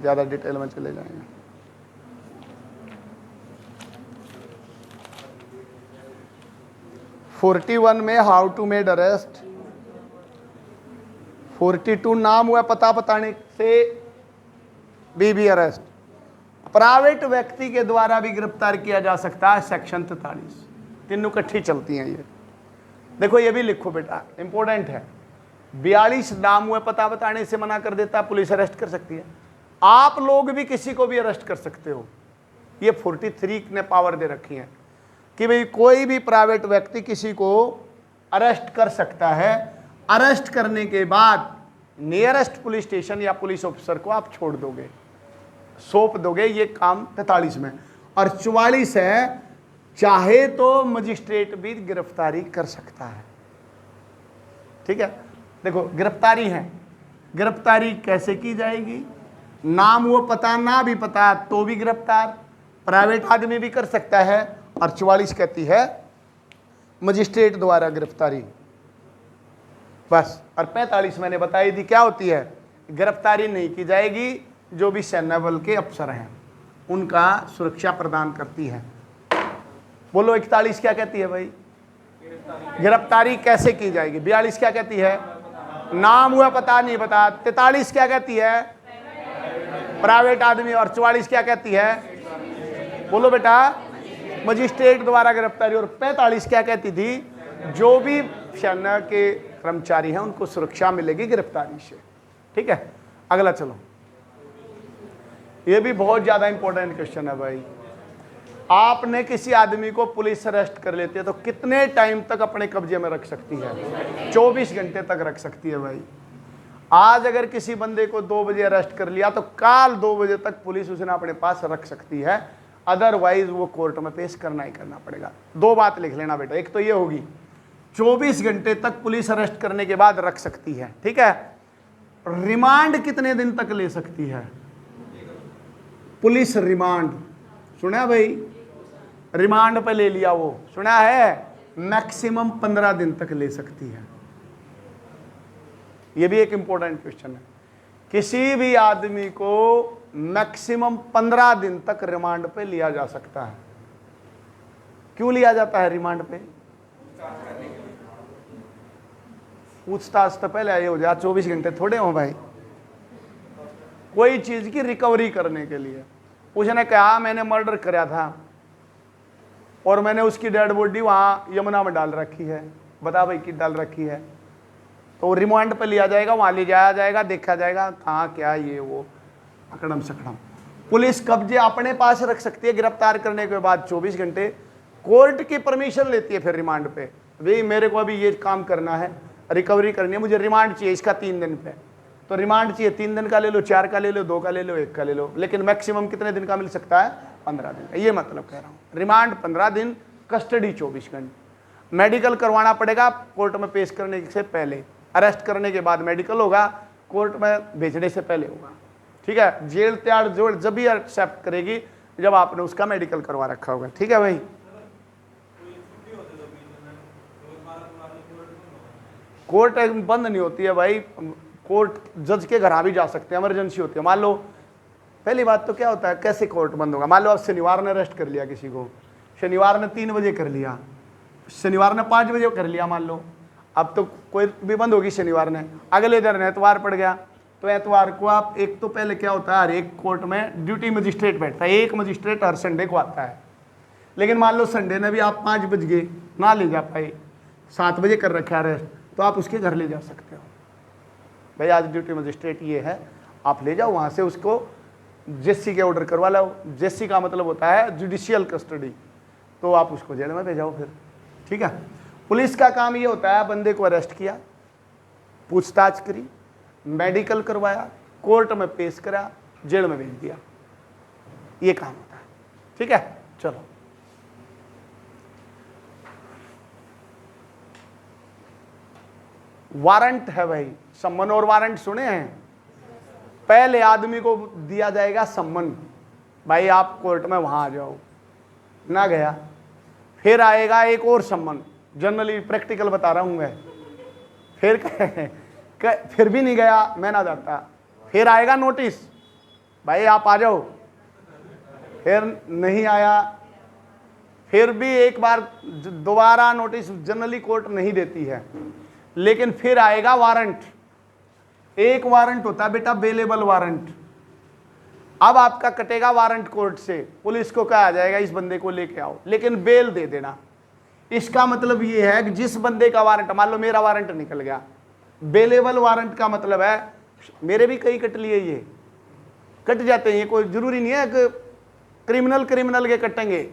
ज़्यादा डिटेल में चले जाएंगे। (41) में हाउ टू मेड अरेस्ट, 42 नाम हुआ पता बताने से भी अरेस्ट, प्राइवेट व्यक्ति के द्वारा भी गिरफ्तार किया जा सकता है, सेक्शन 43। तीनों इकट्ठी चलती हैं ये। देखो ये भी लिखो बेटा, इंपॉर्टेंट है। 42 नाम हुआ पता बताने से मना कर देता, पुलिस अरेस्ट कर सकती है। आप लोग भी किसी को भी अरेस्ट कर सकते हो। ये 43 ने पावर दे रखी है कि भाई कोई भी प्राइवेट व्यक्ति किसी को अरेस्ट कर सकता है। अरेस्ट करने के बाद नियरेस्ट पुलिस स्टेशन या पुलिस ऑफिसर को आप छोड़ दोगे, सौंप दोगे। ये काम 43 में। और 44 है, चाहे तो मजिस्ट्रेट भी गिरफ्तारी कर सकता है। ठीक है, देखो गिरफ्तारी है, गिरफ्तारी कैसे की जाएगी, नाम वो पता ना भी पता तो भी गिरफ्तार, प्राइवेट आदमी भी कर सकता है। और 44 कहती है मजिस्ट्रेट द्वारा गिरफ्तारी, बस। और 45 मैंने बताई थी क्या होती है, गिरफ्तारी नहीं की जाएगी, जो भी सैन्य बल के अफसर हैं उनका सुरक्षा प्रदान करती है। बोलो 41 क्या कहती है भाई, गिरफ्तारी कैसे की जाएगी। 42 क्या कहती है, नाम हुआ पता नहीं बता। 43 क्या कहती है, प्राइवेट आदमी। और 44 क्या कहती है, बोलो बेटा, मजिस्ट्रेट द्वारा गिरफ्तारी। और 45 क्या कहती थी, जो भी सेना के कर्मचारी हैं उनको सुरक्षा मिलेगी गिरफ्तारी से। ठीक है, अगला चलो। ये भी बहुत ज़्यादा इंपॉर्टेंट क्वेश्चन है भाई। आपने किसी आदमी को पुलिस अरेस्ट कर लेती है तो कितने टाइम तक अपने कब्जे में रख सकती है? 24 घंटे तक रख सकती है भाई। आज अगर किसी बंदे को 2 बजे अरेस्ट कर लिया तो काल 2 बजे तक पुलिस उसने अपने पास रख सकती है, अदरवाइज वो कोर्ट में पेश करना ही करना पड़ेगा। 2 बात लिख लेना बेटा, एक तो ये होगी 24 घंटे तक पुलिस अरेस्ट करने के बाद रख सकती है, ठीक है। रिमांड कितने दिन तक ले सकती है पुलिस? रिमांड सुना भाई? रिमांड पे ले लिया वो, सुना है? मैक्सिमम 15 दिन तक ले सकती है। ये भी एक इंपॉर्टेंट क्वेश्चन है। किसी भी आदमी को मैक्सिमम 15 दिन तक रिमांड पे लिया जा सकता है। क्यों लिया जाता है रिमांड पे? पूछताछ तो पहले ये हो जाए, 24 घंटे थोड़े हो भाई। कोई चीज की रिकवरी करने के लिए। उसने कहा मैंने मर्डर कराया था और मैंने उसकी डेड बॉडी वहां यमुना में डाल रखी है, बता भाई कि डाल रखी है, तो रिमांड पे लिया जाएगा, वहां ले जाया जाएगा, देखा जाएगा कहाँ क्या ये वो अकड़म सकड़म। पुलिस कब्जे अपने पास रख सकती है गिरफ्तार करने के बाद 24 घंटे। कोर्ट की परमिशन लेती है फिर रिमांड पे, भाई मेरे को अभी ये काम करना है, रिकवरी करनी है, मुझे रिमांड चाहिए इसका 3 दिन पे। तो रिमांड चाहिए 3 दिन का ले लो, 4 का ले लो, 2 का ले लो, 1 का ले लो, लेकिन मैक्सिमम कितने दिन का मिल सकता है? 15 दिन का। ये मतलब कह रहा हूँ, रिमांड 15 दिन, कस्टडी 24 घंटे। मेडिकल करवाना पड़ेगा कोर्ट में पेश करने से पहले, अरेस्ट करने के बाद मेडिकल होगा, कोर्ट में भेजने से पहले होगा, ठीक है। जेल त्याग जोड़ जब भी एक्सेप्ट करेगी जब आपने उसका मेडिकल करवा रखा होगा, ठीक है भाई। कोर्ट बंद नहीं होती है भाई, कोर्ट जज के घर आ भी जा सकते हैं, इमरजेंसी होती है। मान लो पहली बात तो क्या होता है, कैसे कोर्ट बंद होगा? मान लो आप शनिवार ने अरेस्ट कर लिया किसी को, शनिवार ने 3 बजे कर लिया, शनिवार ने 5 बजे कर लिया मान लो, अब तो कोई भी बंद होगी शनिवार ने, अगले दिन एतवार पड़ गया, तो एतवार को आप एक तो पहले क्या होता है, हर एक कोर्ट में ड्यूटी मजिस्ट्रेट बैठता है, एक मजिस्ट्रेट हर संडे को आता है। लेकिन मान लो संडे ने भी आप 5 बज गए ना ले जा पाए, 7 बजे कर रखा है अरेस्ट, तो आप उसके घर ले जा सकते हो, भाई आज ड्यूटी मजिस्ट्रेट ये है, आप ले जाओ वहाँ से उसको जेसी के ऑर्डर करवा लो। जेसी का मतलब होता है जुडिशियल कस्टडी, तो आप उसको जेल में भेजाओ फिर, ठीक है। पुलिस का काम ये होता है, बंदे को अरेस्ट किया, पूछताछ करी, मेडिकल करवाया, कोर्ट में पेश करा, जेल में भेज दिया, ये काम होता है, ठीक है। चलो वारंट है भाई, सम्मन और वारंट सुने हैं? पहले आदमी को दिया जाएगा सम्मन, भाई आप कोर्ट में वहां आ जाओ, ना गया, फिर आएगा एक और सम्मन, जनरली प्रैक्टिकल बता रहा हूं मैं, फिर भी नहीं गया, मैं ना जाता, फिर आएगा नोटिस, भाई आप आ जाओ, फिर नहीं आया, फिर भी एक बार दोबारा नोटिस जनरली कोर्ट नहीं देती है, लेकिन फिर आएगा वारंट। एक वारंट होता है बेटा बेलेबल वारंट। अब आपका कटेगा वारंट कोर्ट से, पुलिस को कहा जाएगा इस बंदे को लेके आओ, लेकिन बेल दे देना। इसका मतलब ये है कि जिस बंदे का वारंट, मान लो मेरा वारंट निकल गया, बेलेबल वारंट का मतलब है, मेरे भी कई कट लिए, ये कट जाते हैं, ये कोई जरूरी नहीं है कि क्रिमिनल के कटेंगे,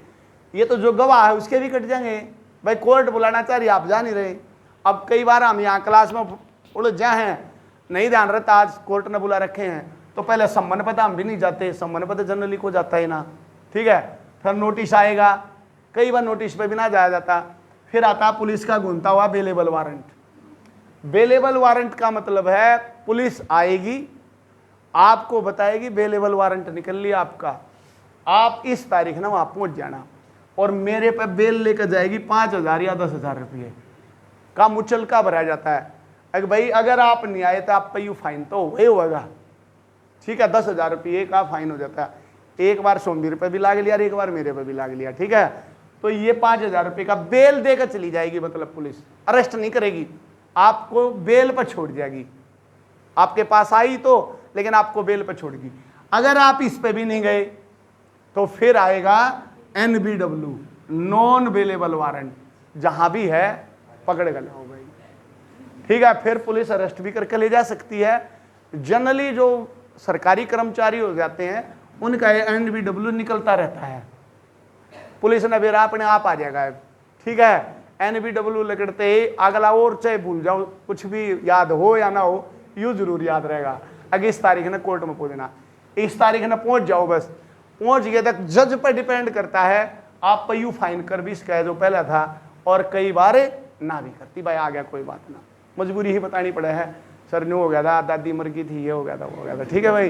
ये तो जो गवाह है उसके भी कट जाएंगे। भाई कोर्ट बुलाना चाह रही, आप जा नहीं रहे। अब कई बार हम यहाँ क्लास में उड़ जाए हैं, नहीं ध्यान रहता, आज कोर्ट ने बुला रखे हैं, तो पहले सम्मन पता हम भी नहीं जाते, सम्मन पता जनरली को जाता है ना, ठीक है। फिर नोटिस आएगा, कई बार नोटिस पे भी ना जाया जाता, फिर आता पुलिस का घूमता हुआ बेलेबल वारंट। बेलेबल वारंट का मतलब है पुलिस आएगी, आपको बताएगी बेलेबल वारंट निकल लिया आपका, आप इस तारीख ना वहाँ पहुँच जाना, और मेरे पे बेल लेकर जाएगी 5,000 या 10,000 रुपये का मुचलका भरा जाता है। अगर भाई अगर आप नहीं आए तो आप पे यू फाइन तो वही होगा, ठीक है, 10,000 रुपये का फाइन हो जाता है। एक बार सोमवीर पे भी लाग लिया, एक बार मेरे पे भी लाग लिया, ठीक है, तो ये 5,000 रुपये का बेल देकर चली जाएगी, मतलब पुलिस अरेस्ट नहीं करेगी, आपको बेल पर छोड़ जाएगी, आपके पास आई तो, लेकिन आपको बेल पर छोड़ेगी। अगर आप इस पे भी नहीं गए तो फिर आएगा NBW, नॉन बेलेबल वारंट, जहां भी है पकड़ कर लो भाई, ठीक है। फिर पुलिस अरेस्ट भी करके ले जा सकती है। जनरली जो सरकारी कर्मचारी हो जाते हैं उनका NBW निकलता रहता है। पुलिस ने फिर अपने आप आ जाएगा, ठीक है। NBW लगते ही अगला और चाहे भूल जाओ, कुछ भी याद हो या ना हो, यूं जरूर याद रहेगा। अगर इस तारीख ने कोर्ट में पहुंचना, इस तारीख ने पहुंच जाओ, बस पहुंच गए तक जज पर डिपेंड करता है। आप पे यू फाइन कर भी इसका जो पहला था, और कई बार ना भी करती, भाई आ गया कोई बात ना, मजबूरी ही बतानी पड़े है, सर न्यू हो गया था, दादी मर गई थी, ये हो गया था, वो हो गया था, ठीक है भाई।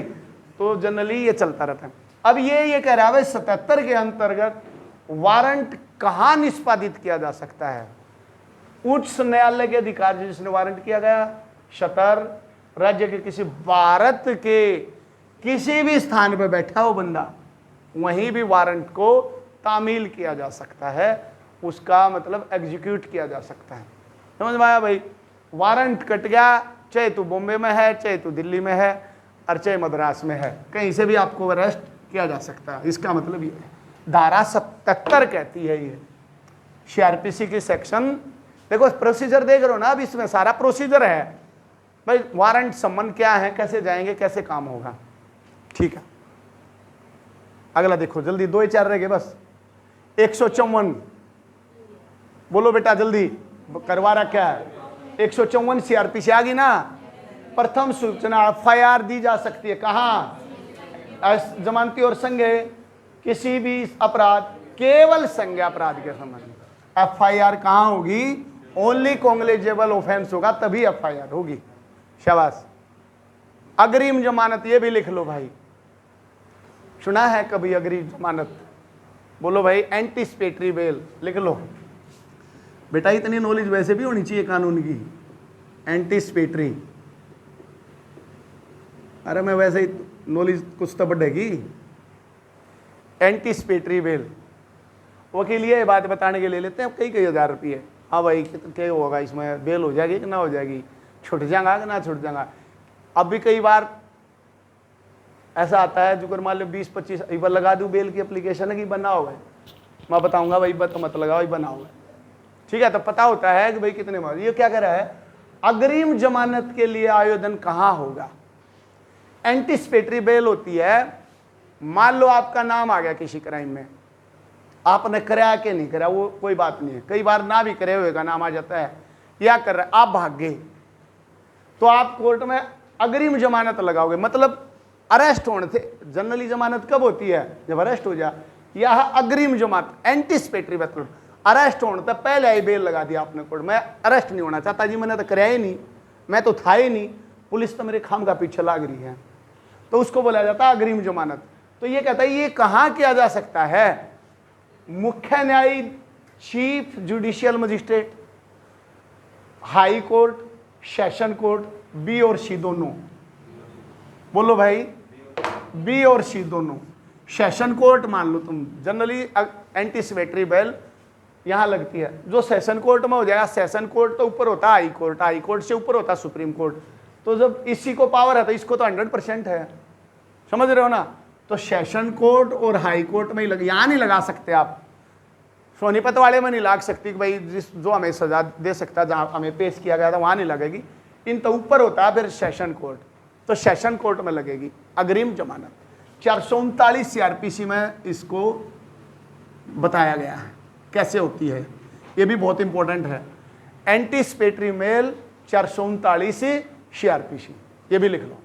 तो जनरली ये चलता रहता है। अब ये कह रहा है 77 के अंतर्गत वारंट कहाँ निष्पादित किया जा सकता है? उच्च न्यायालय के अधिकार जिसने वारंट किया गया, शतर राज्य के किसी, भारत के किसी भी स्थान पर बैठा हो बंदा, वहीं भी वारंट को तामील किया जा सकता है, उसका मतलब एग्जीक्यूट किया जा सकता है। समझ में आया भाई? वारंट कट गया, चाहे तो बॉम्बे में है, चाहे तो दिल्ली में है, और चाहे मद्रास में है, कहीं से भी आपको अरेस्ट किया जा सकता है। इसका मतलब ये है। धारा 77 कहती है ये CRPC की सेक्शन, देखो प्रोसीजर देख रहे हो ना, अब इसमें सारा प्रोसीजर है भाई, वारंट सम्मन क्या है, कैसे जाएंगे, कैसे काम होगा, ठीक है। अगला देखो जल्दी, 2 ही 4 रह गए बस। 154 बोलो बेटा जल्दी, करवा रखा है। 154 CRPC आ गई ना। प्रथम सूचना FIR दी जा सकती है कहाँ? जमानती और संज्ञेय किसी भी अपराध, केवल संज्ञेय अपराध के संबंध में FIR कहाँ होगी? ओनली कॉग्निजेबल ऑफेंस होगा तभी FIR होगी। शाबाश। अग्रिम जमानत, ये भी लिख लो भाई, सुना है कभी अग्रिम जमानत? बोलो भाई। एंटीसिपेटरी बेल लिख लो बेटा, इतनी नॉलेज वैसे भी होनी चाहिए कानून की। एंटीसिपेटरी, अरे मैं वैसे ही नॉलेज कुछ तो बढ़ेगी। एंटीसिपेटरी बेल, वकील ये बात बताने के लिए लेते हैं कई हज़ार रुपये। हाँ भाई क्या होगा इसमें, बेल हो जाएगी कि ना हो जाएगी, छुट जाएगा कि ना छुट जाएगा। अब भी कई बार ऐसा आता है जो मान लो 20-25 एक बार लगा दूँ बेल की एप्लीकेशन है कि बना हुआ है, मैं बताऊंगा भाई तो मत लगाओ, भाई बना हुआ है, ठीक है। तो पता होता है कि भाई कितने मार। ये क्या कह रहा है? अग्रिम जमानत के लिए आवेदन कहाँ होगा? एंटीसिपेटरी बेल होती है, मान लो आपका नाम आ गया किसी क्राइम में, आपने कराया कि नहीं कराया वो कोई बात नहीं है, कई बार ना भी करे हुए का नाम आ जाता है, या कर रहे आप भाग गए, तो आप कोर्ट में अग्रिम जमानत लगाओगे, मतलब अरेस्ट होने थे। जनरली जमानत कब होती है? जब अरेस्ट हो जाए। यह अग्रिम जमानत, एंटीसिपेटरी मतलब अरेस्ट होने तक पहले ही बेल लगा दिया आपने कोर्ट में, अरेस्ट नहीं होना चाहता जी, मैंने तो कराया ही नहीं, मैं तो था ही नहीं, पुलिस तो मेरे खाम का पीछे लाग रही है, तो उसको बोला जाता है अग्रिम जमानत। तो ये कहता है ये कहाँ किया जा सकता है? मुख्य न्यायिक, chief judicial magistrate, high court, session court, B और सी दोनों। बोलो भाई, बी और सी दोनों। सेशन कोर्ट मान लो तुम, जनरली एंटीसिपेटरी बेल यहां लगती है, जो सेशन कोर्ट में हो जाएगा, सेशन कोर्ट तो ऊपर होता है हाई कोर्ट, हाई कोर्ट से ऊपर होता है सुप्रीम कोर्ट, तो जब इसी को पावर है तो इसको तो 100% है, समझ रहे हो ना। तो सेशन कोर्ट और हाई कोर्ट में ही लग, यहां नहीं लगा सकते आप, सोनीपत वाले में नहीं लाग सकती कि भाई जिस जो हमें सजा दे सकता है, जहां हमें पेश किया गया था वहां नहीं लगेगी, इन तो ऊपर होता है फिर सेशन कोर्ट, तो सेशन कोर्ट में लगेगी अग्रिम जमानत। 439 CRPC में इसको बताया गया है कैसे होती है, ये भी बहुत इंपॉर्टेंट है। एंटीसिपेटरी बेल 439 CRPC, ये भी लिख लो।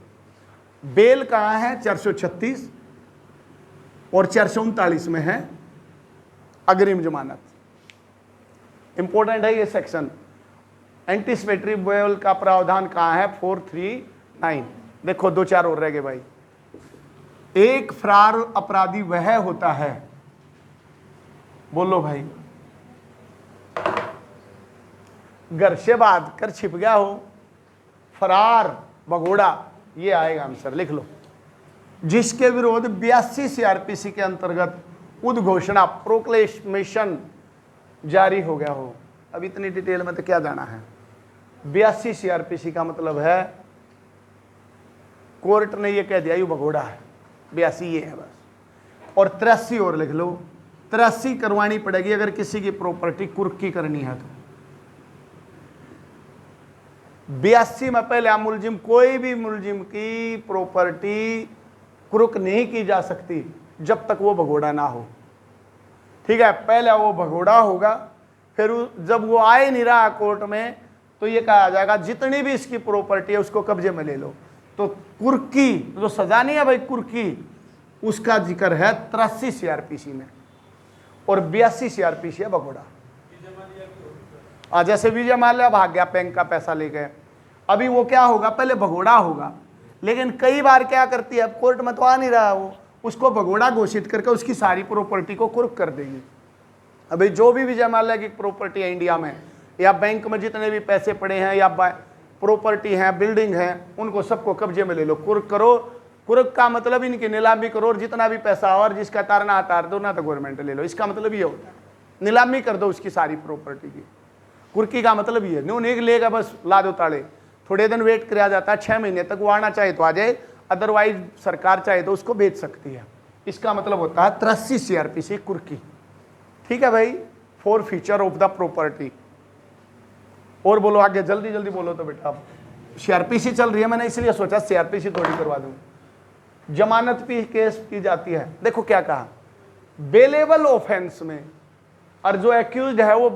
बेल कहाँ है? 436 और 439 में है अग्रिम जमानत। इंपॉर्टेंट है ये सेक्शन। एंटीसिपेटरी बेल का प्रावधान कहाँ है? 439। देखो 2-4 और रह गए भाई। एक फरार अपराधी वह होता है, बोलो भाई, घर से भाग कर छिप गया हो, फरार भगोड़ा, ये आएगा आंसर, लिख लो। जिसके विरोध 82 CRPC के अंतर्गत उद्घोषणा प्रोक्लेमेशन जारी हो गया हो। अब इतनी डिटेल में तो क्या जाना है। 82 CRPC का मतलब है कोर्ट ने ये कह दिया ये भगोड़ा है, 82 ये है बस। और 83 और लिख लो, 83 करवानी पड़ेगी अगर किसी की प्रॉपर्टी कुर्की करनी है तो। 82 में पहले आप मुलजिम, कोई भी मुलजिम की प्रॉपर्टी कुर्क नहीं की जा सकती जब तक वो भगोड़ा ना हो। ठीक है, पहले वो भगोड़ा होगा, फिर जब वो आए नहीं रहा कोर्ट में तो ये कहा जाएगा जितनी भी इसकी प्रॉपर्टी है उसको कब्जे में ले लो। तो कुर्की जो सजा नहीं है भाई, कुर्की, उसका जिक्र है 83 CRPC में और 82 CRPC है भगोड़ा। जैसे विजय माल्या भाग गया बैंक का पैसा लेके, अभी वो क्या होगा, पहले भगोड़ा होगा, लेकिन कई बार क्या करती है, अब कोर्ट में तो आ नहीं रहा वो, उसको भगोड़ा घोषित करके उसकी सारी प्रॉपर्टी को कुर्क कर देगी। अभी जो भी विजय माल्या की प्रॉपर्टी है इंडिया में, या बैंक में जितने भी पैसे पड़े हैं या प्रॉपर्टी हैं, बिल्डिंग हैं, उनको सबको कब्जे में ले लो, कुर्क करो। कुर्क का मतलब इनकी नीलामी करो और जितना भी पैसा और जिसका तारना तार दो ना, तो गवर्नमेंट ले लो। इसका मतलब ये होता है, नीलामी कर दो उसकी सारी प्रॉपर्टी की। कुर्की का मतलब ये न्यू नहीं लेगा, बस ला दो ताले, थोड़े दिन वेट किया जाता है, 6 महीने तक वो आना चाहे तो आ जाए, अदरवाइज सरकार चाहे तो उसको बेच सकती है। इसका मतलब होता है 83 CRPC कुर्की। ठीक है भाई, 4 फीचर ऑफ द प्रॉपर्टी। और बोलो आगे, जल्दी जल्दी बोलो तो बेटा। CRPC चल रही है, मैंने इसलिए सोचा CRPC थोड़ी करवा दूं। जमानत भी केस की जाती है। देखो क्या कहा, बेलेबल ऑफेंस में, और जो एक्यूज्ड है वो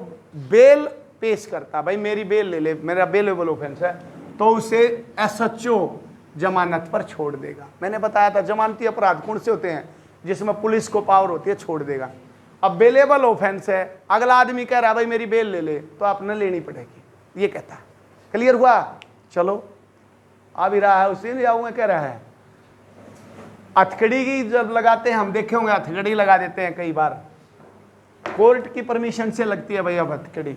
बेल पेश करता, भाई मेरी बेल ले ले, मेरा बेलेबल ऑफेंस है, तो उसे SHO जमानत पर छोड़ देगा। मैंने बताया था जमानती अपराध कौन से होते हैं, जिसमें पुलिस को पावर होती है, छोड़ देगा। अब बेलेबल ऑफेंस है, अगला आदमी कह रहा है भाई मेरी बेल ले ले, तो आपने लेनी पड़ेगी, ये कहता है। क्लियर हुआ? चलो, आ भी रहा है, उसी ले आऊंगा कह रहा है। हथकड़ी की जब लगाते हैं, हम देखे होंगे हथकड़ी लगा देते हैं कई बार, कोर्ट की परमिशन से लगती है भाई। अब हथकड़ी,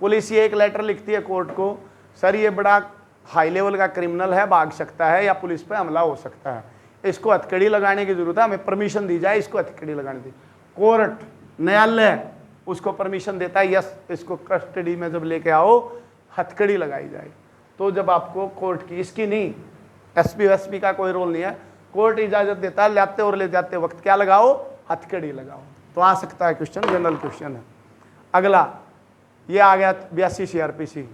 पुलिस ये एक लेटर लिखती है कोर्ट को, सर ये बड़ा हाई लेवल का क्रिमिनल है, भाग सकता है या पुलिस पे हमला हो सकता है, इसको हथकड़ी लगाने की जरूरत है, हमें परमिशन दी जाए, इसको हथकड़ी लगाने दी। कोर्ट, न्यायालय उसको परमिशन देता है, यस इसको कस्टडी में जब लेके आओ हथकड़ी लगाई जाए। तो जब आपको कोर्ट की, इसकी नहीं, SP का कोई रोल नहीं है, कोर्ट इजाजत देता है, लाते और ले जाते वक्त क्या लगाओ, हथकड़ी लगाओ। तो आ सकता है क्वेश्चन, जनरल क्वेश्चन है। अगला ये आ गया 82 CRPC,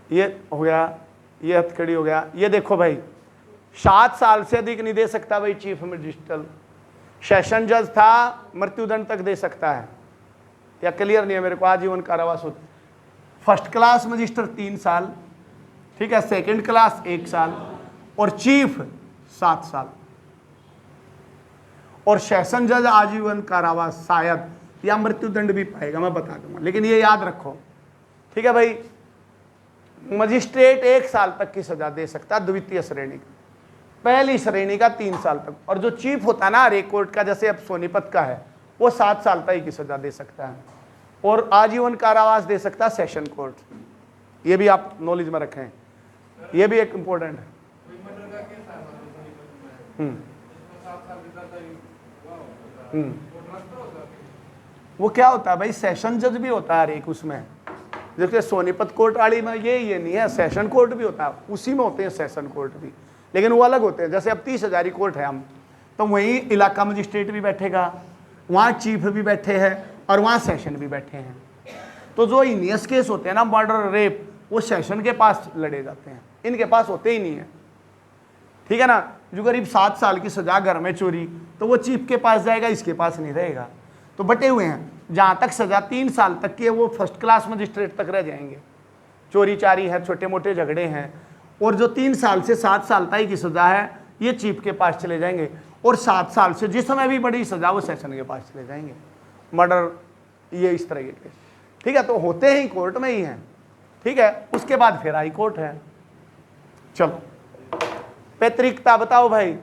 ये हो गया, ये हथकड़ी हो गया। ये देखो भाई, 7 साल से अधिक नहीं दे सकता भाई चीफ मजिस्ट्रेट। सेशन जज था, मृत्युदंड तक दे सकता है, या क्लियर नहीं है मेरे को, आजीवन कारावास होता। फर्स्ट क्लास मजिस्ट्रेट 3 साल, ठीक है, सेकंड क्लास 1 साल, और चीफ 7 साल, और सेशन जज आजीवन कारावास शायद, या मृत्युदंड भी पाएगा, मैं बता दूंगा, लेकिन ये याद रखो। ठीक है भाई, मजिस्ट्रेट 1 साल तक की सजा दे सकता है द्वितीय श्रेणी का, पहली श्रेणी का 3 साल तक, और जो चीफ होता है ना हर एक कोर्ट का, जैसे अब सोनीपत का है, वो 7 साल तक की सजा दे सकता है, और आजीवन कारावास दे सकता है सेशन कोर्ट। ये भी आप नॉलेज में रखें, ये भी एक इम्पोर्टेंट है। वो क्या होता है भाई, सेशन जज भी होता है हर एक उसमें, जैसे सोनीपत कोर्ट वाली में ये नहीं है, सेशन कोर्ट भी होता है, उसी में होते हैं सेशन कोर्ट भी, लेकिन वो अलग होते हैं। जैसे अब 30,000 कोर्ट है हम, तो वहीं इलाका मजिस्ट्रेट भी बैठेगा, वहाँ चीफ भी बैठे हैं, और वहाँ सेशन भी बैठे हैं। तो जो इनियस केस होते हैं ना, मर्डर रेप, वो सेशन के पास लड़े जाते हैं, इनके पास होते ही नहीं है। ठीक है ना, जो करीब 7 साल की सजा, घर में चोरी, तो वो चीफ के पास जाएगा, इसके पास नहीं रहेगा। तो बटे हुए हैं, जहाँ तक सजा 3 साल तक की है वो फर्स्ट क्लास मजिस्ट्रेट तक रह जाएंगे, चोरी चारी है, छोटे मोटे झगड़े हैं, और जो 3 साल से 7 साल तक की सजा है ये चीफ के पास चले जाएंगे, और 7 साल से जिस समय भी बड़ी सजा वो सेशन के पास चले जाएंगे, मर्डर, ये इस तरह के केस। ठीक है, तो होते ही कोर्ट में ही हैं। ठीक है, उसके बाद फिर हाई कोर्ट है। चलो, पैतृकता बताओ भाई,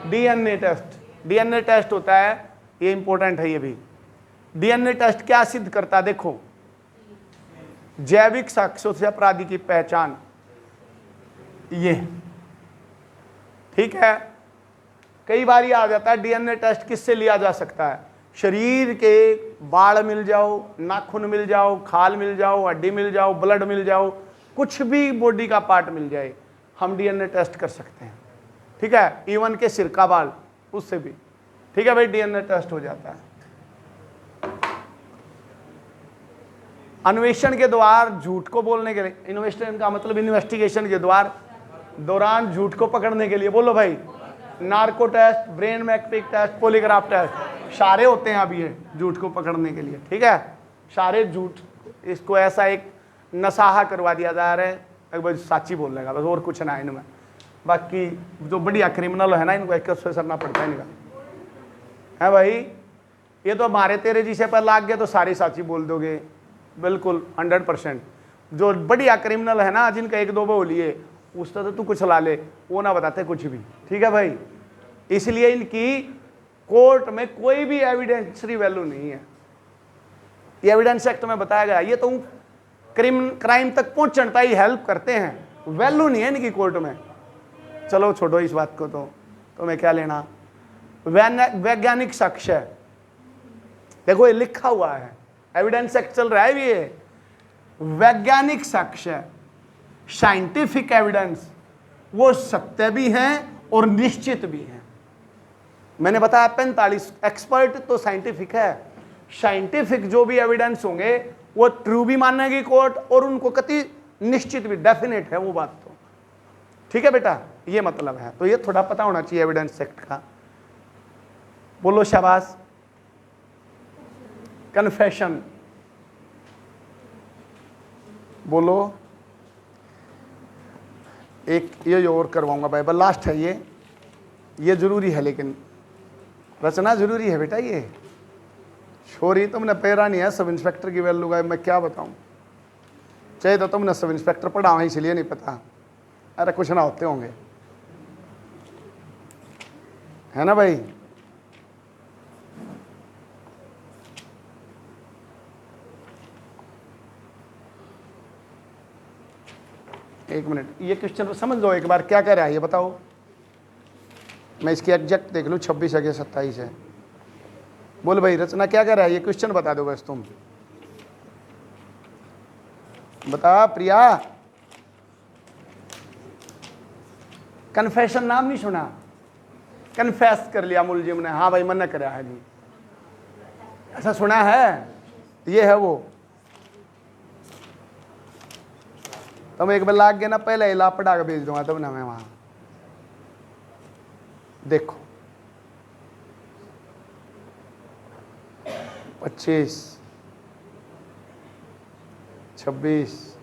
DNA टेस्ट, DNA टेस्ट होता है, ये इंपॉर्टेंट है। ये भी DNA टेस्ट क्या सिद्ध करता है, देखो, जैविक साक्ष्यों से अपराधी की पहचान, ये ठीक है। कई बार ये आ जाता है DNA टेस्ट किससे लिया जा सकता है, शरीर के बाल मिल जाओ, नाखून मिल जाओ, खाल मिल जाओ, हड्डी मिल जाओ, ब्लड मिल जाओ, कुछ भी बॉडी का पार्ट मिल जाए, हम DNA टेस्ट कर सकते हैं। ठीक है, इवन के सिर का बाल, उससे भी, ठीक है भाई, DNA टेस्ट हो जाता है। अन्वेषण के द्वार, झूठ को बोलने के लिए, इन्वेस्टिगेशन का मतलब इन्वेस्टिगेशन के द्वार, दौरान झूठ को पकड़ने के लिए, बोलो भाई, narco test, brain magnetic test, polygraph test, सारे होते हैं अभी ये झूठ को पकड़ने के लिए। ठीक है, सारे झूठ, इसको ऐसा एक नसाहा करवा दिया जा रहा है, एक बार साची बोल लेगा बस, और कुछ ना है इनमें। बाकी जो बढ़िया क्रिमिनल है ना, इनको एक करना पड़ता है इनका, है भाई। ये तो हमारे तेरे जिसे पर लाग गए तो सारी साची बोल दोगे, बिल्कुल 100%। जो बढ़िया क्रिमिनल है ना, जिनका एक दो बोलिए, उससे तो तू कुछ ला ले, वो ना बताते कुछ भी। ठीक है भाई, इसलिए इनकी कोर्ट में कोई भी एविडेंसरी वैल्यू नहीं है। ये एविडेंस एक्ट में बताया गया, ये तो क्राइम तक पहुंचता ही हेल्प करते हैं, वैल्यू नहीं है इनकी कोर्ट में। चलो छोड़ो इस बात को, तो तुम्हें क्या लेना। वैज्ञानिक साक्ष्य, देखो ये लिखा हुआ है, एविडेंस एक्ट चल रहा है ये। वैज्ञानिक साक्ष्य, साइंटिफिक एविडेंस, वो सत्य भी हैं और निश्चित भी हैं। मैंने बताया 45, एक्सपर्ट तो साइंटिफिक है, साइंटिफिक जो भी एविडेंस होंगे वो ट्रू भी मानेगी कोर्ट, और उनको कति निश्चित भी, डेफिनेट है वो बात तो। ठीक है बेटा, ये मतलब है। तो ये थोड़ा पता होना चाहिए एविडेंस एक्ट का। बोलो शाबाश। कन्फेशन, बोलो। एक ये और करवाऊंगा भाई, लास्ट है ये जरूरी है, लेकिन रचना जरूरी है बेटा। ये छोरी तुमने पैरा नहीं है सब इंस्पेक्टर की वैल्यू का, मैं क्या बताऊं। चाहे तो तुमने सब इंस्पेक्टर पढ़ा है इसलिए नहीं पता, अरे कुछ ना होते होंगे, है ना भाई। एक मिनट, ये क्वेश्चन समझ लो एक बार, क्या कह रहा है ये बताओ। मैं इसकी एग्जैक्ट देख लूँ, 26 है कि 27 है। बोल भाई, रचना क्या कह रहा है, ये क्वेश्चन बता दो बस तुम। बता प्रिया। कन्फेशन नाम नहीं सुना? कन्फेस कर लिया मुलजिम ने, हाँ भाई मना कराया है जी, ऐसा सुना है? ये है वो। तुम एक बार लाग गए ना, पहले इला पढ़ा के भेज दूंगा तब ना मैं वहां। देखो 25, 26,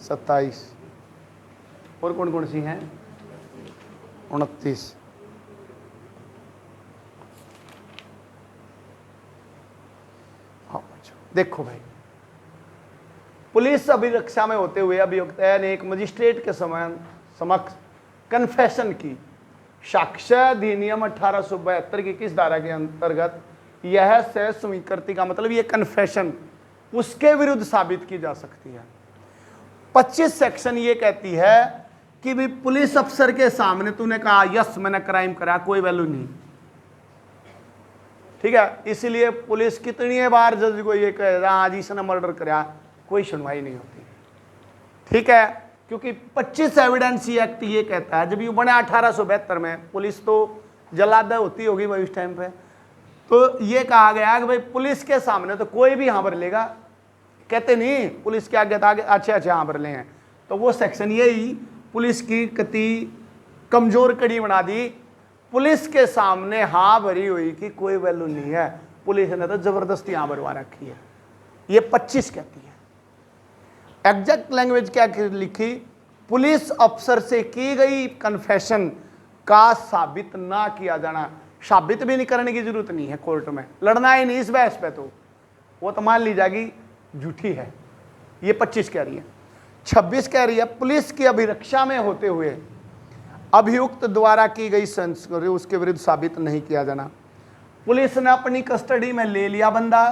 27 और कौन कौन सी हैं? 29। हाँ देखो भाई, पुलिस अभिरक्षा में होते हुए अभियुक्त ने एक मजिस्ट्रेट के समक्ष कन्फेशन की। साक्ष्य अधिनियम 1872 की किस धारा के अंतर्गत यह सहज स्वीकृति का मतलब ये कन्फेशन उसके विरुद्ध साबित की जा सकती है। 25 सेक्शन ये कहती है कि भी पुलिस अफसर के सामने तूने कहा यस मैंने क्राइम करा, कोई वैल्यू नहीं। ठीक है, इसलिए पुलिस कितनी बार जज को ये कहे आज इसने मर्डर करा, कोई सुनवाई नहीं होती। ठीक है, क्योंकि 25 एविडेंस एक्ट ये कहता है, जब ये बने 1872 में, पुलिस तो जलादा होती होगी भाई उस टाइम पे, तो ये कहा गया कि भाई पुलिस के सामने तो कोई भी हाँ भर लेगा, कहते नहीं पुलिस के आगे अच्छे हाँ भर ले हैं। तो वो सेक्शन यही पुलिस की कति कमजोर कड़ी बना दी, पुलिस के सामने हाँ भरी हुई कि कोई वैल्यू नहीं है, पुलिस ने तो जबरदस्ती हाँ भरवा रखी है। ये 25 कहती है। एग्जैक्ट लैंग्वेज क्या लिखी? पुलिस अफसर से की गई कन्फेशन का साबित ना किया जाना। साबित भी नहीं करने की जरूरत नहीं है, कोर्ट में लड़ना ही नहीं इस बहस पे, तो वो तो मान ली जाएगी झूठी है। ये 25 कह रही है। 26 कह रही है पुलिस की अभिरक्षा में होते हुए अभियुक्त द्वारा की गई संस्कृति उसके विरुद्ध साबित नहीं किया जाना। पुलिस ने अपनी कस्टडी में ले लिया बंदा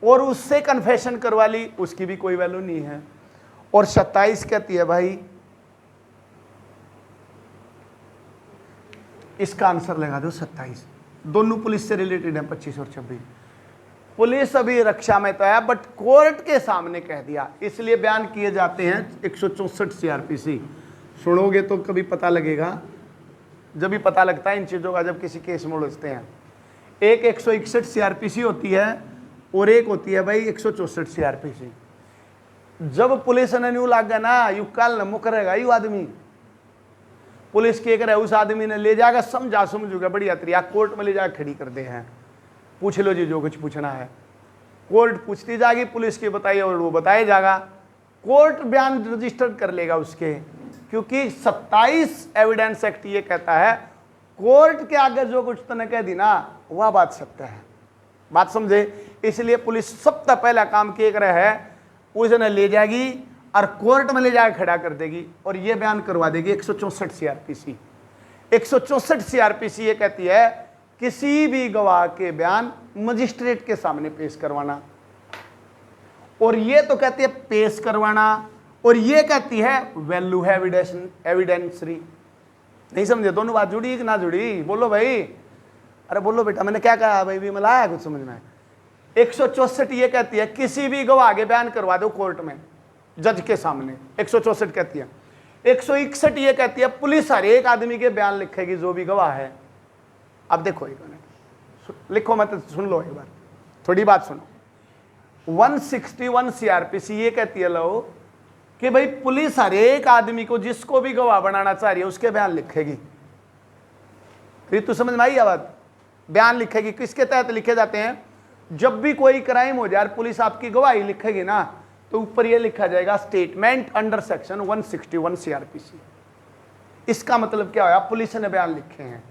और उससे कन्फेशन करवा ली, उसकी भी कोई वैल्यू नहीं है। और 27 कहती है भाई, इसका आंसर लगा दो 27। दोनों पुलिस से रिलेटेड है 25 और 26। पुलिस अभी रक्षा में तो है बट कोर्ट के सामने कह दिया, इसलिए बयान किए जाते हैं 164 CRPC। सुनोगे तो कभी पता लगेगा, जब भी पता लगता है इन चीज़ों का जब किसी केस में उलझते हैं। एक 161 CRPC होती है और एक होती है भाई 164 CRPC। जब पुलिस ने न्यू लाग गया ना, यू कल न मुकरेगा यू आदमी। पुलिस के करे उस आदमी ने ले जाकर समझा समझूगा बढ़िया तरीका, कोर्ट में ले जाकर खड़ी कर दे हैं, पूछ लो जी जो कुछ पूछना है। कोर्ट पूछती जाएगी, पुलिस की बताइए और वो बताया जाएगा। कोर्ट बयान रजिस्टर कर लेगा उसके, क्योंकि 27 एविडेंस एक्ट ये कहता है कोर्ट के आगे जो कुछ तूने कह दी ना वह बात सत्य है। बात समझे? इसलिए पुलिस सबसे पहला काम किए कर है, उसने ले जाएगी और कोर्ट में ले जाकर खड़ा कर देगी और ये बयान करवा देगी। 164 सीआरपीसी 164 सीआरपीसी ये कहती है किसी भी गवाह के बयान मजिस्ट्रेट के सामने पेश करवाना, और ये तो कहती है पेश करवाना, और ये कहती है वैल्यू है एविडेंसरी। नहीं समझे? दोनों बात जुड़ी कि ना जुड़ी? बोलो भाई, अरे बोलो बेटा, मैंने क्या कहा भाई? भी मिला है कुछ समझ में? 164 ये कहती है किसी भी गवाह के बयान करवा दो कोर्ट में जज के सामने, 164 कहती है। 161 ये कहती है पुलिस हर एक आदमी के बयान लिखेगी जो भी गवाह है। अब देखो एक मिनट, लिखो मत, सुन लो एक बार, थोड़ी बात सुनो। 161 सीआरपीसी ये कहती है लो कि भाई पुलिस हर एक आदमी को जिसको भी गवाह बनाना चाह रही है उसके बयान लिखेगी। फिर तो समझ में आई बात? बयान लिखेगी। किसके तहत लिखे जाते हैं? जब भी कोई क्राइम हो जाए पुलिस आपकी गवाही लिखेगी ना, तो ऊपर ये लिखा जाएगा स्टेटमेंट अंडर सेक्शन 161 सीआरपीसी। इसका मतलब क्या होगा? पुलिस ने बयान लिखे हैं।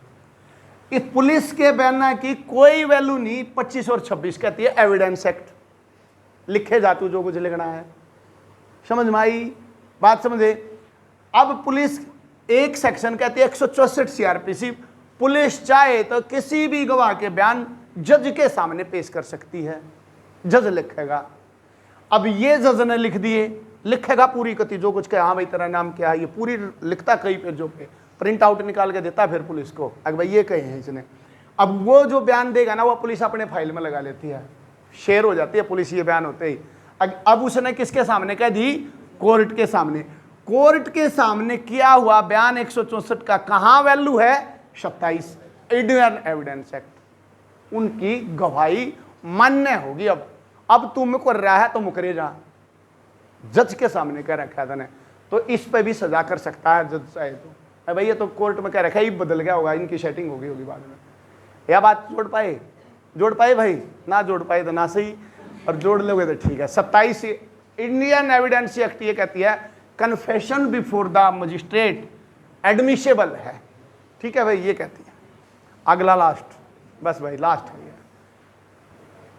इस पुलिस के बयान की कोई वैल्यू नहीं। 25 और 26 कहती है एविडेंस एक्ट, लिखे जा तू जो कुछ लिखना है। समझ में आई बात? समझे? अब पुलिस एक सेक्शन कहती है 164 सीआरपीसी, पुलिस चाहे तो किसी भी गवाह के बयान जज के सामने पेश कर सकती है। जज लिखेगा। अब ये जज ने लिख दिए, लिखेगा पूरी कथी जो कुछ कहे, हाँ भाई तेरा नाम क्या है, ये पूरी लिखता कई पेजों पे, प्रिंट आउट निकाल के देता फिर पुलिस को, अगर भाई ये कहे हैं इसने। अब वो जो बयान देगा ना वो पुलिस अपने फाइल में लगा लेती है, शेयर हो जाती है पुलिस ये बयान होते ही। अब उसने किसके सामने कह दी? कोर्ट के सामने। कोर्ट के सामने किया हुआ बयान 164 का कहाँ वैल्यू है? 27 इंडियन एविडेंस एक्ट। उनकी गवाही मान्य होगी। अब तू मुकर रहा है तो मुकरे जा, जज के सामने कह रखा है तने, तो इस पे भी सजा कर सकता है जज चाहे तो। भाई ये तो कोर्ट में कह रखा है, ये बदल गया होगा, इनकी सेटिंग होगी बाद में। यह बात जोड़ पाए? जोड़ पाए भाई? ना जोड़ पाए तो ना सही, और जोड़ लोगे तो ठीक है। 27 इंडियन एविडेंस एक्ट ये कहती है confession before the magistrate admissible है। ठीक है भाई, ये कहती है। अगला लास्ट, बस भाई लास्ट है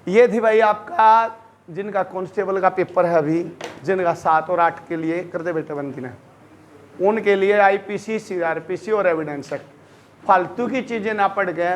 ये थी भाई आपका जिनका कांस्टेबल का पेपर है अभी, जिनका 7 और 8 के लिए कर दे बेटे बंदी ने, उनके लिए आईपीसी, सीआरपीसी और एविडेंस एक्ट। फालतू की चीजें ना पड़ गए।